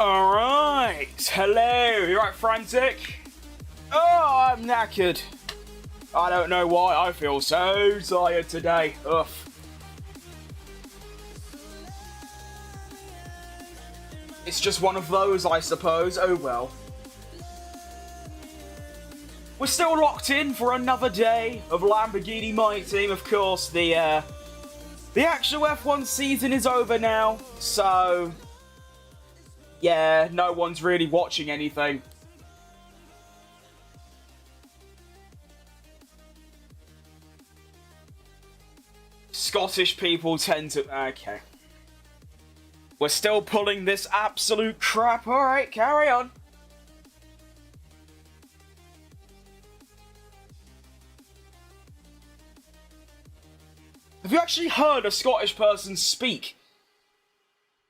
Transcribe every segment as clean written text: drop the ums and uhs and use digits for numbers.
Alright, hello, you right, Frantic? Oh, I'm knackered. I don't know why, I feel so tired today. Ugh. It's just one of those, I suppose. Oh well. We're still locked in for another day of Lamborghini My Team. Of course, the actual F1 season is over now, so yeah, no one's really watching anything. Scottish people tend to... Okay. We're still pulling this absolute crap. Alright, carry on. Have you actually heard a Scottish person speak?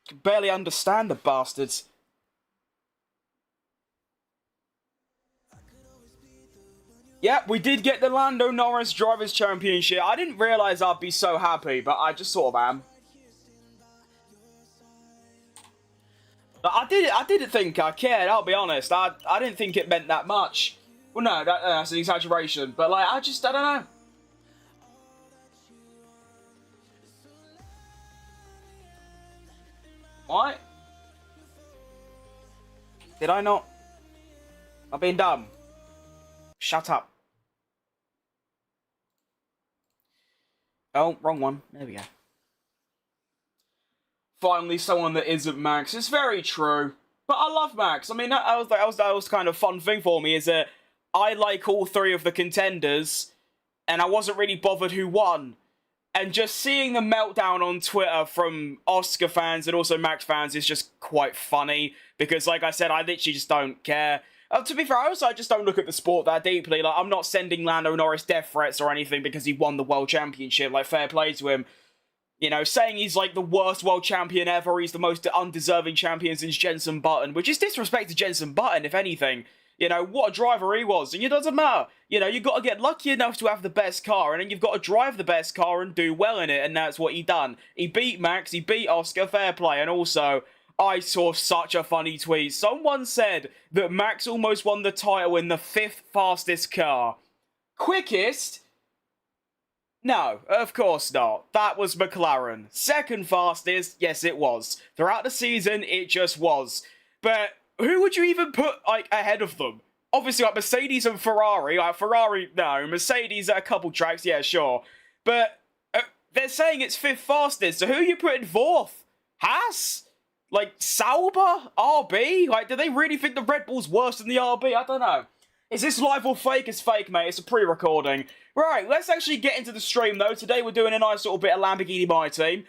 I can barely understand the bastards. Yep, we did get the Lando Norris Drivers' Championship. I didn't realise I'd be so happy, but I just sort of am. I didn't think I cared, I'll be honest. I didn't think it meant that much. Well, no, that's an exaggeration. But, like, I don't know. What? Did I not? I've been dumb. Shut up. Oh, wrong one. There we go. Finally, someone that isn't Max. It's very true. But I love Max. I mean, that was kind of fun thing for me, is that I like all three of the contenders, and I wasn't really bothered who won. And just seeing the meltdown on Twitter from Oscar fans and also Max fans is just quite funny. Because, like I said, I literally just don't care. To be fair, I just don't look at the sport that deeply. Like, I'm not sending Lando Norris death threats or anything because he won the World Championship. Like, fair play to him. You know, saying he's like the worst world champion ever, he's the most undeserving champion since Jensen Button, which is disrespect to Jensen Button, if anything. You know, what a driver he was, and it doesn't matter. You know, you've got to get lucky enough to have the best car, and then you've got to drive the best car and do well in it, and that's what he done. He beat Max, he beat Oscar, fair play, and also, I saw such a funny tweet. Someone said that Max almost won the title in the 5th fastest car. Quickest? No, of course not. That was McLaren. 2nd fastest? Yes, it was. Throughout the season, it just was. But who would you even put, like, ahead of them? Obviously, like, Mercedes and Ferrari. Like, Ferrari, no. Mercedes at a couple tracks, yeah, sure. But they're saying it's 5th fastest, so who are you putting 4th? Haas? Like, Sauber? RB? Like, do they really think the Red Bull's worse than the RB? I don't know. Is this live or fake? It's fake, mate. It's a pre-recording. Right, let's actually get into the stream, though. Today, we're doing a nice little bit of Lamborghini My Team.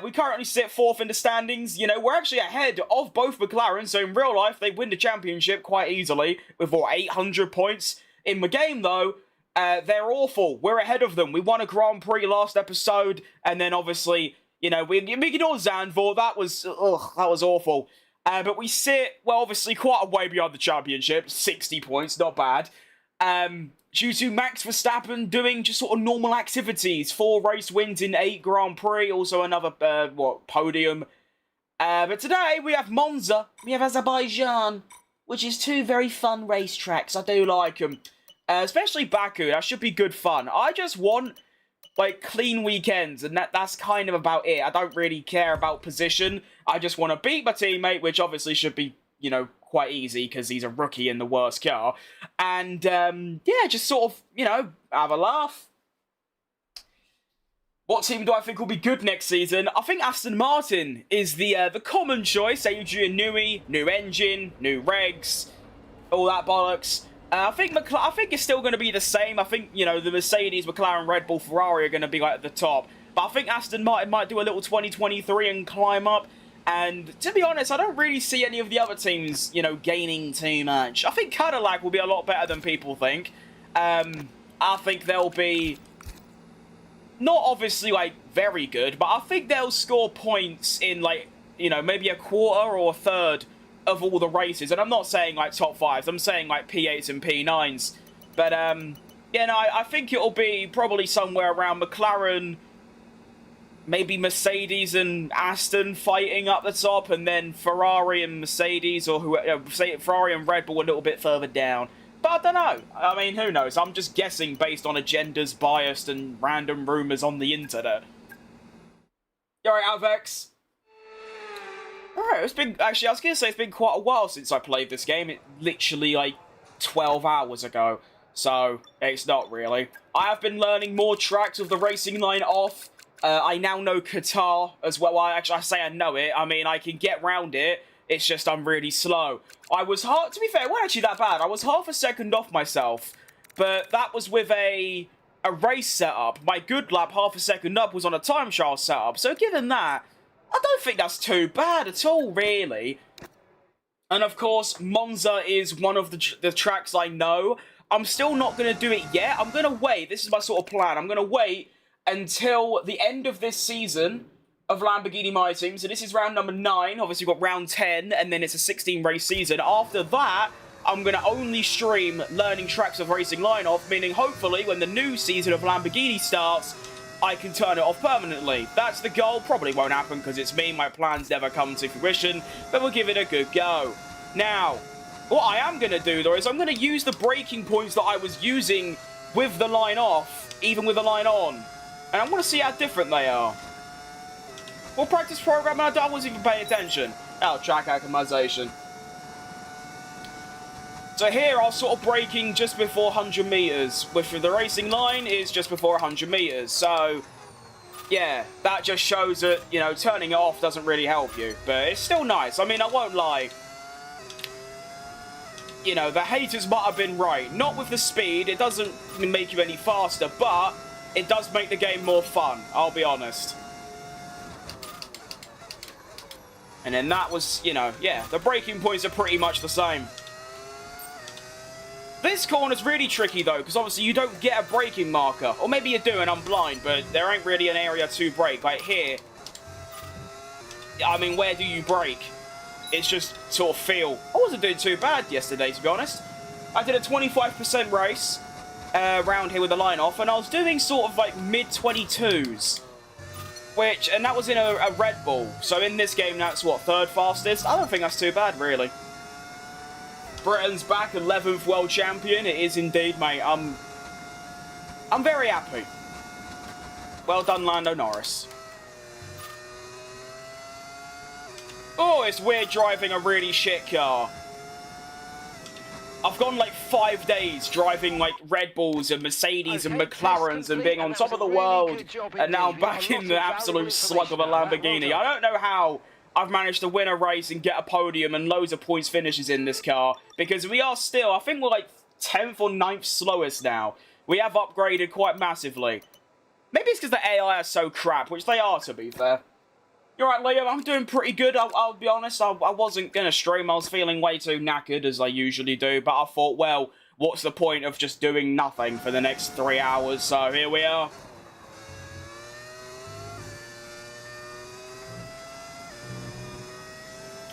We currently sit 4th in the standings. You know, we're actually ahead of both McLaren, so in real life, they win the championship quite easily with, what, 800 points? In the game, though, they're awful. We're ahead of them. We won a Grand Prix last episode, and then, obviously, you know, we ignore Zandvoort. That was awful. But we sit, well, obviously, quite a way beyond the championship. 60 points, not bad. Due to Max Verstappen doing just sort of normal activities. 4 race wins in 8 Grand Prix. Also another, podium. But today, we have Monza. We have Azerbaijan. Which is 2 very fun racetracks. I do like them. Especially Baku. That should be good fun. I just want, like, clean weekends, and that's kind of about it. I don't really care about position. I just want to beat my teammate, which obviously should be, you know, quite easy, because he's a rookie in the worst car. And, yeah, just sort of, you know, have a laugh. What team do I think will be good next season? I think Aston Martin is the common choice. Adrian Newey, new engine, new regs, all that bollocks. I think it's still going to be the same. I think, you know, the Mercedes, McLaren, Red Bull, Ferrari are going to be, like, at the top. But I think Aston Martin might do a little 2023 and climb up. And, to be honest, I don't really see any of the other teams, you know, gaining too much. I think Cadillac will be a lot better than people think. I think they'll be not obviously, like, very good, but I think they'll score points in, like, you know, maybe a quarter or a third of all the races. And I'm not saying, like, top 5s. I'm saying, like, P8s and P9s. But, yeah, no, I think it'll be probably somewhere around McLaren, maybe Mercedes and Aston fighting up the top, and then Ferrari and Mercedes, or Ferrari and Red Bull a little bit further down. But I don't know. I mean, who knows? I'm just guessing based on agendas, biased, and random rumours on the internet. You alright, Alvex? Alright, it's been, actually, I was going to say it's been quite a while since I played this game. It literally, like, 12 hours ago. So, it's not really. I have been learning more tracks with the racing line off. I now know Qatar as well. I say I know it. I mean, I can get round it. It's just I'm really slow. I was to be fair, it wasn't actually that bad. I was half a second off myself. But that was with a race setup. My good lap, half a second up, was on a time trial setup. So given that, I don't think that's too bad at all, really. And of course, Monza is one of the tracks I know. I'm still not going to do it yet. I'm going to wait. This is my sort of plan. I'm going to wait until the end of this season of Lamborghini My Team. So this is round number 9. Obviously, we've got round 10, and then it's a 16-race season. After that, I'm going to only stream learning tracks of Racing Line off, meaning hopefully when the new season of Lamborghini starts, I can turn it off permanently. That's the goal. Probably won't happen because it's me. My plans never come to fruition, but we'll give it a good go. Now, what I am going to do, though, is I'm going to use the braking points that I was using with the line off, even with the line on. And I want to see how different they are. We'll practice program, and I wasn't even paying attention. Oh, track optimization. So here, I'll sort of braking just before 100 meters. With the racing line is just before 100 meters. So, yeah, that just shows that, you know, turning it off doesn't really help you. But it's still nice. I mean, I won't lie. You know, the haters might have been right. Not with the speed. It doesn't make you any faster, but it does make the game more fun. I'll be honest. And then that was, you know, yeah, the braking points are pretty much the same. This corner's really tricky, though, because obviously you don't get a braking marker. Or maybe you do and I'm blind, but there ain't really an area to brake. Like here, I mean, where do you brake? It's just sort of feel. I wasn't doing too bad yesterday, to be honest. I did a 25% race around here with the line off, and I was doing sort of like mid-22s. And that was in a Red Bull. So in this game, that's what, third fastest? I don't think that's too bad, really. Britain's back, 11th world champion. It is indeed, mate. I'm very happy. Well done, Lando Norris. Oh, it's weird driving a really shit car. I've gone like 5 days driving like Red Bulls and Mercedes and McLarens and being on top of the world, and now I'm back in the absolute slug of a Lamborghini. I don't know how I've managed to win a race and get a podium and loads of points finishes in this car, because we are still, I think we're like 10th or 9th slowest now. We have upgraded quite massively. Maybe it's because the AI are so crap, which they are, to be fair. You're right, Liam, I'm doing pretty good, I'll be honest. I wasn't going to stream, I was feeling way too knackered, as I usually do, but I thought, well, what's the point of just doing nothing for the next 3 hours, so here we are.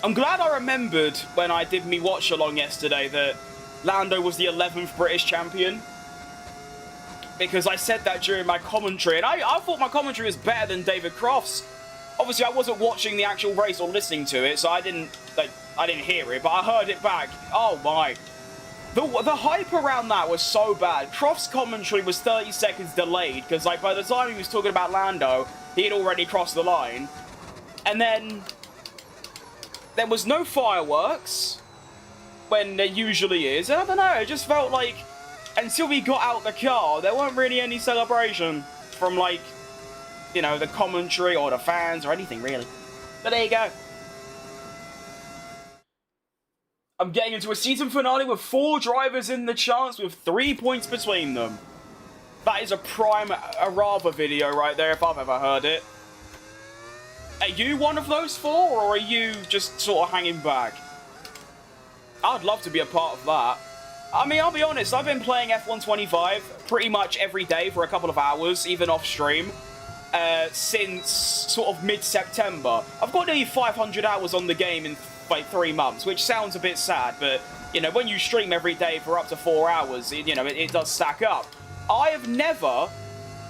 I'm glad I remembered when I did me watch-along yesterday that Lando was the 11th British champion, because I said that during my commentary, and I thought my commentary was better than David Croft's. Obviously, I wasn't watching the actual race or listening to it, so I didn't hear it, but I heard it back. Oh my. The hype around that was so bad. Croft's commentary was 30 seconds delayed, because like by the time he was talking about Lando, he had already crossed the line. And then there was no fireworks, when there usually is. And I don't know, it just felt like until we got out the car, there weren't really any celebration from like, you know, the commentary or the fans or anything, really. But there you go. I'm getting into a season finale with 4 drivers in the chance with 3 points between them. That is a prime Arava video right there, if I've ever heard it. Are you one of those 4, or are you just sort of hanging back? I'd love to be a part of that. I mean, I'll be honest, I've been playing F1 25 pretty much every day for a couple of hours, even off stream. Since sort of mid-September. I've got nearly 500 hours on the game in like 3 months, which sounds a bit sad, but, you know, when you stream every day for up to 4 hours, you know, it does stack up. I have never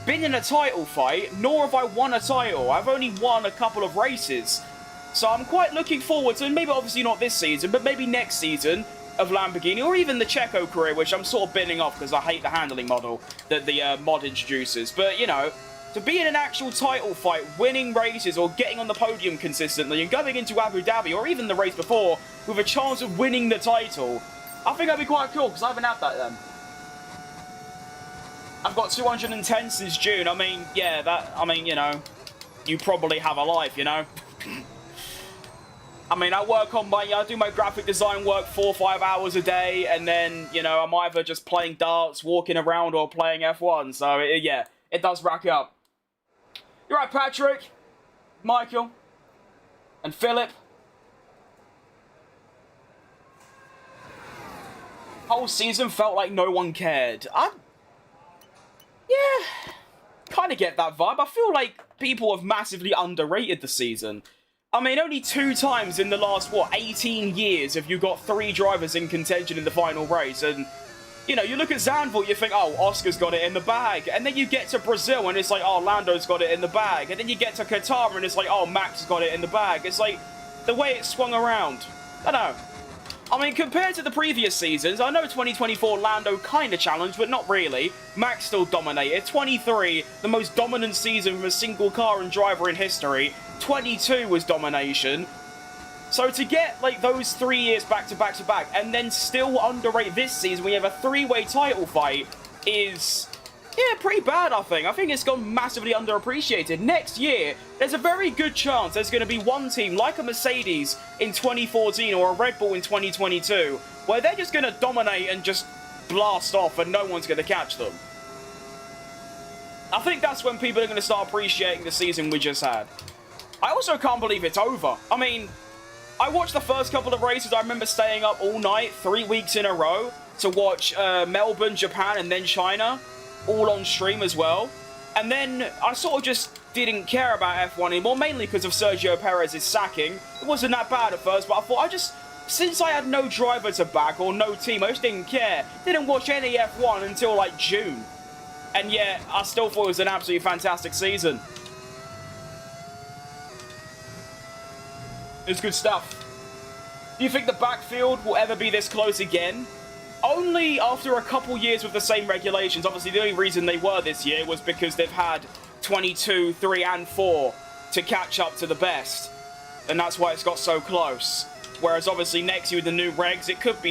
been in a title fight, nor have I won a title. I've only won a couple of races. So I'm quite looking forward to, maybe obviously not this season, but maybe next season of Lamborghini, or even the Checo career, which I'm sort of binning off because I hate the handling model that the mod introduces. But, you know, to be in an actual title fight, winning races or getting on the podium consistently and going into Abu Dhabi or even the race before with a chance of winning the title, I think that'd be quite cool because I haven't had that then. I've got 210 since June. I mean, yeah, you know, you probably have a life, you know. I mean, I do my graphic design work 4 or 5 hours a day, and then, you know, I'm either just playing darts, walking around, or playing F1. So, yeah, it does rack up. You're right, Patrick, Michael, and Philip. Whole season felt like no one cared. Yeah, kind of get that vibe. I feel like people have massively underrated the season. I mean, only 2 times in the last, what, 18 years have you got 3 drivers in contention in the final race, and you know, you look at Zandvoort, you think, oh, Oscar's got it in the bag. And then you get to Brazil, and it's like, oh, Lando's got it in the bag. And then you get to Qatar, and it's like, oh, Max has got it in the bag. It's like, the way it swung around. I don't know. I mean, compared to the previous seasons, I know 2024 Lando kind of challenged, but not really. Max still dominated. 23, the most dominant season from a single car and driver in history. 22 was domination. So to get, like, those 3 years back to back to back, and then still underrate this season when you have a 3-way title fight is, yeah, pretty bad, I think. I think it's gone massively underappreciated. Next year, there's a very good chance there's going to be one team, like a Mercedes in 2014 or a Red Bull in 2022, where they're just going to dominate and just blast off and no one's going to catch them. I think that's when people are going to start appreciating the season we just had. I also can't believe it's over. I mean, I watched the first couple of races. I remember staying up all night, 3 weeks in a row, to watch Melbourne, Japan, and then China, all on stream as well. And then I sort of just didn't care about F1 anymore, mainly because of Sergio Perez's sacking. It wasn't that bad at first, but I thought since I had no driver to back or no team, I just didn't care. Didn't watch any F1 until like June. And yet, I still thought it was an absolutely fantastic season. It's good stuff. Do you think the backfield will ever be this close again? Only after a couple years with the same regulations. Obviously, the only reason they were this year was because they've had 22, 3, and 4 to catch up to the best. And that's why it's got so close. Whereas, obviously, next year with the new regs, it could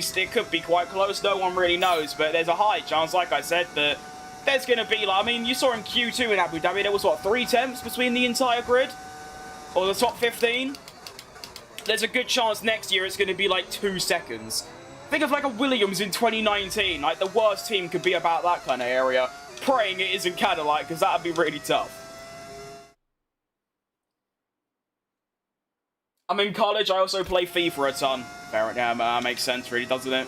be quite close. No one really knows. But there's a high chance, like I said, that there's going to be, like, I mean, you saw in Q2 in Abu Dhabi, there was, what, 3 temps between the entire grid? Or the top 15? There's a good chance next year it's going to be, like, 2 seconds. Think of, like, a Williams in 2019. Like, the worst team could be about that kind of area. Praying it isn't Cadillac, because that would be really tough. I'm in college, I also play FIFA a ton. Fair, yeah, that makes sense, really, doesn't it?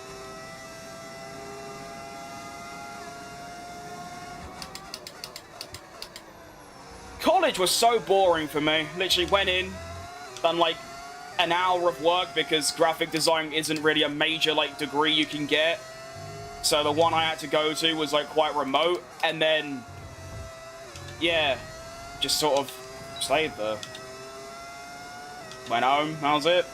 College was so boring for me. Literally went in, done like an hour of work because graphic design isn't really a major like degree you can get. So the one I had to go to was like quite remote, and then yeah, just sort of stayed there. Went home, that was it.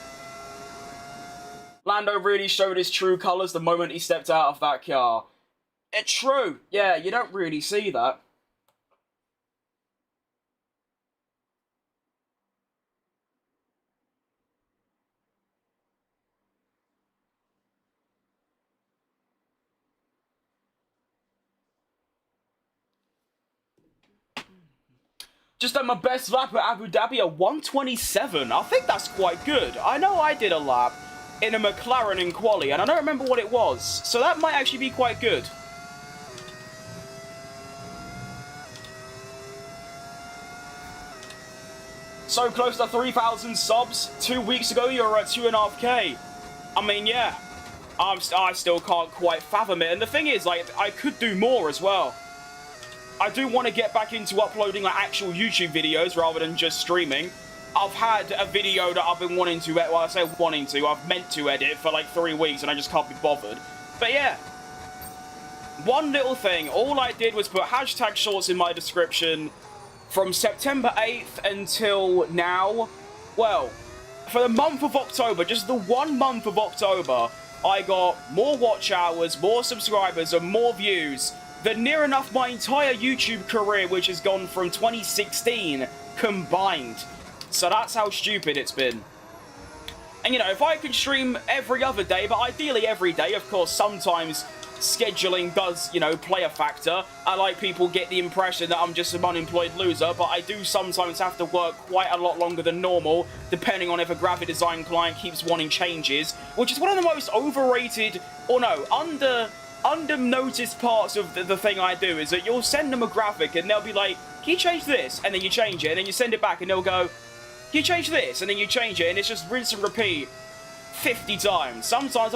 Lando really showed his true colours the moment he stepped out of that car. It's true, yeah, you don't really see that. Just done my best lap at Abu Dhabi at 1:27. I think that's quite good. I know I did a lap in a McLaren in quali, and I don't remember what it was. So that might actually be quite good. So close to 3,000 subs. 2 weeks ago, you were at 2.5K. I mean, yeah. I still can't quite fathom it. And the thing is, like, I could do more as well. I do want to get back into uploading like actual YouTube videos rather than just streaming. I've had a video that I've been wanting to, well, I say wanting to, I've meant to edit for like 3 weeks and I just can't be bothered. But yeah, one little thing, all I did was put hashtag shorts in my description from September 8th until now. Well, for the month of October, just the 1 month of October, I got more watch hours, more subscribers, and more views than near enough my entire YouTube career, which has gone from 2016 combined. So that's how stupid it's been. And you know, if I could stream every other day, but ideally every day, of course, sometimes scheduling does, you know, play a factor. I like people get the impression that I'm just an unemployed loser, but I do sometimes have to work quite a lot longer than normal, depending on if a graphic design client keeps wanting changes, which is one of the most overrated, or no, under-noticed parts of the thing I do, is that you'll send them a graphic and they'll be like, can you change this? And then you change it, and then you send it back and they'll go, can you change this? And then you change it, and it's just rinse and repeat 50 times. Sometimes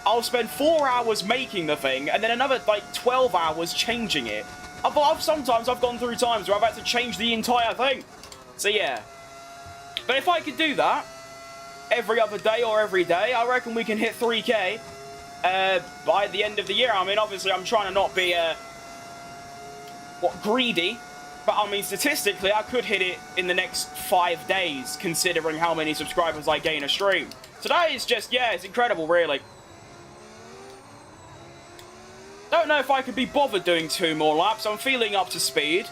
I'll spend 4 hours making the thing, and then another, like, 12 hours changing it. Sometimes I've gone through times where I've had to change the entire thing. So yeah. But if I could do that every other day or every day, I reckon we can hit 3K. By the end of the year. I mean, obviously, I'm trying to not be, greedy, but I mean, statistically, I could hit it in the next 5 days, considering how many subscribers I gain a stream. So that is just, yeah, it's incredible, really. Don't know if I could be bothered doing 2 more laps. I'm feeling up to speed.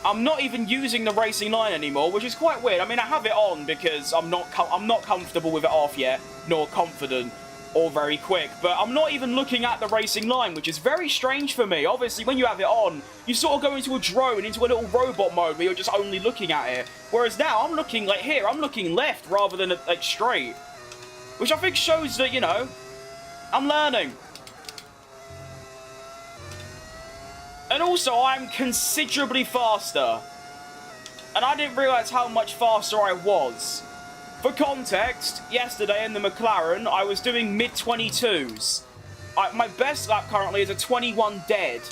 I'm not even using the racing line anymore, which is quite weird. I mean, I have it on because I'm not comfortable with it off yet, nor confident, or very quick, but I'm not even looking at the racing line, which is very strange for me. Obviously, when you have it on, you sort of go into a drone, into a little robot mode where you're just only looking at it. Whereas now, I'm looking like here, I'm looking left rather than like straight. Which I think shows that, you know, I'm learning. And also, I'm considerably faster. And I didn't realise how much faster I was. For context, yesterday in the McLaren, I was doing mid-22s. My best lap currently is a 21 dead.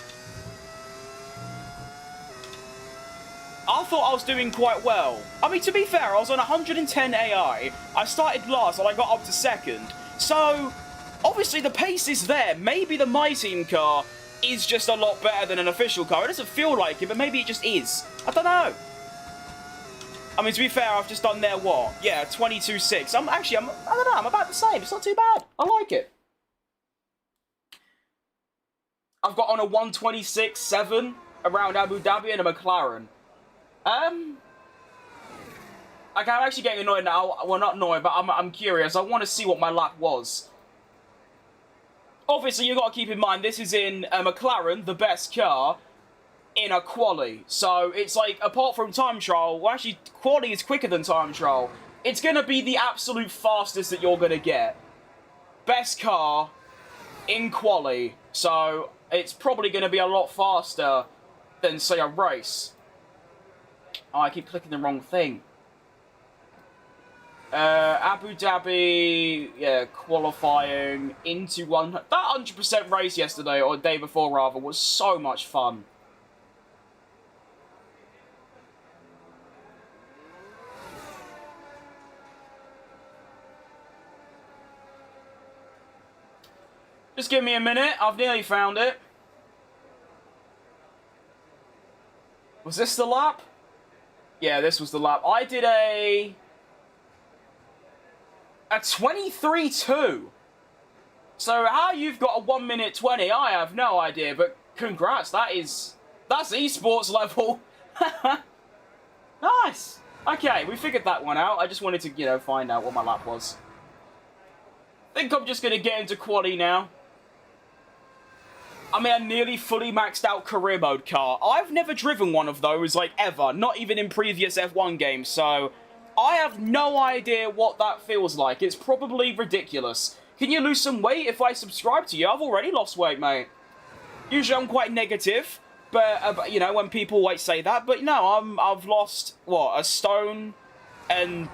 I thought I was doing quite well. I mean, to be fair, I was on 110 AI. I started last and I got up to second. So, obviously the pace is there. Maybe the My Team car is just a lot better than an official car. It doesn't feel like it, but maybe it just is. I don't know. I mean, to be fair, I've just done there, what? Yeah, 22.6. I don't know, I'm about the same. It's not too bad. I like it. I've got on a 126.7 around Abu Dhabi and a McLaren. I'm actually getting annoyed now. Well, not annoyed, but I'm curious. I want to see what my lap was. Obviously, you've got to keep in mind, this is in a McLaren, the best car, in a quali. So, it's like, apart from time trial, well, actually, quali is quicker than time trial. It's going to be the absolute fastest that you're going to get. Best car in quali. So, it's probably going to be a lot faster than, say, a race. Oh, I keep clicking the wrong thing. Abu Dhabi, yeah, qualifying into one. That 100% race yesterday, or the day before rather, was so much fun. Just give me a minute, I've nearly found it. Was this the lap? Yeah, this was the lap. I did a 23.2. So how you've got a 1 minute 20, I have no idea, but congrats, that's esports level. Nice. Okay, we figured that one out. I just wanted to, you know, find out what my lap was. I think I'm just going to get into quali now. I mean, a nearly fully maxed out career mode car. I've never driven one of those, like, ever. Not even in previous F1 games, so I have no idea what that feels like. It's probably ridiculous. Can you lose some weight if I subscribe to you? I've already lost weight, mate. Usually I'm quite negative, but you know, when people like say that. But no, I've lost, what, a stone and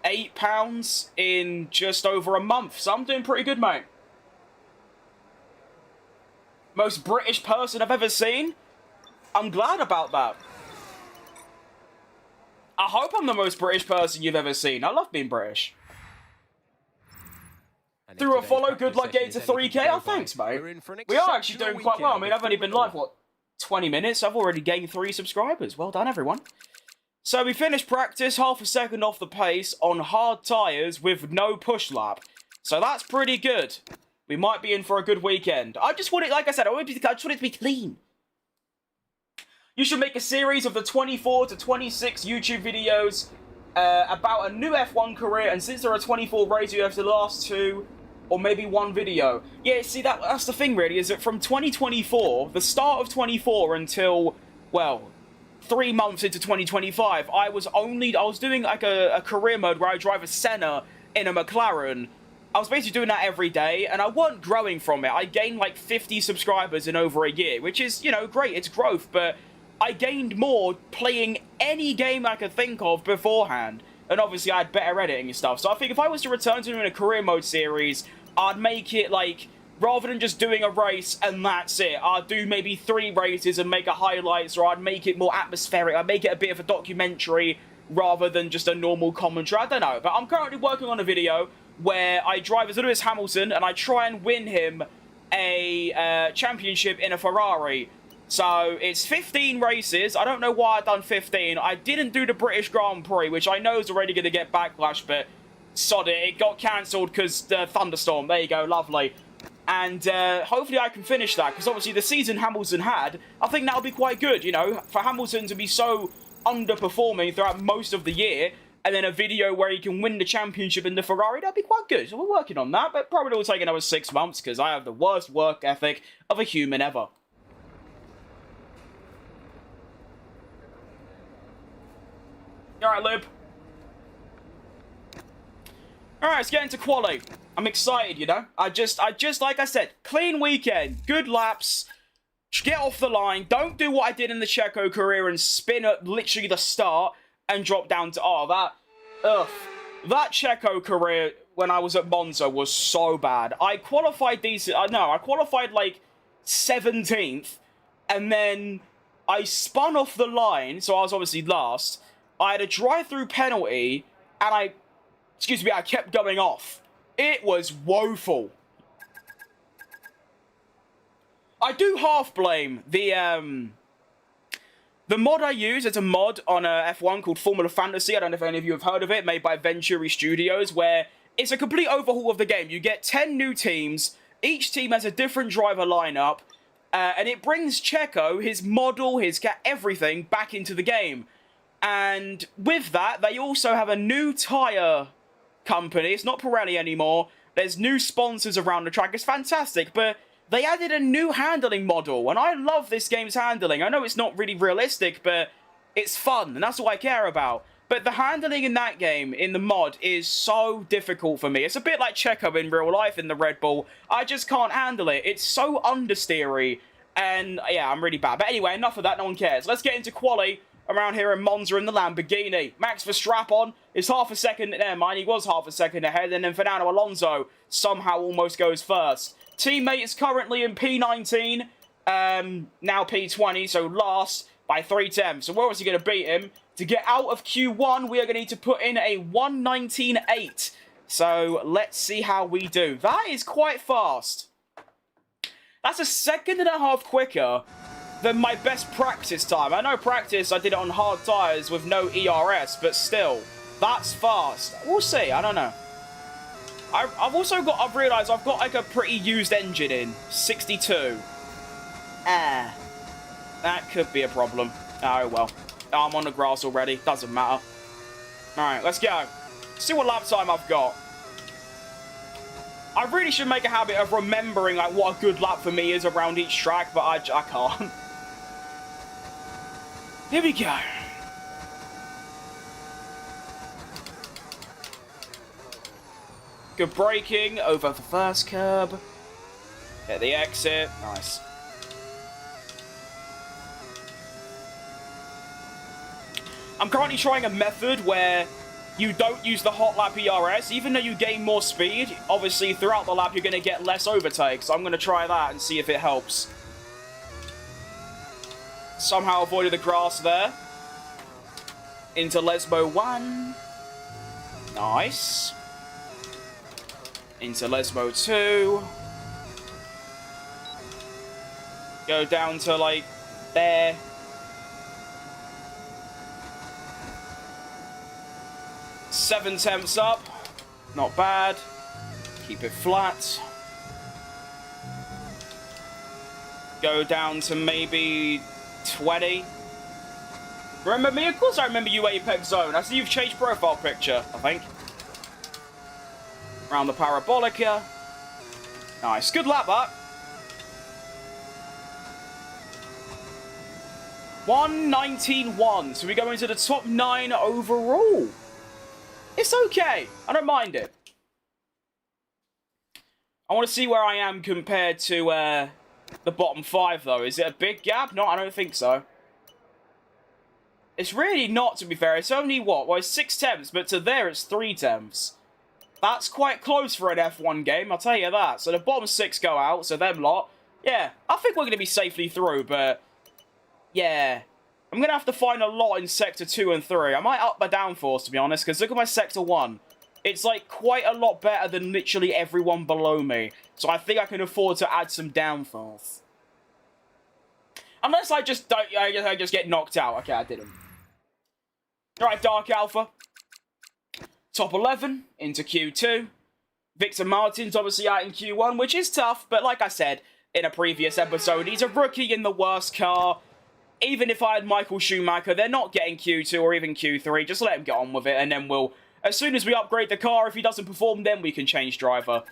8 pounds in just over a month. So I'm doing pretty good, mate. Most British person I've ever seen. I'm glad about that. I hope I'm the most British person you've ever seen. I love being British. Through a follow, good luck getting to 3K. Oh, thanks, mate. We are actually doing quite well. I mean, I've only been live, what, 20 minutes? I've already gained 3 subscribers. Well done, everyone. So we finished practice, half a second off the pace on hard tyres with no push lap. So that's pretty good. We might be in for a good weekend. I just want it, like I said, I just want it to be clean. You should make a series of the 24 to 26 YouTube videos about a new F1 career, and since there are 24 races, you have the last 2 or maybe 1 video. Yeah, see, that's the thing, really, is that from 2024, the start of 24 until, well, 3 months into 2025, I was doing like a career mode where I drive a Senna in a McLaren. I was basically doing that every day, and I weren't growing from it. I gained like 50 subscribers in over a year, which is, you know, great, it's growth, but I gained more playing any game I could think of beforehand. And obviously I had better editing and stuff. So I think if I was to return to doing a career mode series, I'd make it like, rather than just doing a race and that's it, I'd do maybe 3 races and make a highlights, or I'd make it more atmospheric. I'd make it a bit of a documentary rather than just a normal commentary. I don't know. But I'm currently working on a video where I drive as Lewis Hamilton and I try and win him a championship in a Ferrari. So it's 15 races. I don't know why I've done 15. I didn't do the British Grand Prix, which I know is already going to get backlash, but sod it. It got cancelled because the thunderstorm. There you go, lovely. And hopefully I can finish that, because obviously the season Hamilton had, I think that'll be quite good, you know, for Hamilton to be so underperforming throughout most of the year, and then a video where he can win the championship in the Ferrari, that'd be quite good. So we're working on that, but probably will take another 6 months, because I have the worst work ethic of a human ever. Alright, Lib. Alright, let's get into quali. I'm excited, you know. I just, like I said, clean weekend, good laps, get off the line, don't do what I did in the Checo career and spin at literally the start and drop down to, that Checo career when I was at Monza was so bad. I qualified decent. No, I qualified like 17th, and then I spun off the line, so I was obviously last. I had a drive-through penalty, and I kept going off. It was woeful. I do half blame the mod I use. It's a mod on F1 called Formula Fantasy. I don't know if any of you have heard of it, made by Venturi Studios, where it's a complete overhaul of the game. You get 10 new teams. Each team has a different driver lineup, and it brings Checo, his model, his everything back into the game. And with that, they also have a new tyre company. It's not Pirelli anymore. There's new sponsors around the track. It's fantastic, but they added a new handling model, and I love this game's handling. I know it's not really realistic, but it's fun, and that's what I care about. But the handling in that game, in the mod, is so difficult for me. It's a bit like Checo in real life in the Red Bull. I just can't handle it. It's so understeery, and yeah, I'm really bad. But anyway, enough of that, no one cares. Let's get into quali around here in Monza in the Lamborghini. Max Verstappen is half a second, never mind, he was half a second ahead, and then Fernando Alonso somehow almost goes first. Teammate is currently in P19, now P20, so last by 3 tenths. So we're obviously going to beat him. To get out of Q1, we are going to need to put in a 1:19.8. So let's see how we do. That is quite fast. That's a second and a half quicker than my best practice time. I know practice, I did it on hard tyres with no ERS, but still, that's fast. We'll see, I don't know. I've realised I've got like a pretty used engine in, 62. That could be a problem. Oh well. I'm on the grass already, doesn't matter. Alright, let's go. See what lap time I've got. I really should make a habit of remembering like what a good lap for me is around each track, but I can't. Here we go. Good braking over the first curb. Hit the exit. Nice. I'm currently trying a method where you don't use the hot lap ERS. Even though you gain more speed, obviously throughout the lap you're going to get less overtake. So I'm going to try that and see if it helps. Somehow avoided the grass there. Into Lesmo 1. Nice. Into Lesmo 2. Go down to, like, there. Seven tenths up. Not bad. Keep it flat. Go down to maybe 20. Remember me? Of course I remember you, Apex Zone. I see you've changed profile picture, I think. Around the Parabolica. Nice. Good lap, that. 1:19.1. So we go into the top 9 overall. It's okay. I don't mind it. I want to see where I am compared to the bottom 5, though. Is it a big gap? No, I don't think so. It's really not, to be fair. It's only, what? Well, it's 6 tenths, but to there it's 3 tenths. That's quite close for an F1 game, I'll tell you that. So the bottom 6 go out, so them lot. Yeah, I think we're going to be safely through, but... yeah. I'm going to have to find a lot in Sector 2 and 3. I might up my downforce, to be honest, because look at my Sector 1. It's, like, quite a lot better than literally everyone below me. So I think I can afford to add some downforce. Unless I just get knocked out. Okay, I didn't. Alright, Dark Alpha. Top 11 into Q2. Victor Martin's obviously out in Q1, which is tough. But like I said in a previous episode, he's a rookie in the worst car. Even if I had Michael Schumacher, they're not getting Q2 or even Q3. Just let him get on with it, and then we'll... as soon as we upgrade the car, if he doesn't perform, then we can change driver.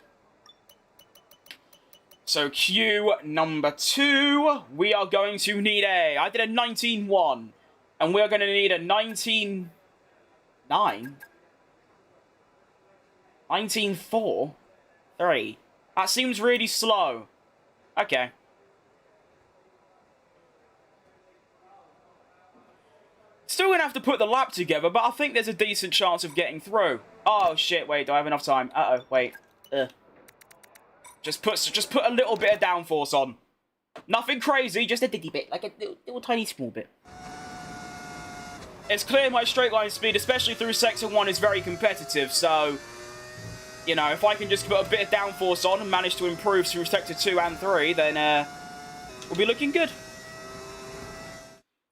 So Q number 2, we are going to need a... I did a 19.1, and we're going to need a 19.9? 19.4? 3. That seems really slow. Okay. Still gonna have to put the lap together, but I think there's a decent chance of getting through. Oh shit, wait, do I have enough time? Uh-oh, wait. Just put a little bit of downforce on. Nothing crazy, just a ditty bit, like a little tiny small bit. It's clear my straight line speed, especially through Sector 1, is very competitive, so... You know, if I can just put a bit of downforce on and manage to improve through Sector 2 and 3, then, we'll be looking good.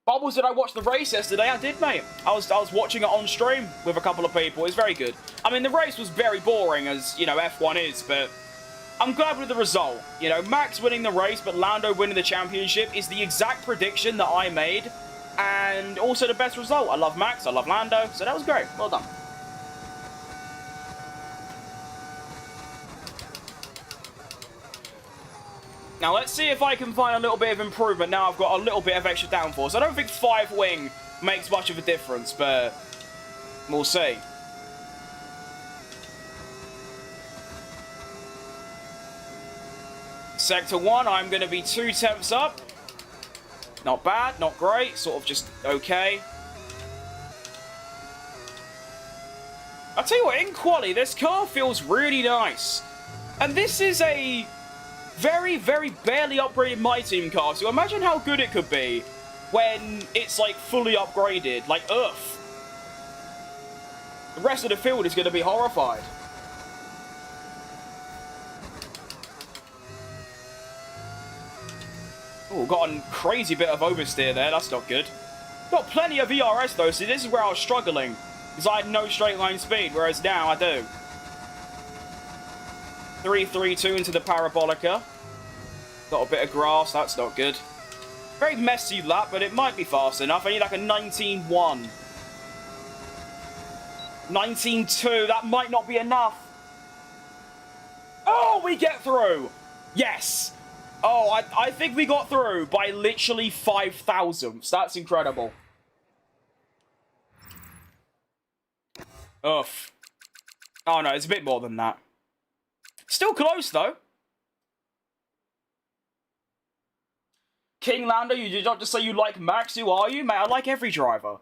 Bubbles, did I watch the race yesterday? I did, mate. I was watching it on stream with a couple of people. It's very good. I mean, the race was very boring, as, you know, F1 is, but I'm glad with the result. You know, Max winning the race, but Lando winning the championship is the exact prediction that I made, and also the best result. I love Max, I love Lando, so that was great. Well done. Now, let's see if I can find a little bit of improvement now I've got a little bit of extra downforce. I don't think 5 wing makes much of a difference, but we'll see. Sector 1, I'm going to be 2 tenths up. Not bad, not great, sort of just okay. I'll tell you what, in quali, this car feels really nice. And this is a very, very barely upgraded My Team car, so imagine how good it could be when it's, like, fully upgraded, like Earth. The rest of the field is going to be horrified. Oh, got a crazy bit of oversteer there, that's not good. Got plenty of ERS though, so this is where I was struggling, because I had no straight line speed, whereas now I do. 3-3-2 into the Parabolica. Got a bit of grass, that's not good. Very messy lap, but it might be fast enough. I need like a 19-1. 19-2, that might not be enough. Oh, we get through! Yes! Oh, I think we got through by literally 5 thousandths. That's incredible. Oof. Oh no, it's a bit more than that. Still close, though. King Lando, you did not just say you like Max. Who are you? Mate, I like every driver.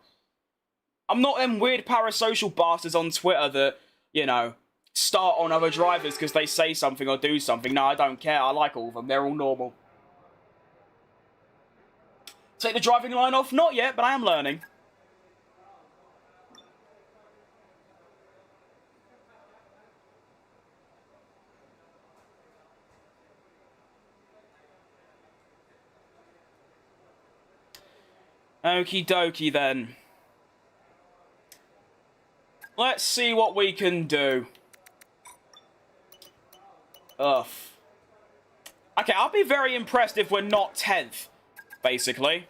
I'm not them weird parasocial bastards on Twitter that, you know, start on other drivers because they say something or do something. No, I don't care. I like all of them. They're all normal. Take the driving line off? Not yet, but I am learning. Okie dokie then. Let's see what we can do. Ugh. Okay, I'll be very impressed if we're not 10th, basically.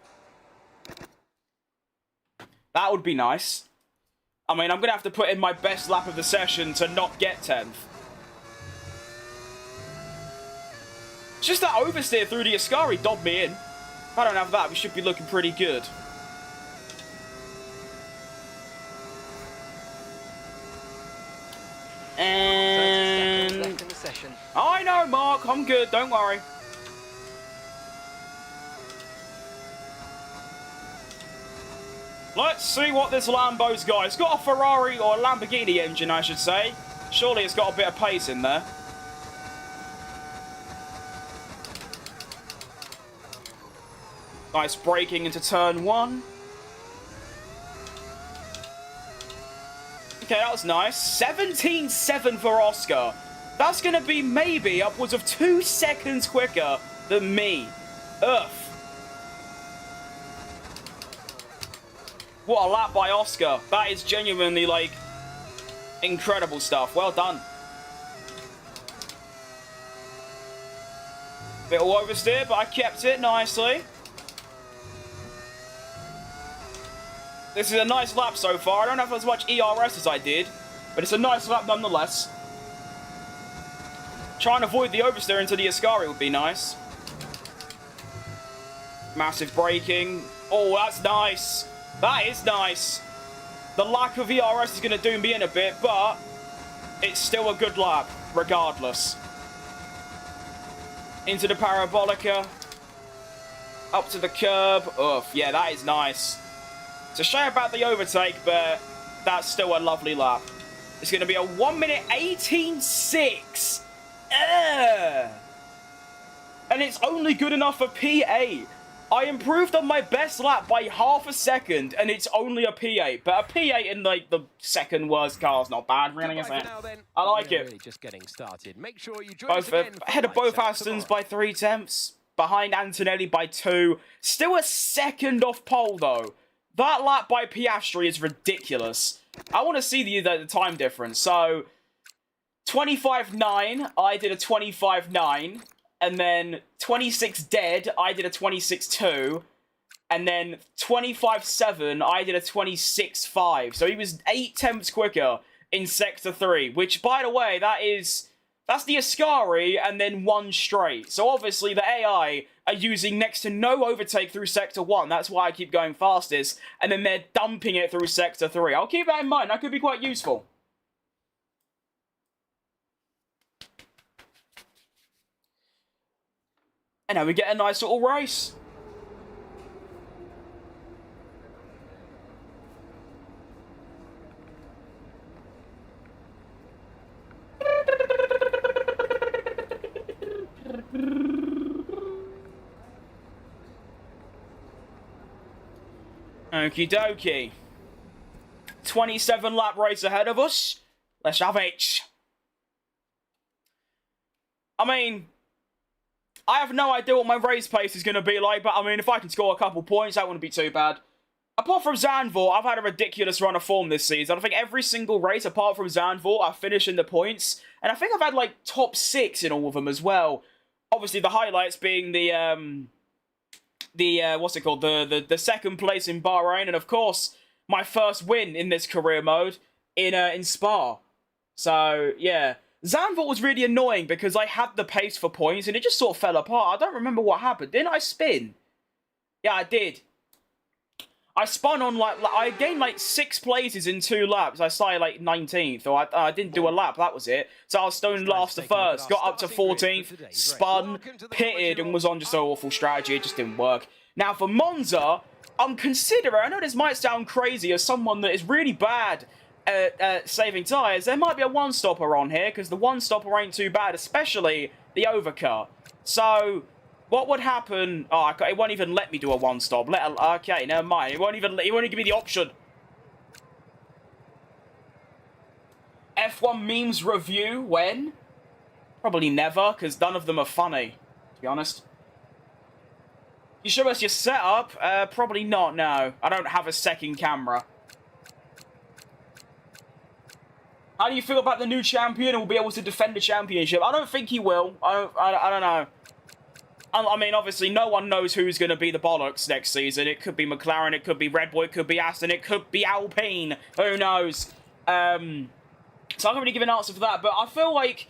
That would be nice. I mean, I'm going to have to put in my best lap of the session to not get 10th. It's just that oversteer through the Ascari dobbed me in. If I don't have that, we should be looking pretty good. And left in the session. I know, Mark. I'm good. Don't worry. Let's see what this Lambo's got. It's got a Ferrari or a Lamborghini engine, I should say. Surely it's got a bit of pace in there. Nice braking into turn 1. Okay, that was nice. 17.7 for Oscar. That's going to be maybe upwards of 2 seconds quicker than me. Ugh. What a lap by Oscar. That is genuinely, like, incredible stuff. Well done. Bit all oversteer, but I kept it nicely. This is a nice lap so far. I don't have as much ERS as I did, but it's a nice lap nonetheless. Try and avoid the oversteer into the Ascari would be nice. Massive braking. Oh, that's nice. That is nice. The lack of ERS is going to do me in a bit, but it's still a good lap, regardless. Into the Parabolica. Up to the curb. Oof, yeah, that is nice. It's a shame about the overtake, but that's still a lovely lap. It's going to be a 1 minute 18.6. And it's only good enough for P8. I improved on my best lap by half a second, and it's only a P8. But a P8 in like the second worst car is not bad, really, is it? I like it. Really just getting started. Make sure you join Both ahead of both Astons by 3 tenths, behind Antonelli by 2. Still a second off pole though. That lap by Piastri is ridiculous. I want to see the time difference. So 25.9, I did a 25.9. And then 26 dead, I did a 26.2. And then 25.7, I did a 26.5. So he was 8 tenths quicker in Sector 3. Which, by the way, that's the Ascari and then 1 straight. So obviously the AI are using next to no overtake through Sector 1. That's why I keep going fastest. And then they're dumping it through Sector 3. I'll keep that in mind. That could be quite useful. And now we get a nice little race. Okie dokie. 27 lap race ahead of us. Let's have it. I mean, I have no idea what my race pace is going to be like, but I mean, if I can score a couple points, that wouldn't be too bad. Apart from Zandvoort, I've had a ridiculous run of form this season. I think every single race, apart from Zandvoort, I've finished in the points. And I think I've had, like, top 6 in all of them as well. Obviously, the highlights being what's it called? The second place in Bahrain. And, of course, my first win in this career mode in Spa. So, yeah. Zandvoort was really annoying because I had the pace for points and it just sort of fell apart. I don't remember what happened. Didn't I spin? Yeah, I did. I spun on, I gained, 6 places in 2 laps. I started, 19th, or I didn't do a lap, that was it. So I was stoned last to first, got up to 14th, spun, pitted, and was on just an awful strategy. It just didn't work. Now, for Monza, I'm considering, I know this might sound crazy as someone that is really bad at saving tyres, there might be a one-stopper on here, because the one-stopper ain't too bad, especially the overcut. So, what would happen? Oh, it won't even let me do a one-stop. Okay, never mind. It won't even give me the option. F1 memes review, when? Probably never, because none of them are funny, to be honest. You show us your setup? Probably not, no. I don't have a second camera. How do you feel about the new champion and will be able to defend the championship? I don't think he will. I don't know. I mean, obviously, no one knows who's going to be the bollocks next season. It could be McLaren, it could be Red Bull, it could be Aston, it could be Alpine. Who knows? So I'm going to really give an answer for that. But I feel like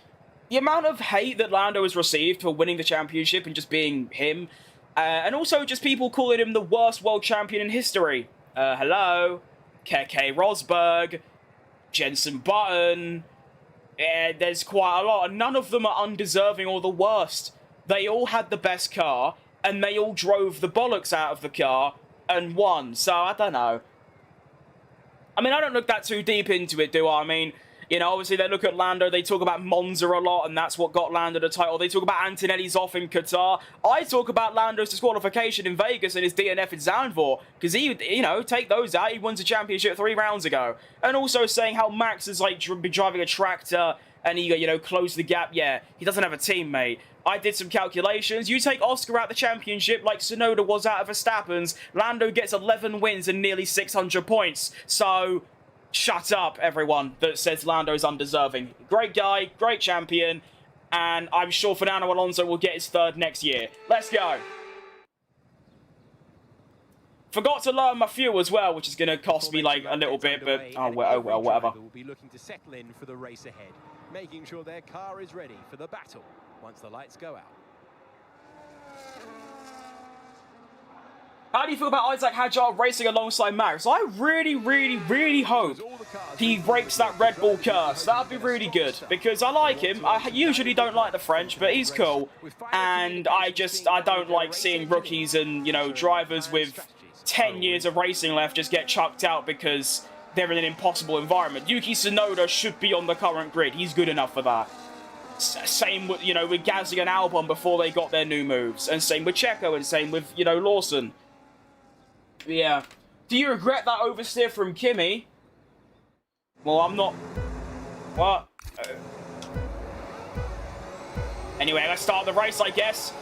the amount of hate that Lando has received for winning the championship and just being him, and also just people calling him the worst world champion in history. Hello? Keke Rosberg, Jenson Button. There's quite a lot, and none of them are undeserving or the worst. They all had the best car, and they all drove the bollocks out of the car and won. So, I don't know. I mean, I don't look that too deep into it, do I? I mean, you know, obviously they look at Lando, they talk about Monza a lot, and that's what got Lando the title. They talk about Antonelli's off in Qatar. I talk about Lando's disqualification in Vegas and his DNF in Zandvoort, because he, you know, take those out, he won the championship 3 rounds ago. And also saying how Max is, like, driving a tractor, and he, you know, closed the gap. Yeah, he doesn't have a teammate. I did some calculations. You take Oscar out the championship like Tsunoda was out of Verstappen's. Lando gets 11 wins and nearly 600 points. So, shut up, everyone that says Lando's undeserving. Great guy, great champion, and I'm sure Fernando Alonso will get his 3rd next year. Let's go. Forgot to lower my fuel as well, which is going to cost me like a little bit, but oh well, whatever. Will be looking to settle in for the race ahead, making sure their car is ready for the battle once the lights go out. How do you feel about Isaac Hadjar racing alongside Max? I really, really, really hope he breaks that Red Bull curse. That would be really good, because I like him. I usually don't like the French, but he's cool. And I don't like seeing rookies and, you know, drivers with 10 years of racing left just get chucked out because they're in an impossible environment. Yuki Tsunoda should be on the current grid. He's good enough for that. Same with, you know, with Gasly and Albon before they got their new moves. And same with Checo and same with, you know, Lawson. Yeah. Do you regret that oversteer from Kimi? Well, I'm not... What? Anyway, let's start the race, I guess.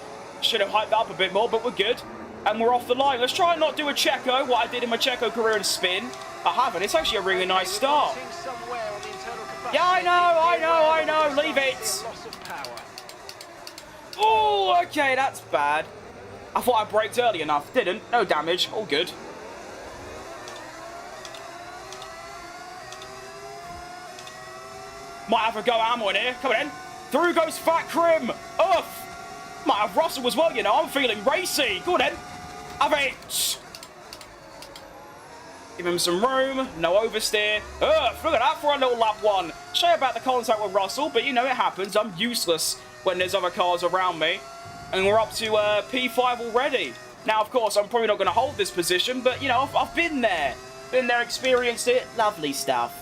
Should have hyped that up a bit more, but we're good. And we're off the line. Let's try and not do a Checo, what I did in my Checo career and spin. I haven't. It's actually a really nice start. Yeah, I know. Leave it. Oh, okay, that's bad. I thought I braked early enough. Didn't. No damage. All good. Might have a go at ammo in here. Come on in. Through goes Fat Krim. Oof. Might have Russell as well, you know. I'm feeling racy. Go on in. Have it. Give him some room. No oversteer. Ugh, look at that for a little lap one. Shame about the contact with Russell, but you know it happens. I'm useless when there's other cars around me. And we're up to P5 already. Now, of course, I'm probably not going to hold this position, but, you know, I've been there. Been there, experienced it. Lovely stuff.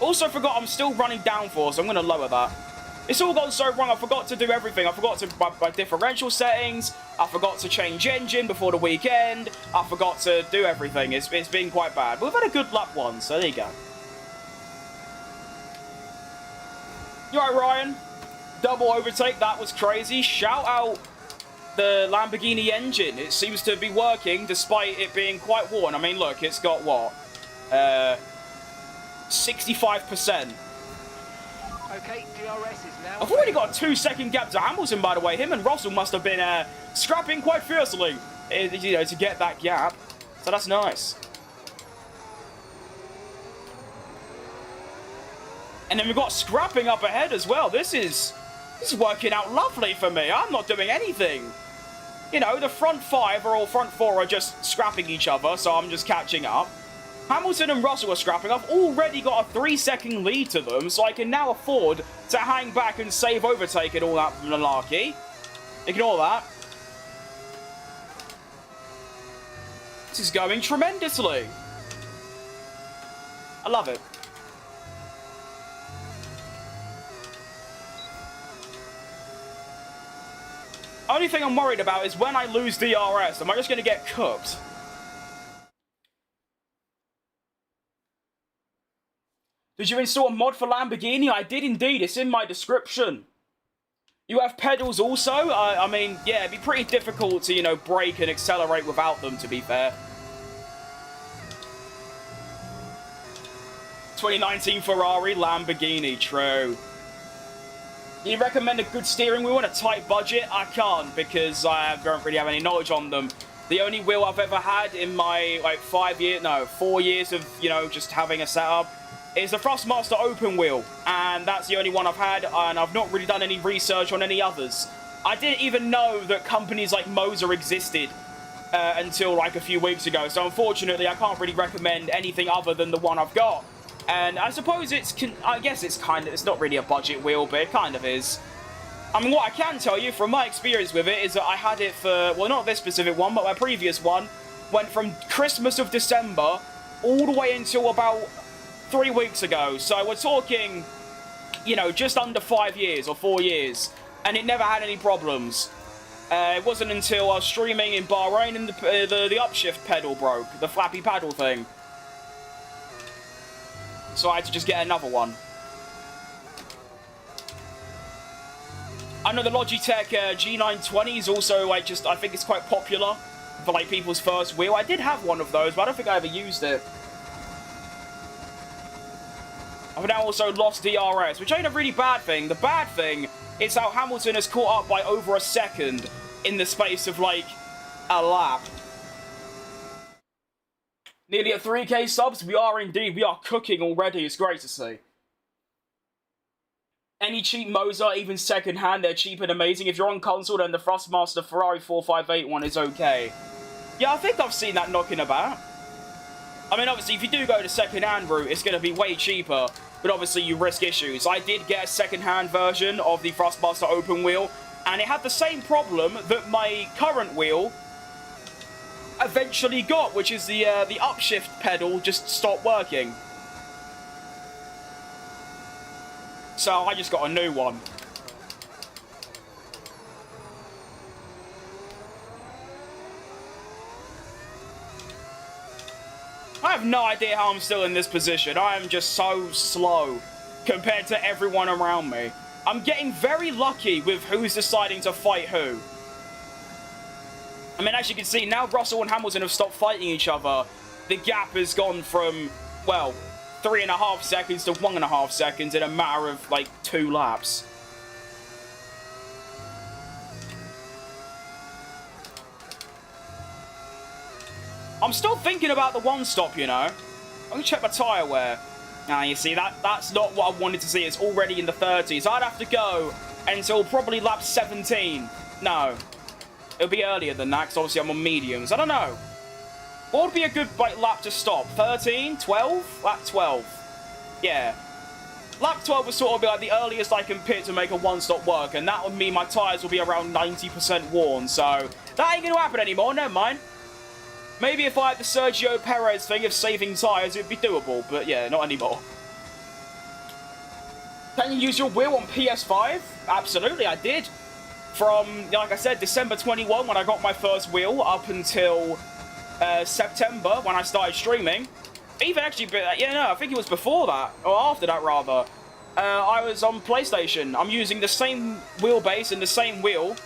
Also forgot I'm still running downforce. I'm going to lower that. It's all gone so wrong. I forgot to do everything. I forgot to my differential settings. I forgot to change engine before the weekend. I forgot to do everything. It's been quite bad. But we've had a good lap one, so there you go. You alright, Ryan? Double overtake. That was crazy. Shout out the Lamborghini engine. It seems to be working despite it being quite worn. I mean, look, it's got what? 65%. Okay, DRS is now... I've already got a 2-second gap to Hamilton, by the way. Him and Russell must have been scrapping quite fiercely, you know, to get that gap. So that's nice. And then we've got scrapping up ahead as well. This is working out lovely for me. I'm not doing anything. You know, the front four are just scrapping each other, so I'm just catching up. Hamilton and Russell are scrapping. I've already got a 3-second lead to them, so I can now afford to hang back and save overtake and all that malarkey. Ignore that. This is going tremendously. I love it. Only thing I'm worried about is when I lose DRS, am I just going to get cooked? Did you install a mod for Lamborghini? I did indeed. It's in my description. You have pedals also? I mean, yeah, it'd be pretty difficult to, you know, brake and accelerate without them, to be fair. 2019 Ferrari, Lamborghini, true. You recommend a good steering wheel on a tight budget? I can't, because I don't really have any knowledge on them. The only wheel I've ever had in my, like, 4 years of, you know, just having a setup is the Thrustmaster open wheel, and that's the only one I've had, and I've not really done any research on any others. I didn't even know that companies like Moser existed until like a few weeks ago, so unfortunately I can't really recommend anything other than the one I've got. And I suppose I guess it's not really a budget wheel, but it kind of is. I mean, what I can tell you from my experience with it is that I had it for, well, not this specific one, but my previous one went from Christmas of December all the way until about 3 weeks ago, so we're talking, you know, just under 5 years or 4 years, and it never had any problems. It wasn't until I was streaming in Bahrain and the upshift pedal broke, the flappy paddle thing. So I had to just get another one. I know the Logitech G920 is also, like, just, I think it's quite popular for, like, people's first wheel. I did have one of those, but I don't think I ever used it. I've now also lost DRS, which ain't a really bad thing. The bad thing is how Hamilton has caught up by over a second in the space of, like, a lap. Nearly at 3k subs, we are indeed. We are cooking already. It's great to see. Any cheap Moser, even second-hand, they're cheap and amazing. If you're on console, then the Thrustmaster Ferrari 458 one is okay. Yeah, I think I've seen that knocking about. I mean, obviously, if you do go the second-hand route, it's going to be way cheaper, but obviously you risk issues. I did get a second-hand version of the Thrustmaster open wheel, and it had the same problem that my current wheel eventually got, which is the upshift pedal just stopped working. So I just got a new one. I have no idea how I'm still in this position. I am just so slow compared to everyone around me. I'm getting very lucky with who's deciding to fight who. I mean, as you can see, now Russell and Hamilton have stopped fighting each other. The gap has gone from, well, 3.5 seconds to 1.5 seconds in a matter of, like, 2 laps. I'm still thinking about the one stop, you know. I'm gonna check my tyre wear. Now, you see, that's not what I wanted to see. It's already in the 30s. I'd have to go until probably lap 17. No. It'll be earlier than that, because obviously I'm on mediums. I don't know. What would be a good lap to stop? 13? 12? Lap 12. Yeah. Lap 12 would sort of be like the earliest I can pit to make a one-stop work, and that would mean my tyres will be around 90% worn, so that ain't going to happen anymore, never mind. Maybe if I had the Sergio Perez thing of saving tyres, it'd be doable, but yeah, not anymore. Can you use your wheel on PS5? Absolutely, I did. From, like I said, December 21, when I got my first wheel, up until September, when I started streaming. Even actually, yeah, no, I think it was before that, or after that, rather. I was on PlayStation. I'm using the same wheelbase and the same wheel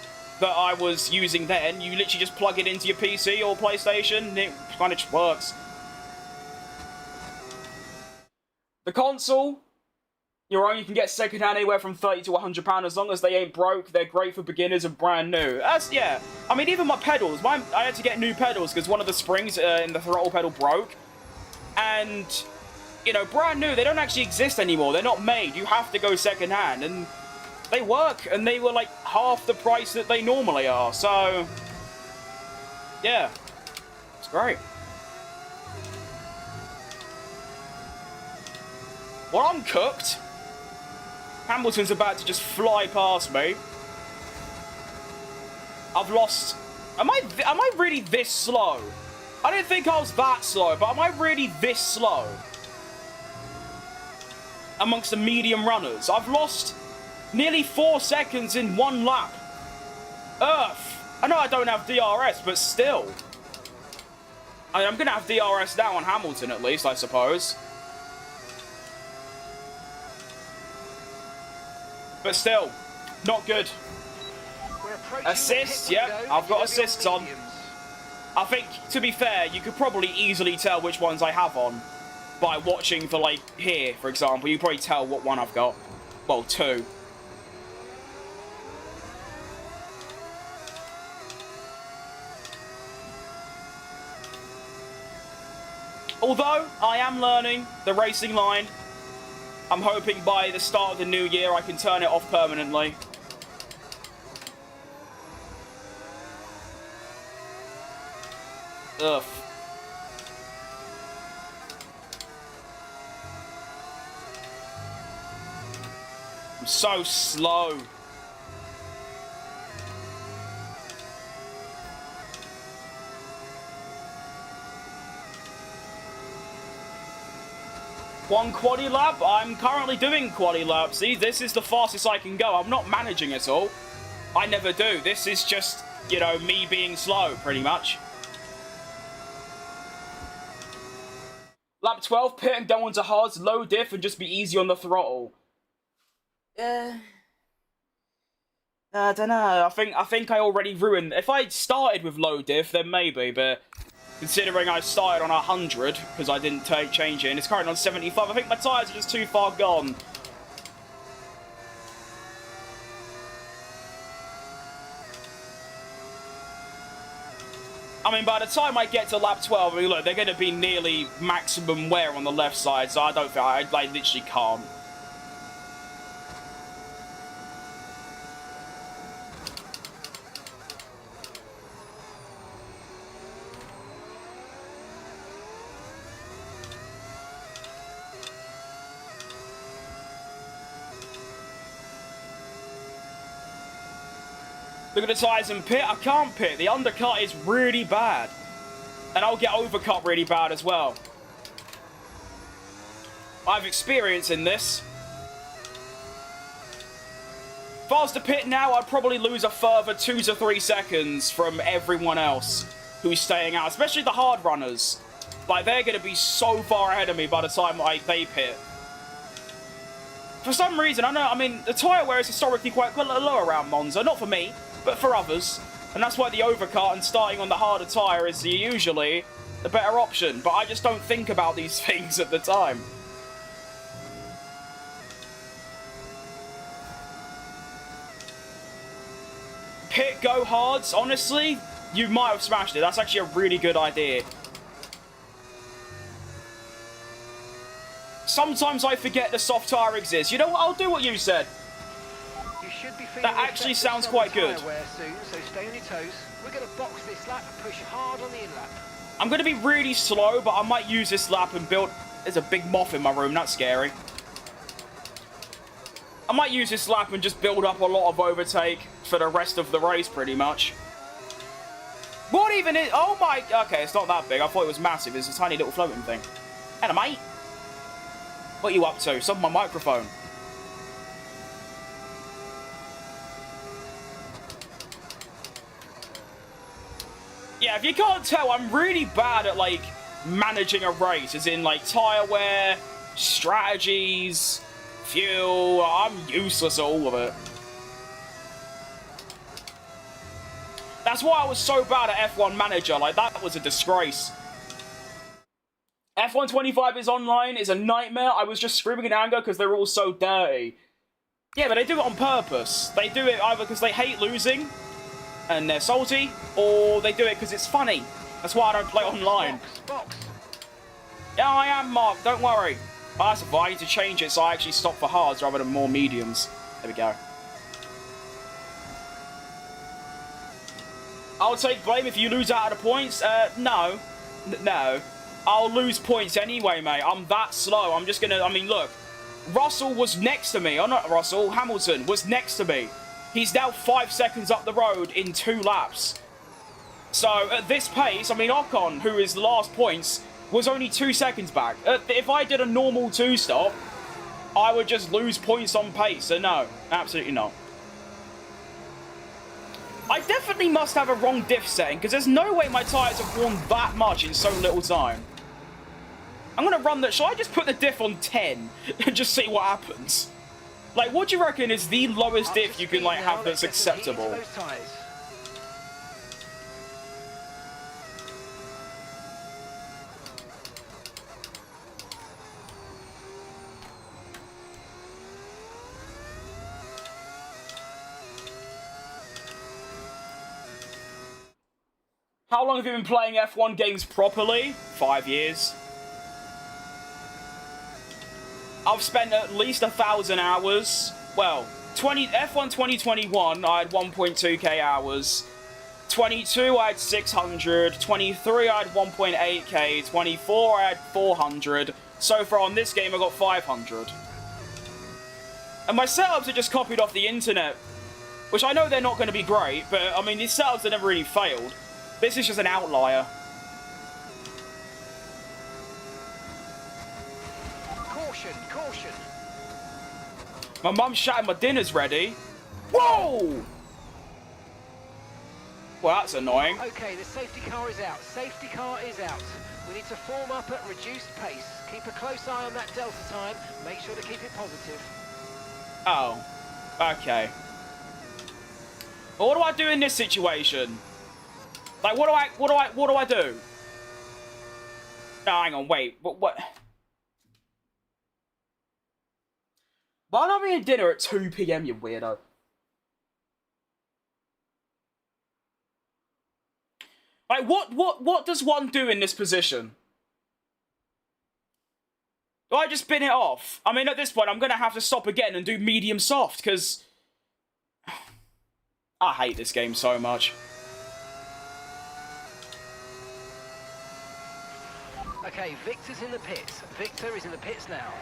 that I was using then. You literally just plug it into your PC or PlayStation, and it kind of just works. The console, your own, you can get secondhand anywhere from £30 to £100 as long as they ain't broke. They're great for beginners and brand new. That's, yeah. I mean, even my pedals. I had to get new pedals because one of the springs in the throttle pedal broke. And, you know, brand new, they don't actually exist anymore. They're not made. You have to go secondhand. And they work, and they were like half the price that they normally are. So, yeah. It's great. Well, I'm cooked. Hamilton's about to just fly past me. I've lost... Am I really this slow? I didn't think I was that slow, but am I really this slow? Amongst the medium runners. I've lost nearly 4 seconds in 1 lap. Earth. I know I don't have DRS, but still. I mean, I'm going to have DRS now on Hamilton, at least, I suppose. But still, not good. Assists, yeah, I've got assists on. I think, to be fair, you could probably easily tell which ones I have on by watching for, like, here, for example. You can probably tell what one I've got. Well, 2. Although, I am learning the racing line. I'm hoping by the start of the new year I can turn it off permanently. Ugh. I'm so slow. One quaddy lap? I'm currently doing quaddy laps. See, this is the fastest I can go. I'm not managing it all. I never do. This is just, you know, me being slow, pretty much. Lap 12, pit and go onto hards, low diff, and just be easy on the throttle. I don't know. I think I already ruined... If I started with low diff, then maybe, but... Considering I started on 100, because I didn't change it, and it's currently on 75, I think my tyres are just too far gone. I mean, by the time I get to lap 12, I mean, look, they're going to be nearly maximum wear on the left side, so I don't think... I literally can't. Look at the tyres and pit. I can't pit. The undercut is really bad. And I'll get overcut really bad as well. I have experience in this. If I was to pit now, I'd probably lose a further 2 to 3 seconds from everyone else who's staying out, especially the hard runners. Like, they're going to be so far ahead of me by the time they pit. For some reason, I mean, the tyre wear is historically quite low around Monza. Not for me, but for others. And that's why the overcut and starting on the harder tyre is usually the better option. But I just don't think about these things at the time. Pit go hards, honestly, you might have smashed it. That's actually a really good idea. Sometimes I forget the soft tyre exists. You know what? I'll do what you said. You should be feeling that actually sounds quite good. Soon, so stay on your toes. We're going to box this lap and push hard on the in-lap. I'm going to be really slow, but I might use this lap and build... There's a big moth in my room. That's scary. I might use this lap and just build up a lot of overtake for the rest of the race, pretty much. What even is... Oh my... Okay, it's not that big. I thought it was massive. It's a tiny little floating thing. Hello, mate. What are you up to? Stop my microphone. Yeah, if you can't tell, I'm really bad at, like, managing a race. As in, like, tyre wear, strategies, fuel. I'm useless at all of it. That's why I was so bad at F1 Manager. Like, that was a disgrace. F1 25 is online is a nightmare. I was just screaming in anger because they're all so dirty. Yeah, but they do it on purpose. They do it either because they hate losing and they're salty, or they do it because it's funny. That's why I don't play online. Box. Yeah, I am, Mark. Don't worry. Oh, that's a I need to change it so I actually stop for hards rather than more mediums. There we go. I'll take blame if you lose out of the points. No. No. I'll lose points anyway, mate. I'm that slow. I'm just gonna... I mean, look. Russell was next to me. Oh, not Russell. Hamilton was next to me. He's now 5 seconds up the road in 2 laps. So, at this pace, I mean, Ocon, who is the last points, was only 2 seconds back. If I did a normal 2-stop, I would just lose points on pace. So, no. Absolutely not. I definitely must have a wrong diff setting, because there's no way my tyres have worn that much in so little time. I'm going to run that. Shall I just put the diff on 10 and just see what happens? Like, what do you reckon is the lowest diff you can, like, have that's acceptable? How long have you been playing F1 games properly? 5 years. I've spent at least 1,000 hours. Well, F1 2021, I had 1.2k hours. 22, I had 600. 23, I had 1.8k. 24, I had 400. So far on this game, I got 500. And my setups are just copied off the internet, which I know they're not going to be great, but I mean, these setups have never really failed. This is just an outlier. Caution, caution. My mum's shouting my dinner's ready. Whoa! Well, that's annoying. Okay, the safety car is out. Safety car is out. We need to form up at reduced pace. Keep a close eye on that delta time. Make sure to keep it positive. Oh. Okay. Well, what do I do in this situation? Like, what do I do? No, hang on, wait. What? Why not be at dinner at 2 PM, you weirdo? Like, what does one do in this position? Do I just spin it off? I mean, at this point, I'm going to have to stop again and do medium soft, because... I hate this game so much. Okay, Victor's in the pits. Victor is in the pits now.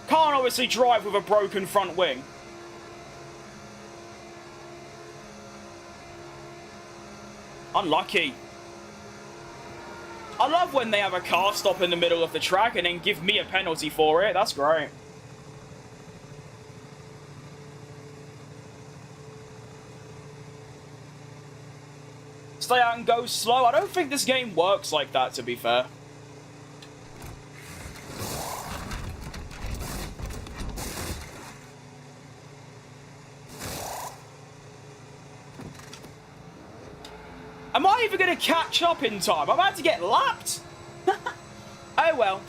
Can't obviously drive with a broken front wing. Unlucky. I love when they have a car stop in the middle of the track and then give me a penalty for it. That's great. Stay out and go slow. I don't think this game works like that, to be fair. Am I even going to catch up in time? I'm about to get lapped. Oh, well.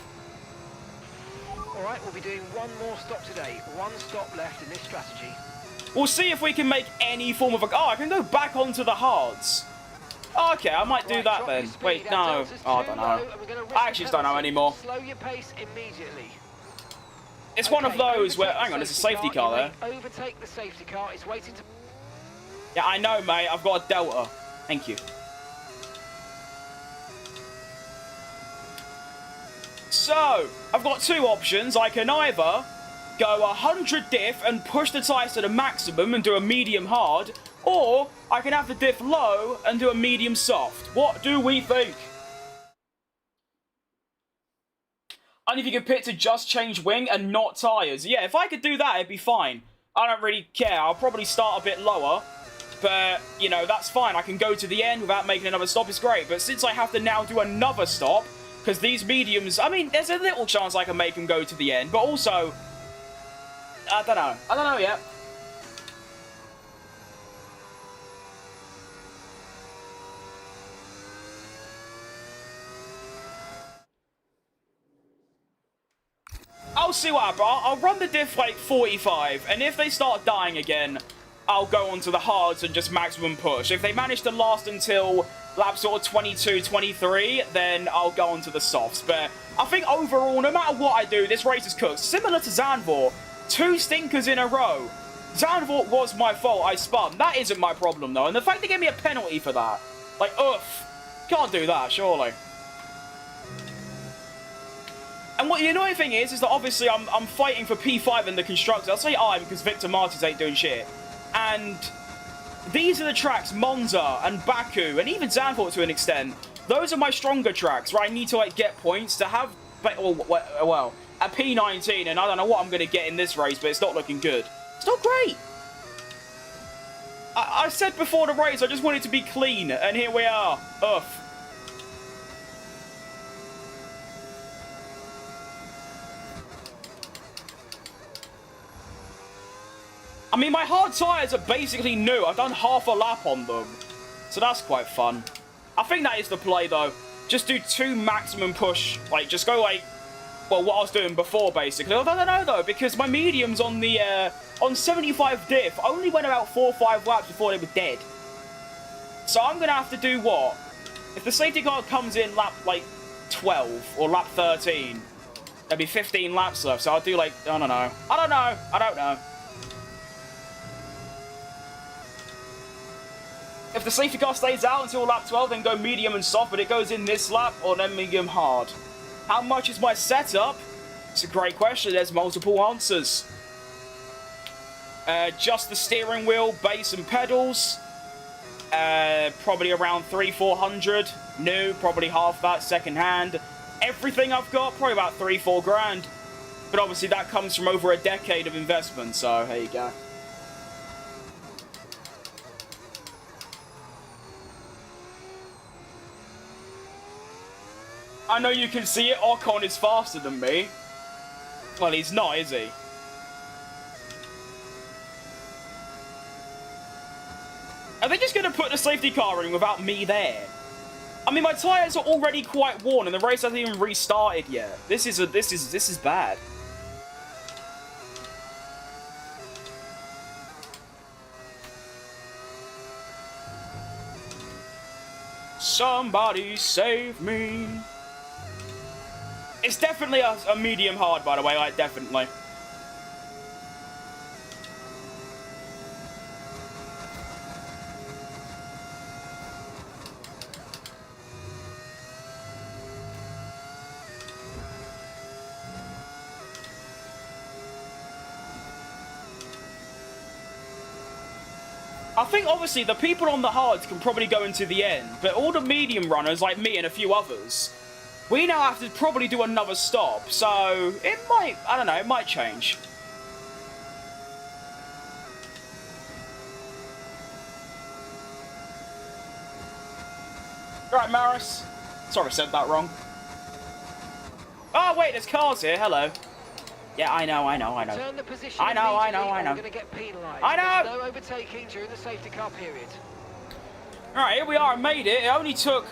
All right, we'll be doing one more stop today. One stop left in this strategy. We'll see if we can make any form of a... Oh, I can go back onto the hards. Oh, okay, I might do that then. Wait, no. Oh, I don't know. I actually don't know anymore. Slow your pace immediately. It's one of those where... Hang on, there's a safety car there. Overtake the safety car. It's waiting to... Yeah, I know, mate. I've got a Delta. Thank you. So, I've got two options. I can either go 100 diff and push the tyres to the maximum and do a medium hard, or I can have the diff low and do a medium soft. What do we think? And if you could pick to just change wing and not tyres. Yeah, if I could do that, it'd be fine. I don't really care. I'll probably start a bit lower. But, you know, that's fine. I can go to the end without making another stop. It's great. But since I have to now do another stop, because these mediums... I mean, there's a little chance I can make them go to the end. But also... I don't know. I don't know yet. I'll see what happens. I'll run the diff like 45. And if they start dying again... I'll go onto the hards and just maximum push. If they manage to last until lap sort of 22, 23, then I'll go onto the softs. But I think overall, no matter what I do, this race is cooked. Similar to Zandvoort, 2 stinkers in a row. Zandvoort was my fault, I spun. That isn't my problem though. And the fact they gave me a penalty for that, like, oof, can't do that, surely. And what the annoying thing is that obviously I'm fighting for P5 in the constructors. I'll say I'm because Victor Martins ain't doing shit. And these are the tracks, Monza and Baku, and even Zandvoort to an extent. Those are my stronger tracks, where I need to, like, get points to have, well, a P19, and I don't know what I'm going to get in this race, but it's not looking good. It's not great. I said before the race, I just want it to be clean, and here we are. Ugh. I mean, my hard tyres are basically new. I've done half a lap on them. So that's quite fun. I think that is the play, though. Just do 2 maximum push. Like, just go, like, well, what I was doing before, basically. Although, I don't know, though, because my mediums on the, on 75 diff only went about 4 or 5 laps before they were dead. So I'm going to have to do what? If the safety car comes in lap, like, 12 or lap 13, there'll be 15 laps left. So I'll do, like, I don't know. I don't know. If the safety car stays out until lap 12, then go medium and soft, but it goes in this lap or then medium hard. How much is my setup? It's a great question. There's multiple answers. Just the steering wheel, bass and pedals. Probably around 300-400. New, probably half that, second hand. Everything I've got, probably about 3-4 grand. But obviously that comes from over a decade of investment, so there you go. I know you can see it, Ocon is faster than me. Well, he's not, is he? Are they just going to put the safety car in without me there? I mean, my tyres are already quite worn and the race hasn't even restarted yet. This is bad. Somebody save me. It's definitely a medium hard, by the way, like, definitely. I think, obviously, the people on the hards can probably go into the end, but all the medium runners, like me and a few others, we now have to probably do another stop, so it might, I don't know, it might change. Right, Maris. Sorry I said that wrong. Oh, wait, there's cars here. Hello. Yeah, I know. Turn the position I know. We're going to get penalised. I know. There's no overtaking during the safety car period. Alright, here we are. I made it. It only took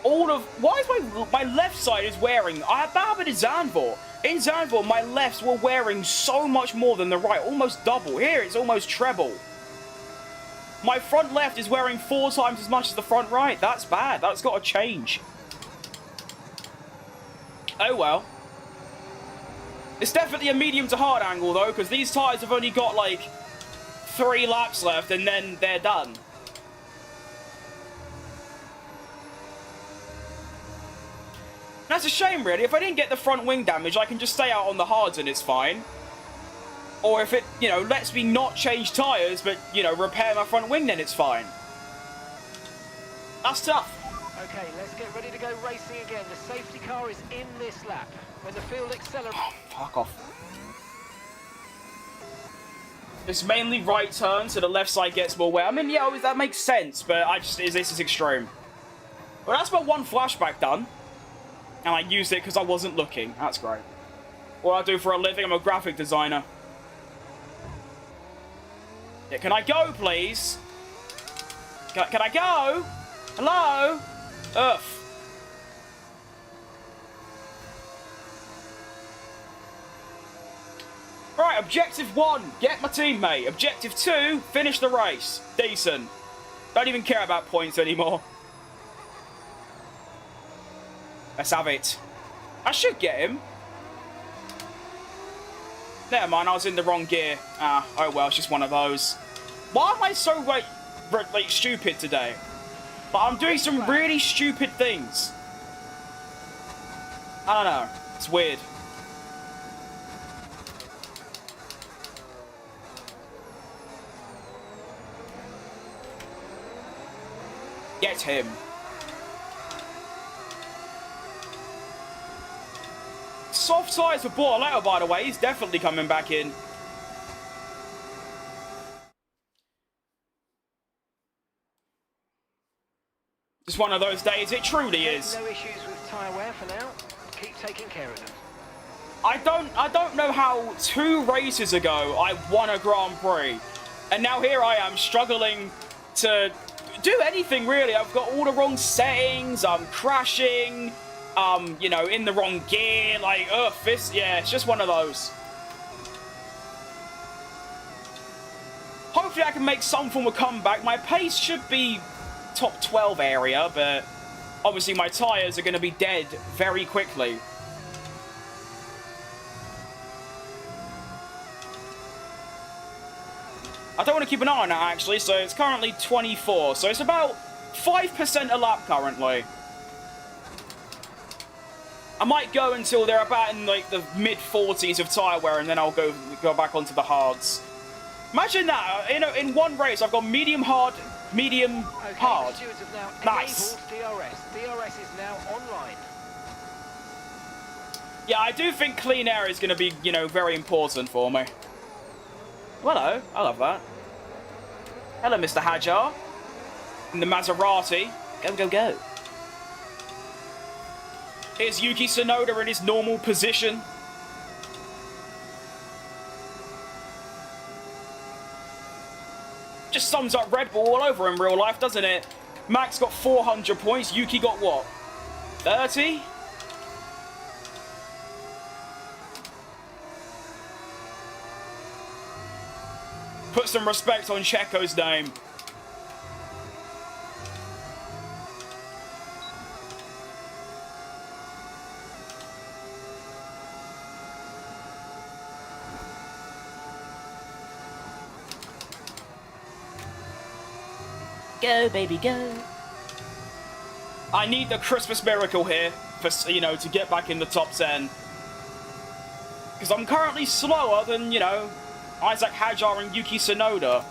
all of... Why is my left side is wearing... I have it in Zandvoort. In Zandvoort, my lefts were wearing so much more than the right. Almost double. Here, it's almost treble. My front left is wearing 4 times as much as the front right. That's bad. That's got to change. Oh, well. It's definitely a medium to hard angle, though, because these tyres have only got, like, 3 laps left, and then they're done. That's a shame, really. If I didn't get the front wing damage, I can just stay out on the hards and it's fine. Or if it, you know, lets me not change tyres, but, you know, repair my front wing, then it's fine. That's tough. Okay, let's get ready to go racing again. The safety car is in this lap. When the field accelerates... Oh, fuck off. It's mainly right turn, so the left side gets more wear. I mean, yeah, that makes sense, but this is extreme. Well, that's my one flashback done. And I used it because I wasn't looking. That's great. What I do for a living, I'm a graphic designer. Yeah, can I go, please? Can I go? Hello? Ugh. Right, objective 1, get my teammate. Objective 2, finish the race. Decent. Don't even care about points anymore. Let's have it. I should get him. Never mind, I was in the wrong gear. Ah, oh well, it's just one of those. Why am I so, like stupid today? But I'm doing some really stupid things. I don't know. It's weird. Get him. Soft tyres for Bortoletto, by the way. He's definitely coming back in. Just one of those days. It truly is. No issues with tyre wear for now. Keep taking care of them. I don't know how 2 races ago I won a Grand Prix, and now here I am struggling to do anything really. I've got all the wrong settings. I'm crashing. You know, in the wrong gear, like, ugh, yeah, it's just one of those. Hopefully I can make some form of comeback. My pace should be top 12 area, but obviously my tyres are going to be dead very quickly. I don't want to keep an eye on that, actually, so it's currently 24, so it's about 5% a lap currently. I might go until they're about in like the mid-40s of tyre wear, and then I'll go back onto the hards. Imagine that, in one race I've got medium hard, medium hard. The stewards have now Nice. enabled DRS. DRS is now online. Yeah, I do think clean air is going to be, you know, very important for me. Hello, I love that. Hello, Mr. Hajar. In the Maserati. Go, go, go. Here's Yuki Tsunoda in his normal position. Just sums up Red Bull all over in real life, doesn't it? Max got 400 points. Yuki got what? 30? Put some respect on Checo's name. Go, baby, go. I need the Christmas miracle here, for, you know, to get back in the top 10. Because I'm currently slower than, you know, Isaac Hajar and Yuki Tsunoda.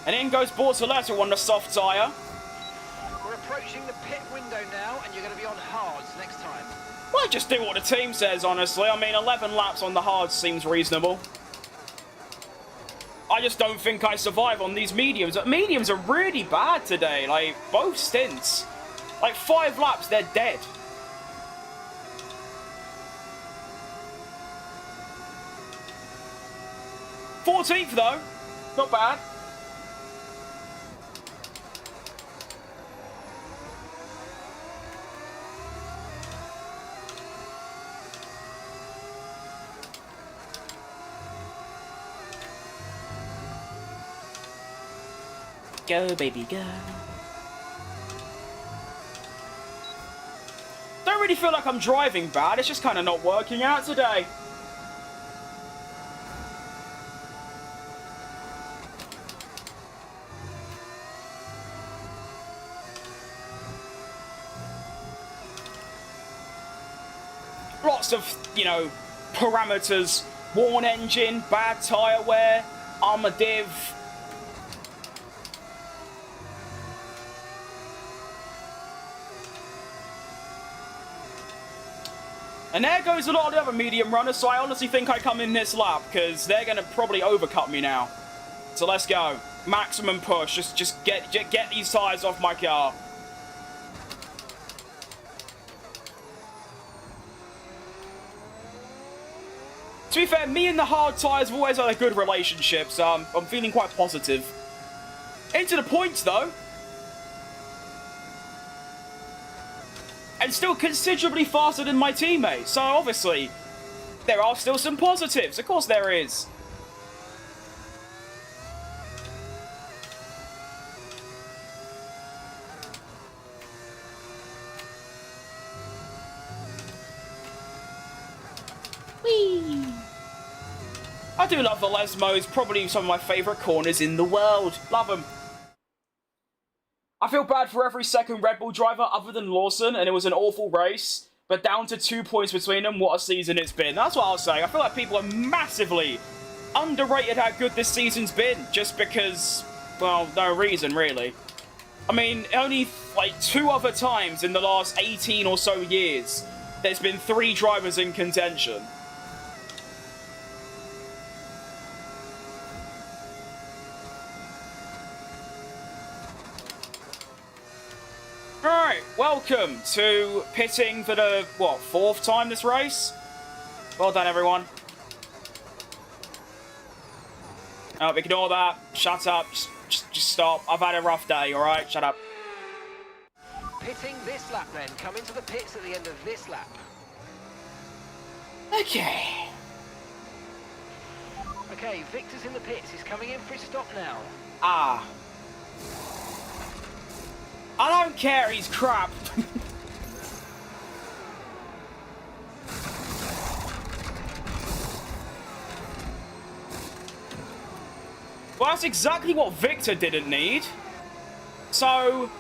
And in goes Bortoletto on the soft tyre. We're approaching the pit window now, and you're going to be on hards next time. Well, just do what the team says, honestly. I mean, 11 laps on the hards seems reasonable. I just don't think I survive on these mediums. Mediums are really bad today, like, both stints. Like, 5 laps, they're dead. '14th, though. Not bad. Go, baby, go. Don't really feel like I'm driving bad. It's just kind of not working out today. Lots of, you know, parameters. Worn engine, bad tyre wear, armour div. And there goes a lot of the other medium runners, so I honestly think I come in this lap, because they're going to probably overcut me now. So let's go. Maximum push. Just get these tyres off my car. To be fair, me and the hard tyres have always had a good relationship, so I'm feeling quite positive. Into the points, though. And still considerably faster than my teammates. So obviously, there are still some positives. Of course there is. Whee! I do love the Lesmos. Probably some of my favourite corners in the world. Love them. I feel bad for every second Red Bull driver other than Lawson, and it was an awful race, but down to 2 points between them, what a season it's been. That's what I'll say. I feel like people are massively underrated how good this season's been, just because, well, no reason, really. I mean, only, like, 2 other times in the last 18 or so years, there's been 3 drivers in contention. Alright, welcome to pitting for the, what, 4th time this race? Well done, everyone. Oh, ignore that. Shut up. Just stop. I've had a rough day, alright? Shut up. Pitting this lap then. Come into the pits at the end of this lap. Okay. Okay, Victor's in the pits. He's coming in for his stop now. Ah. I don't care, he's crap. Well, that's exactly what Victor didn't need. So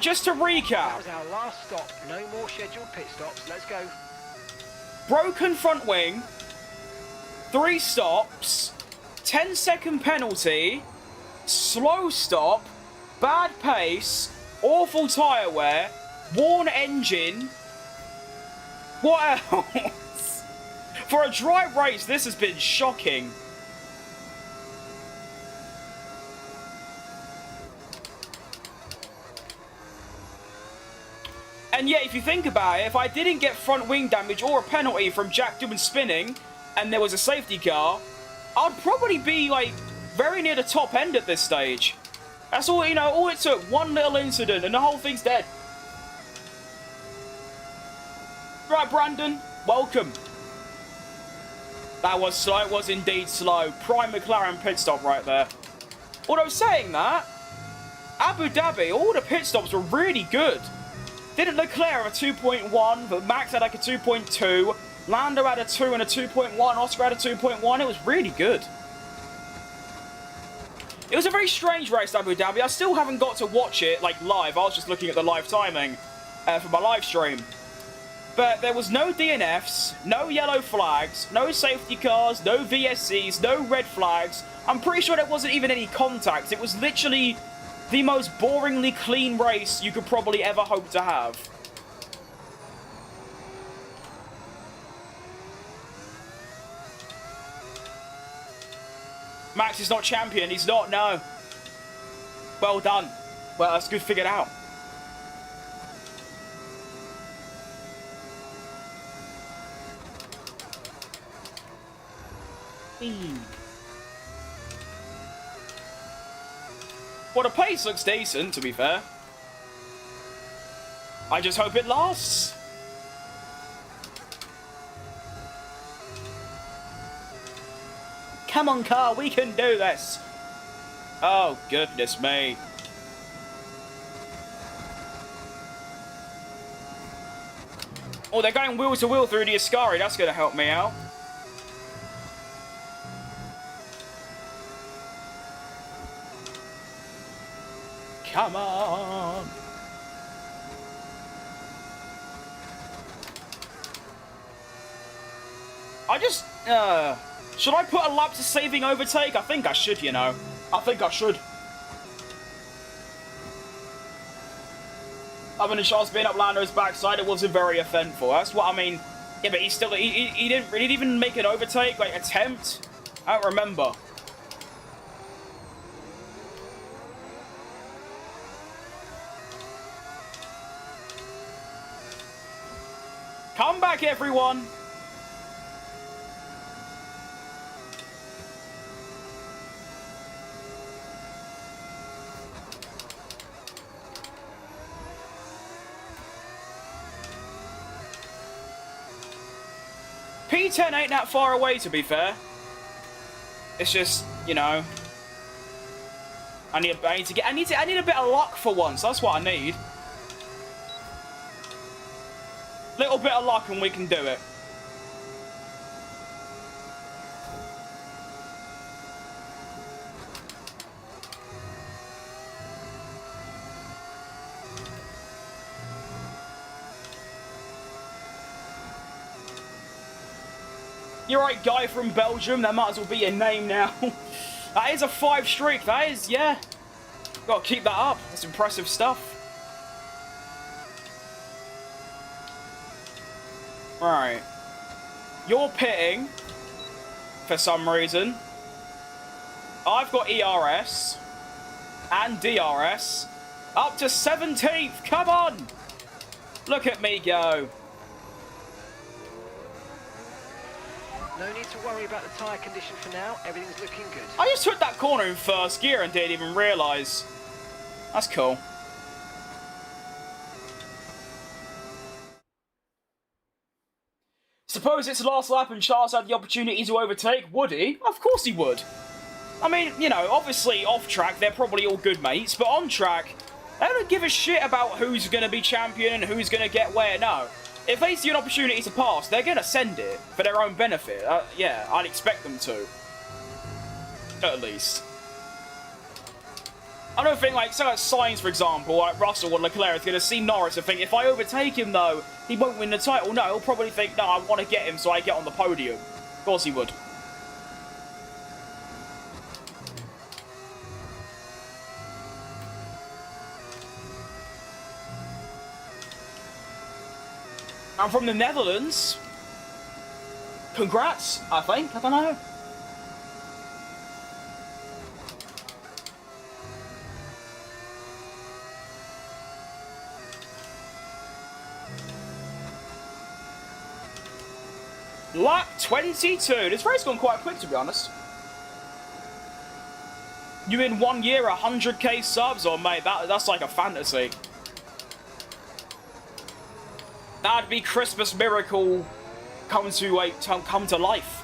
just to recap. That was our last stop. No more scheduled pit stops. Let's go. Broken front wing. 3 stops. 10-second penalty. Slow stop, bad pace, awful tyre wear, worn engine. What else? For a dry race, this has been shocking. And yet, if you think about it, if I didn't get front wing damage or a penalty from Jack doing spinning, and there was a safety car, I'd probably be, like, very near the top end at this stage. That's all, you know, all it took. One little incident and the whole thing's dead. Right, Brandon, welcome. That was slow, it was indeed slow. Prime McLaren pit stop right there. Although saying that, Abu Dhabi, all the pit stops were really good. Didn't Leclerc have a 2.1, but Max had like a 2.2. Lando had a 2 and a 2.1. Oscar had a 2.1. It was really good. It was a very strange race, Abu Dhabi. I still haven't got to watch it, like, live. I was just looking at the live timing for my live stream. but there was no DNFs, no yellow flags, no safety cars, no VSCs, no red flags. I'm pretty sure there wasn't even any contact. It was literally the most boringly clean race you could probably ever hope to have. Max is not champion. He's not, no. Well done. Well, that's good figured out. Well, the pace looks decent, to be fair. I just hope it lasts. Come on, car, we can do this. Oh, goodness me. Oh, they're going wheel to wheel through the Ascari. That's going to help me out. Come on. I just, should I put a lap to saving overtake? I think I should, you know. I think I should. Other than Charles being up Lando's backside, it wasn't very eventful. That's what I mean. Yeah, but he still, he didn't really even make an overtake, like, attempt. I don't remember. Come back, everyone! P10 ain't that far away, to be fair. It's just, you know, I need a bit of luck for once. That's what I need. Little bit of luck and we can do it. You're right, guy from Belgium. That might as well be your name now. That is a 5 streak. That is, yeah. Got to keep that up. That's impressive stuff. Right. You're pitting for some reason. I've got ERS and DRS up to 17th. Come on. Look at me go. No need to worry about the tyre condition for now. Everything's looking good. I just took that corner in first gear and didn't even realise. That's cool. Suppose it's the last lap and Charles had the opportunity to overtake. Would he? Of course he would. I mean, you know, obviously off track they're probably all good mates, but on track they don't give a shit about who's going to be champion and who's going to get where. No. If they see an opportunity to pass, they're going to send it for their own benefit. Yeah, I'd expect them to. At least. I don't think, like, so like Sainz, for example, like Russell or Leclerc is going to see Norris and think, if I overtake him, though, he won't win the title. No, he'll probably think, no, I want to get him so I get on the podium. Of course he would. I'm from the Netherlands. Congrats, I think. I don't know. Lap 22. This race gone quite quick, to be honest. You in 1 year 100k subs? Oh, mate, that's like a fantasy. That'd be Christmas miracle come to life.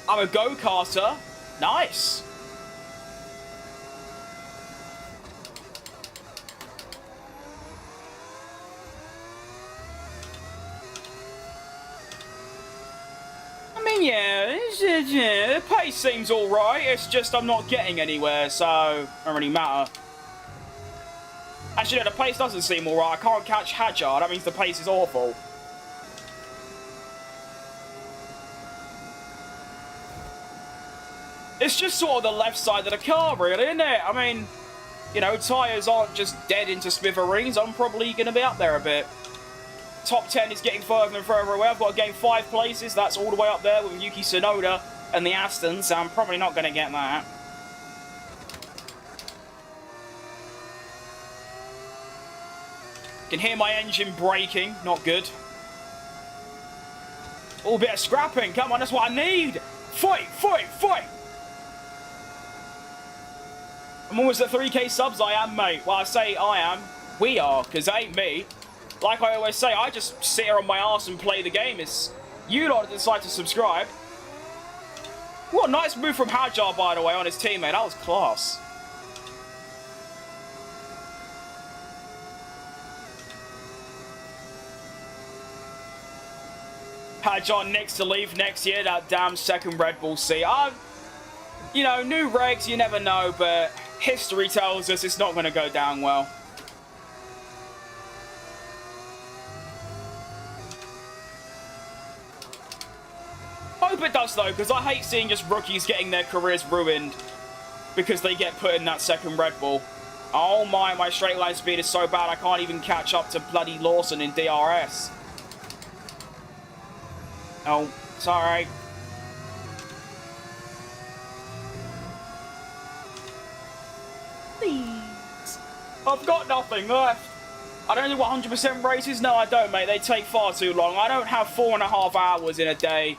I'm a go-karter. Nice. I mean, yeah, The pace seems alright, it's just I'm not getting anywhere, so it doesn't really matter. Actually, no, the pace doesn't seem alright. I can't catch Hajar, that means the pace is awful. It's just sort of the left side of the car, really, isn't it? I mean, you know, tyres aren't just dead into smithereens. I'm probably going to be up there a bit. Top 10 is getting further and further away. I've got to gain 5 places. That's all the way up there with Yuki Tsunoda and the Aston, so I'm probably not going to get that. Can hear my engine braking. Not good. Oh, a bit of scrapping. Come on, that's what I need. Fight, fight, fight. I'm almost at 3k subs. I am, mate. Well, I say I am. We are, because it ain't me. Like I always say, I just sit here on my arse and play the game. It's you lot that decide to subscribe. What a nice move from Hajar, by the way, on his teammate. That was class. Hajar next to leave next year. That damn second Red Bull seat. You know, new regs, you never know, but history tells us it's not going to go down well. Hope it does, though, because I hate seeing just rookies getting their careers ruined because they get put in that second Red Bull. Oh my straight line speed is so bad I can't even catch up to bloody Lawson in DRS. Oh, sorry. Please. I've got nothing left. I don't do 100% races. No, I don't, mate. They take far too long. I don't have 4.5 hours in a day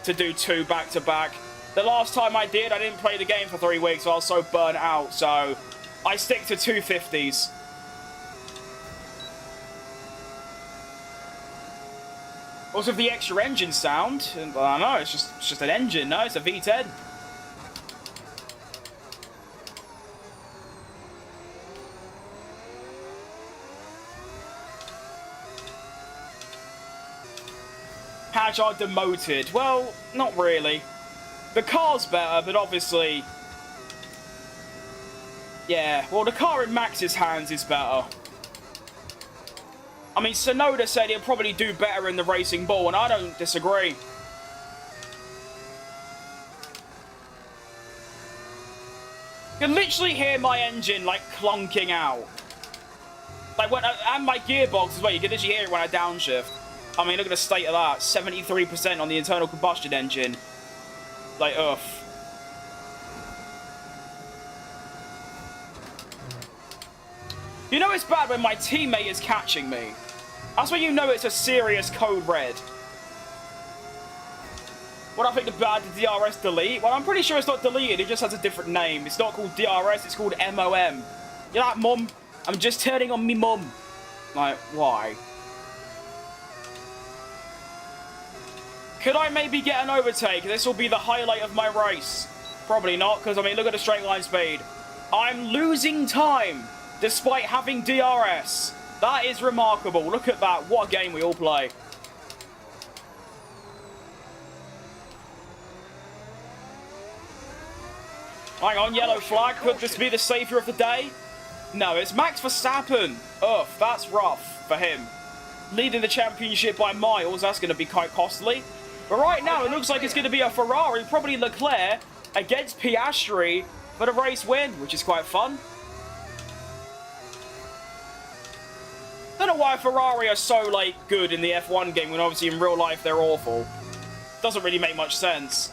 to do 2 back-to-back. The last time I did, I didn't play the game for 3 weeks, so I was so burnt out. So I stick to 250s. Also, with the extra engine sound, I don't know, it's just an engine, no? It's a V10. Hajar demoted. Well, not really. The car's better, but obviously... Yeah, well, the car in Max's hands is better. I mean, Tsunoda said he'll probably do better in the Racing Bull, and I don't disagree. You can literally hear my engine, like, clunking out. Like, and my gearbox as well. You can literally hear it when I downshift. I mean, look at the state of that. 73% on the internal combustion engine. Like, ugh. You know it's bad when my teammate is catching me. That's when you know it's a serious code red. What I think about the DRS delete? Well, I'm pretty sure it's not deleted. It just has a different name. It's not called DRS. It's called MOM. You're like, Mum, I'm just turning on me mum. Like, why? Could I maybe get an overtake? This will be the highlight of my race. Probably not, because, I mean, look at the straight line speed. I'm losing time, despite having DRS. That is remarkable. Look at that. What a game we all play. Hang on, yellow flag. Could this be the saviour of the day? No, it's Max Verstappen. Ugh, that's rough for him. Leading the championship by miles, that's going to be quite costly. But right now, it looks like it's going to be a Ferrari, probably Leclerc, against Piastri for the race win, which is quite fun. Don't know why Ferrari are so, like, good in the F1 game when obviously in real life they're awful. Doesn't really make much sense.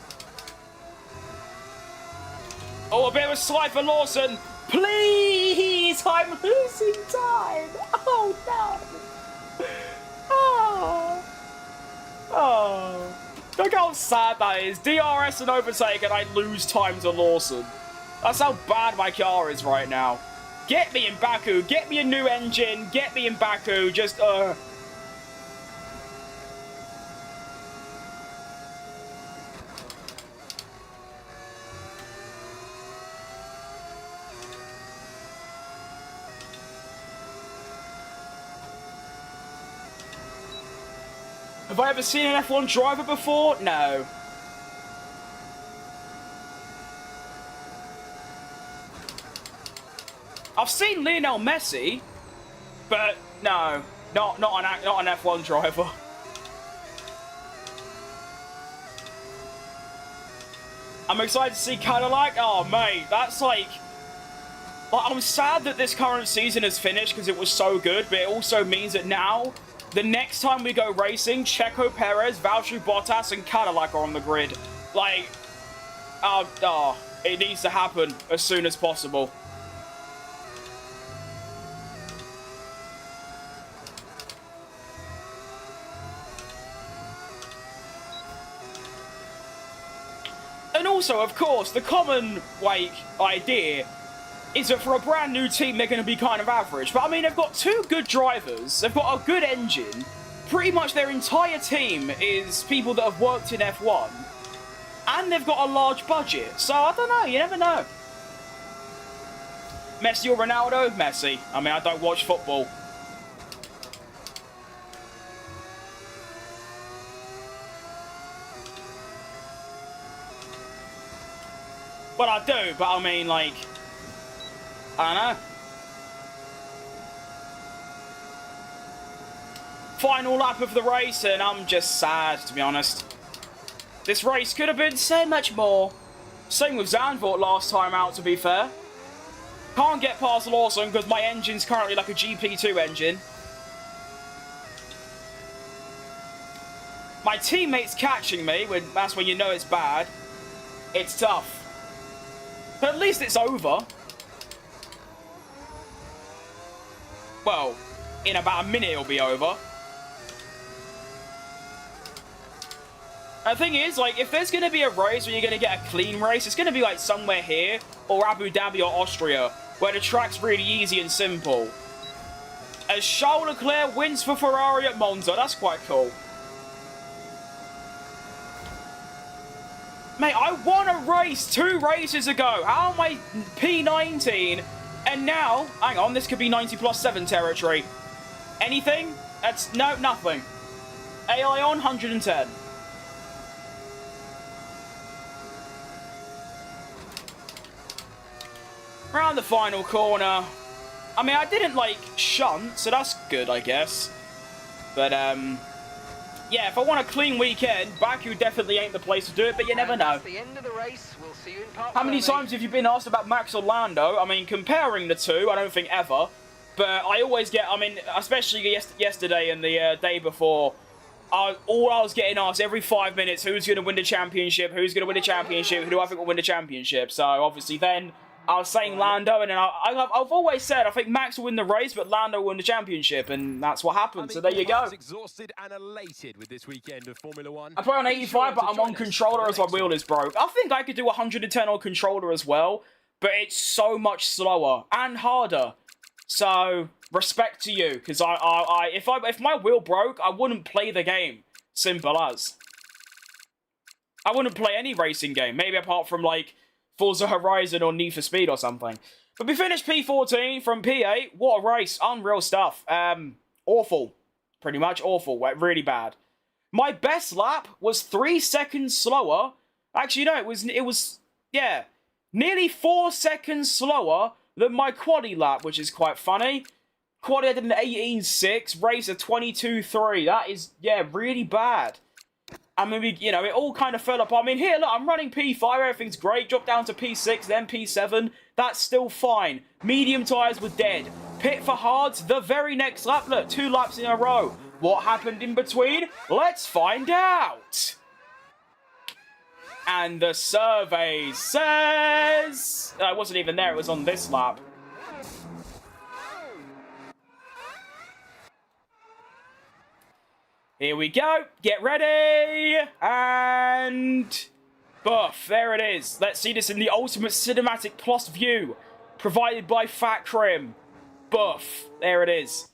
Oh, a bit of a slide for Lawson. Please, I'm losing time. Oh, no. Oh. Oh. Look how sad that is. DRS and overtake and I lose time to Lawson. That's how bad my car is right now. Get me in Baku. Get me a new engine. Get me in Baku. Just, Have I ever seen an F1 driver before? No. I've seen Lionel Messi, but no, not an F1 driver. I'm excited to see Cadillac. Oh, mate, that's like I'm sad that this current season has finished because it was so good, but it also means that now, the next time we go racing, Checo Perez, Valtteri Bottas, and Cadillac are on the grid. Like, it needs to happen as soon as possible. And also, of course, the common, like, idea is that for a brand new team, they're going to be kind of average. But, I mean, they've got two good drivers. They've got a good engine. Pretty much their entire team is people that have worked in F1. And they've got a large budget. So, I don't know. You never know. Messi or Ronaldo? Messi. I mean, I don't watch football. Well, I do, but I mean, like, I don't know. Final lap of the race, and I'm just sad, to be honest. This race could have been so much more. Same with Zandvoort last time out, to be fair. Can't get past Lawson because my engine's currently like a GP2 engine. My teammate's catching me, that's when you know it's bad. It's tough. But at least it's over. Well, in about a minute it'll be over. And the thing is, like, if there's going to be a race where you're going to get a clean race, it's going to be, like, somewhere here, or Abu Dhabi or Austria, where the track's really easy and simple. As Charles Leclerc wins for Ferrari at Monza, that's quite cool. Mate, I won a race 2 races ago. How am I P19? And now, hang on, this could be 90+7 territory. Anything? No, nothing. AI on 110. Around the final corner. I mean, I didn't, like, shunt, so that's good, I guess. But, yeah, if I want a clean weekend, Baku definitely ain't the place to do it, but you never know. That's the end of the race. We'll see you in Park How many times have you been asked about Max or Lando? I mean, comparing the two, I don't think ever. But I always get, I mean, especially yesterday and the day before, all I was getting asked every 5 minutes, who's going to win the championship, who's going to win the championship, who do I think will win the championship? So, obviously, then I was saying Lando, and then I've always said I think Max will win the race, but Lando will win the championship, and that's what happened. So there you go. Exhausted and elated with this weekend of Formula 1. I play on 85, but I'm on controller as my wheel is broke. I think I could do 110 on controller as well, but it's so much slower and harder. So respect to you, because if my wheel broke, I wouldn't play the game. Simple as. I wouldn't play any racing game, maybe apart from like Forza Horizon or Need for Speed or something. But we finished P14 from P8. What a race. Unreal stuff. Awful. Pretty much awful. Really bad. My best lap was 3 seconds slower. Actually, no, it was, yeah, nearly 4 seconds slower than my quaddy lap, which is quite funny. Quaddy I did an 18.6, race a 22.3. That is, yeah, really bad. I mean, you know, it all kind of fell apart. I mean, here, look, I'm running P5, everything's great. Drop down to P6, then P7. That's still fine. Medium tyres were dead. Pit for hards, the very next lap. Look, 2 laps in a row. What happened in between? Let's find out. And the survey says... it wasn't even there, it was on this lap. Here we go. Get ready. And... buff. There it is. Let's see this in the Ultimate Cinematic Plus view. Provided by Fat Crim. Buff. There it is.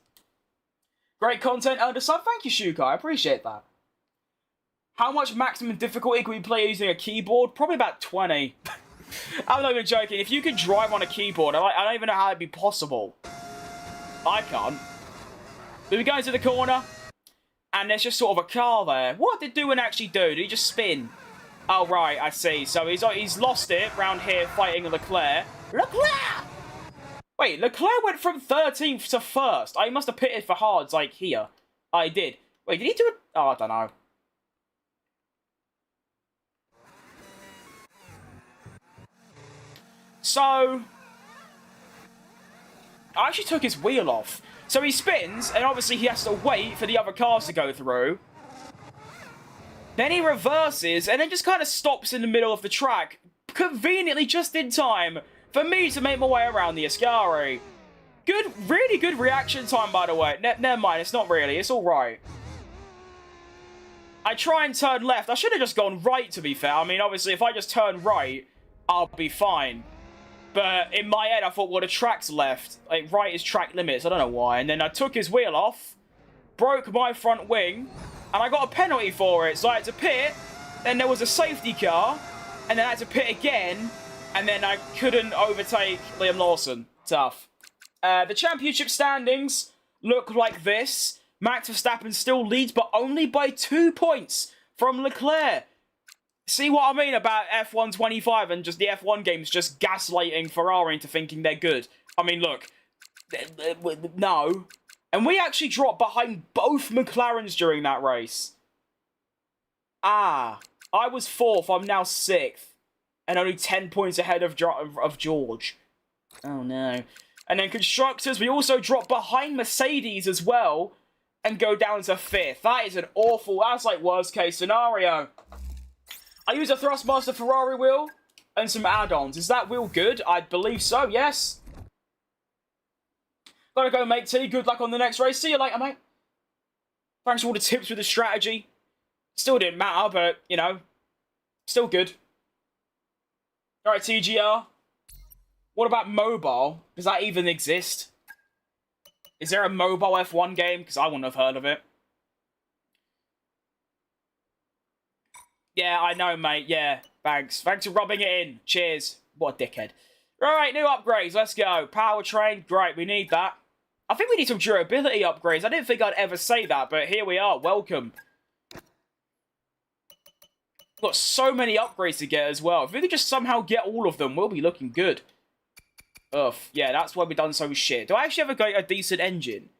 Great content, Elder Sub. Thank you, Shukai. I appreciate that. How much maximum difficulty can we play using a keyboard? Probably about 20. I'm not even joking. If you could drive on a keyboard, I don't even know how it'd be possible. I can't. But we go into the corner. And there's just sort of a car there. What did Doohan actually do? Did he just spin? Oh, right, I see. So he's lost it round here fighting Leclerc. Leclerc! Wait, Leclerc went from 13th to 1st. I must have pitted for hards, like, here. I did. Wait, did he do it? Oh, I don't know. So, I actually took his wheel off. So he spins, and obviously he has to wait for the other cars to go through. Then he reverses, and then just kind of stops in the middle of the track, conveniently just in time for me to make my way around the Ascari. Good, really good reaction time, by the way. Never mind, it's not really, it's alright. I try and turn left. I should have just gone right, to be fair. I mean, obviously, if I just turn right, I'll be fine. But in my head, I thought, well, the track's left. Like, right is track limits. I don't know why. And then I took his wheel off, broke my front wing, and I got a penalty for it. So I had to pit, then there was a safety car, and then I had to pit again, and then I couldn't overtake Liam Lawson. Tough. The championship standings look like this. Max Verstappen still leads, but only by 2 points from Leclerc. See what I mean about F1 25 and just the F1 games just gaslighting Ferrari into thinking they're good? I mean, look, no. And we actually dropped behind both McLarens during that race. Ah, I was 4th, I'm now 6th. And only 10 points ahead of George. Oh, no. And then constructors, we also drop behind Mercedes as well. And go down to 5th. That is an awful, that's like worst case scenario. I use a Thrustmaster Ferrari wheel and some add-ons. Is that wheel good? I believe so, yes. Gotta go, mate T. Good luck on the next race. See you later, mate. Thanks for all the tips with the strategy. Still didn't matter, but, you know, still good. Alright, TGR. What about mobile? Does that even exist? Is there a mobile F1 game? Because I wouldn't have heard of it. Yeah, I know, mate. Yeah, thanks. Thanks for rubbing it in. Cheers. What a dickhead. Alright, new upgrades. Let's go. Powertrain. Great, we need that. I think we need some durability upgrades. I didn't think I'd ever say that, but here we are. Welcome. Got so many upgrades to get as well. If we could just somehow get all of them, we'll be looking good. Ugh, yeah, that's why we've done so shit. Do I actually have a decent engine?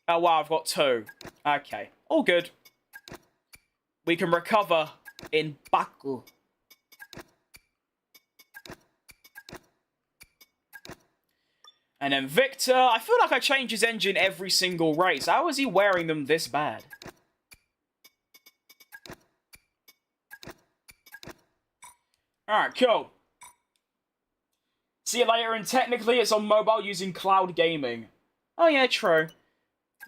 Oh, wow, I've got 2. Okay, all good. We can recover in Baku. And then Victor, I feel like I change his engine every single race. How is he wearing them this bad? Alright, cool. See you later, and technically it's on mobile using cloud gaming. Oh yeah, true.